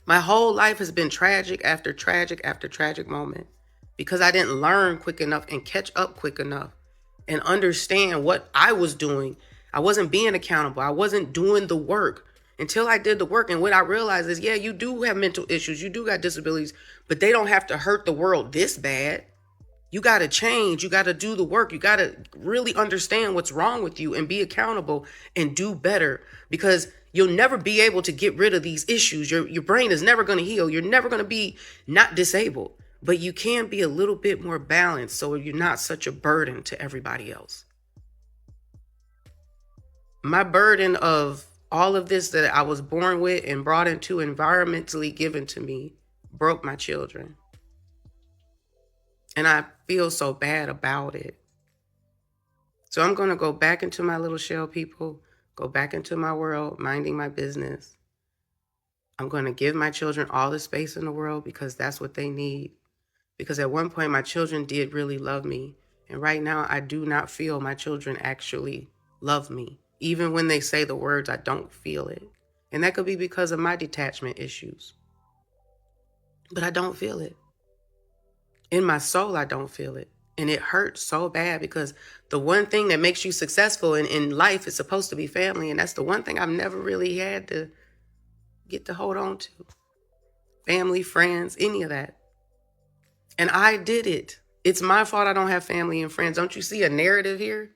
My whole life has been tragic after tragic after tragic moment because I didn't learn quick enough and catch up quick enough and understand what I was doing. I wasn't being accountable. I wasn't doing the work until I did the work. And what I realized is, yeah, you do have mental issues. You do got disabilities, but they don't have to hurt the world this bad. You got to change. You got to do the work. You got to really understand what's wrong with you and be accountable and do better because you'll never be able to get rid of these issues. Your brain is never going to heal. You're never going to be not disabled, but you can be a little bit more balanced so you're not such a burden to everybody else. My burden of all of this that I was born with and brought into environmentally given to me broke my children. And I feel so bad about it. So I'm going to go back into my little shell, people, go back into my world, minding my business. I'm going to give my children all the space in the world because that's what they need. Because at one point, my children did really love me. And right now, I do not feel my children actually love me. Even when they say the words, I don't feel it. And that could be because of my detachment issues. But I don't feel it. In my soul, I don't feel it. And it hurts so bad because the one thing that makes you successful in life is supposed to be family. And that's the one thing I've never really had to get to hold on to. Family, friends, any of that. And I did it. It's my fault I don't have family and friends. Don't you see a narrative here?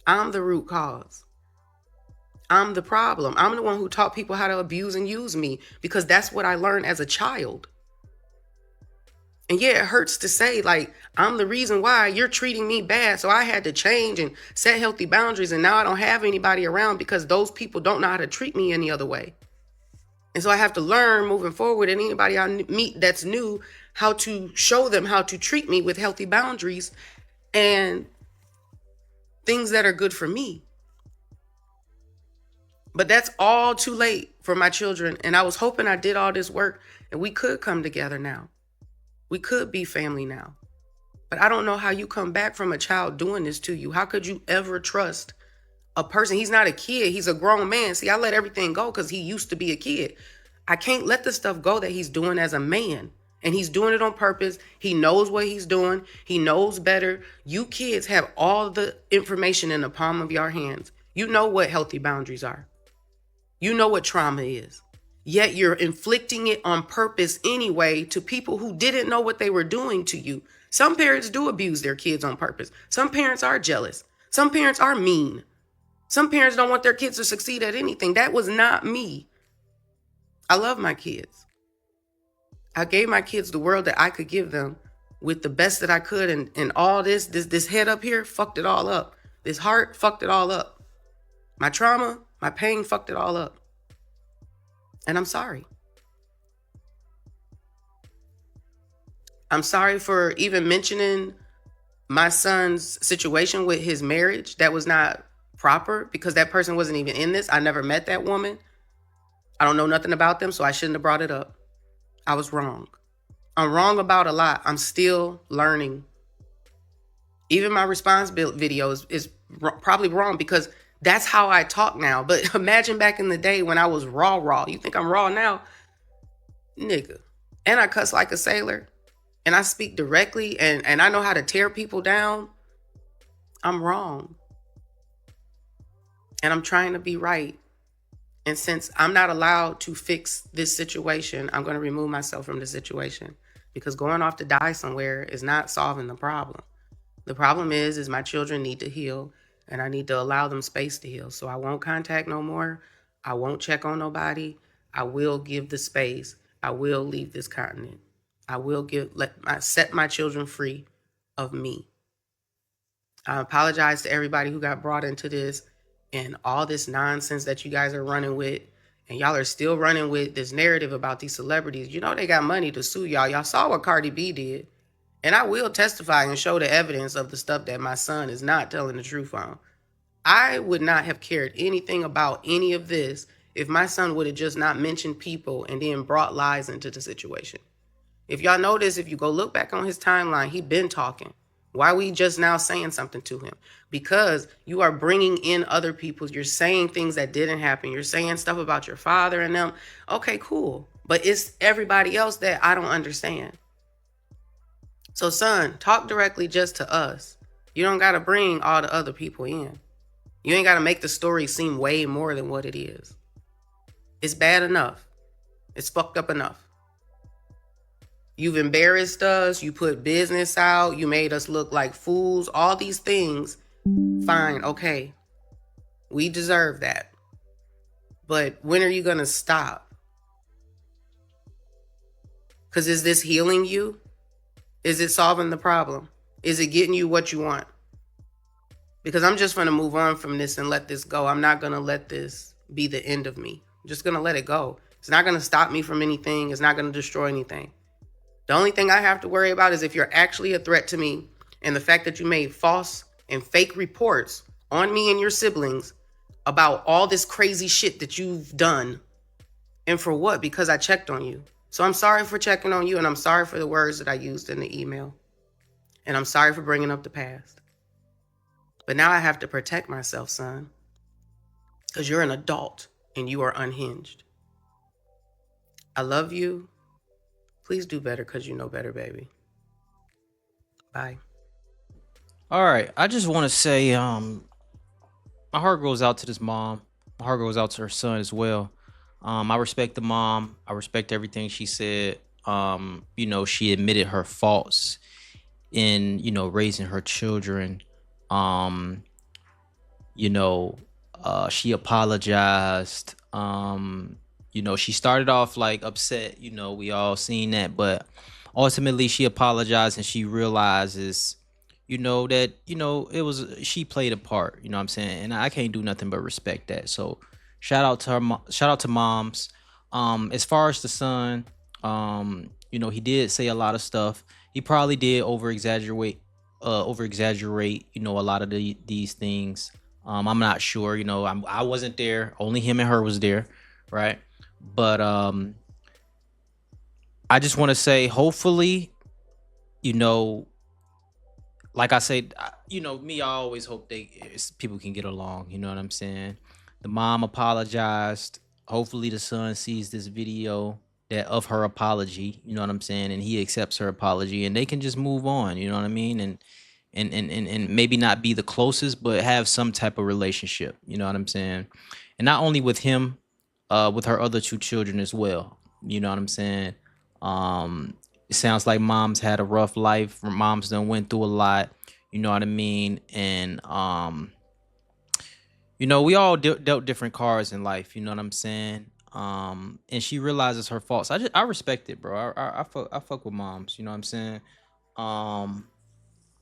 I'm the root cause. I'm the problem. I'm the one who taught people how to abuse and use me because that's what I learned as a child. And yeah, it hurts to say, like, I'm the reason why you're treating me bad. So I had to change and set healthy boundaries. And now I don't have anybody around because those people don't know how to treat me any other way. And so I have to learn moving forward, and anybody I meet that's new, how to show them how to treat me with healthy boundaries and things that are good for me. But that's all too late for my children. And I was hoping I did all this work and we could come together now. We could be family now. But I don't know how you come back from a child doing this to you. How could you ever trust a person? He's not a kid. He's a grown man. See, I let everything go because he used to be a kid. I can't let the stuff go that he's doing as a man. And he's doing it on purpose. He knows what he's doing. He knows better. You kids have all the information in the palm of your hands. You know what healthy boundaries are. You know what trauma is. Yet you're inflicting it on purpose anyway to people who didn't know what they were doing to you. Some parents do abuse their kids on purpose. Some parents are jealous. Some parents are mean. Some parents don't want their kids to succeed at anything. That was not me. I love my kids. I gave my kids the world that I could give them with the best that I could. And all this head up here fucked it all up. This heart fucked it all up. My trauma, my pain fucked it all up. And I'm sorry. I'm sorry for even mentioning my son's situation with his marriage. That was not proper because that person wasn't even in this. I never met that woman. I don't know nothing about them, so I shouldn't have brought it up. I was wrong. I'm wrong about a lot. I'm still learning. Even my response video is probably wrong because that's how I talk now. But imagine back in the day when I was raw. You think I'm raw now? Nigga. And I cuss like a sailor. And I speak directly. And I know how to tear people down. I'm wrong. And I'm trying to be right. And since I'm not allowed to fix this situation, I'm going to remove myself from the situation. Because going off to die somewhere is not solving the problem. The problem is my children need to heal. And I need to allow them space to heal. So I won't contact no more. I won't check on nobody. I will give the space. I will leave this continent. I will set my children free of me. I apologize to everybody who got brought into this and all this nonsense that you guys are running with. And y'all are still running with this narrative about these celebrities. You know they got money to sue y'all. Y'all saw what Cardi B did. And I will testify and show the evidence of the stuff that my son is not telling the truth on. I would not have cared anything about any of this if my son would have just not mentioned people and then brought lies into the situation. If y'all notice, if you go look back on his timeline, he been talking. Why are we just now saying something to him? Because you are bringing in other people. You're saying things that didn't happen. You're saying stuff about your father and them. Okay, cool. But it's everybody else that I don't understand. So son, talk directly just to us. You don't got to bring all the other people in. You ain't got to make the story seem way more than what it is. It's bad enough. It's fucked up enough. You've embarrassed us. You put business out. You made us look like fools. All these things. Fine. Okay. We deserve that. But when are you going to stop? Because is this healing you? Is it solving the problem? Is it getting you what you want? Because I'm just going to move on from this and let this go. I'm not going to let this be the end of me. I'm just going to let it go. It's not going to stop me from anything. It's not going to destroy anything. The only thing I have to worry about is if you're actually a threat to me and the fact that you made false and fake reports on me and your siblings about all this crazy shit that you've done. And for what? Because I checked on you. So I'm sorry for checking on you, and I'm sorry for the words that I used in the email. And I'm sorry for bringing up the past. But now I have to protect myself, son. Because you're an adult and you are unhinged. I love you. Please do better because you know better, baby. Bye. All right, I just want to say, my heart goes out to this mom. My heart goes out to her son as well. I respect the mom. I respect everything she said. She admitted her faults in, raising her children. Um, you know, she apologized. She started off like upset, we all seen that, but ultimately she apologized and she realizes, that, it was, she played a part, you know what I'm saying? And I can't do nothing but respect that. So shout out to her, shout out to moms. As far as the son, he did say a lot of stuff. He probably did over exaggerate, a lot of these things. I'm not sure, I wasn't there. Only him and her was there, right? But I just want to say, hopefully, you know, like I said, me, I always hope people can get along. You know what I'm saying? The mom apologized. Hopefully, the son sees this video that of her apology. You know what I'm saying? And he accepts her apology, and they can just move on. You know what I mean? And maybe not be the closest, but have some type of relationship. You know what I'm saying? And not only with him, with her other two children as well. You know what I'm saying? Um, it sounds like mom's had a rough life. Mom's done went through a lot. You know what I mean? And we all dealt different cards in life. You know what I'm saying? And she realizes her faults. I respect it, bro. I fuck with moms. You know what I'm saying? Um,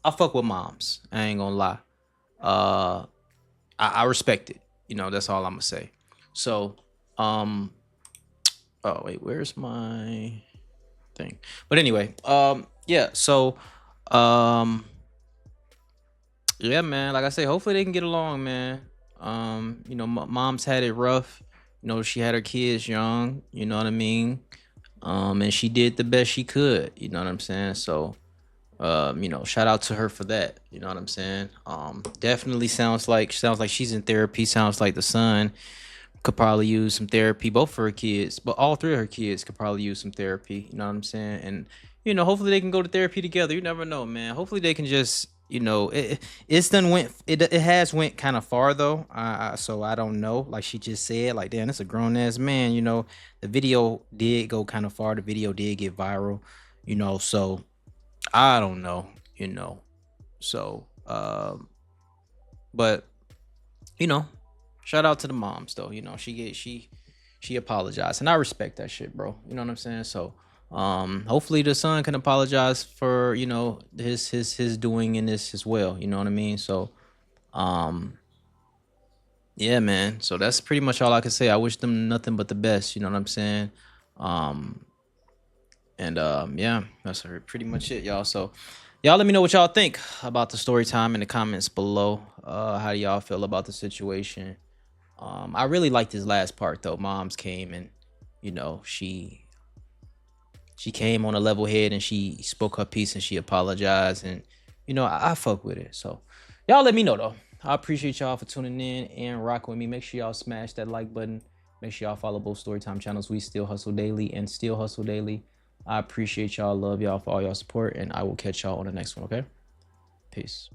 I fuck with moms. I ain't gonna lie. Uh, I respect it. That's all I'm gonna say. So, um, oh wait, where's my thing? But anyway, yeah. So, um, yeah, man. Like I say, hopefully they can get along, man. Mom's had it rough. She had her kids young. You know what I mean? And she did the best she could. You know what I'm saying? So, shout out to her for that. You know what I'm saying? Definitely sounds like she's in therapy. Sounds like the son could probably use some therapy. Both for her kids, but all three of her kids could probably use some therapy. You know what I'm saying? And hopefully they can go to therapy together. You never know, man. Hopefully they can just, it has went kind of far though. So I don't know. Like she just said, like, damn, it's a grown ass man. The video did go kind of far. The video did get viral. So I don't know. So but you know, shout out to the moms though. She apologized, and I respect that shit, bro. You know what I'm saying? So, hopefully the son can apologize for his doing in this as well. You know what I mean? So, um, yeah, man. So that's pretty much all I can say. I wish them nothing but the best. You know what I'm saying? Um, and yeah, that's pretty much it, y'all. So, y'all let me know what y'all think about the story time in the comments below. How do y'all feel about the situation? I really like this last part though. Moms came and she came on a level head and she spoke her piece and she apologized, and I fuck with it. So y'all let me know though. I appreciate y'all for tuning in and rocking with me. Make sure y'all smash that like button. Make sure y'all follow both Storytime channels. We Still Hustle Daily and Still Hustle Daily. I appreciate y'all. Love y'all for all y'all support, and I will catch y'all on the next one. Okay, peace.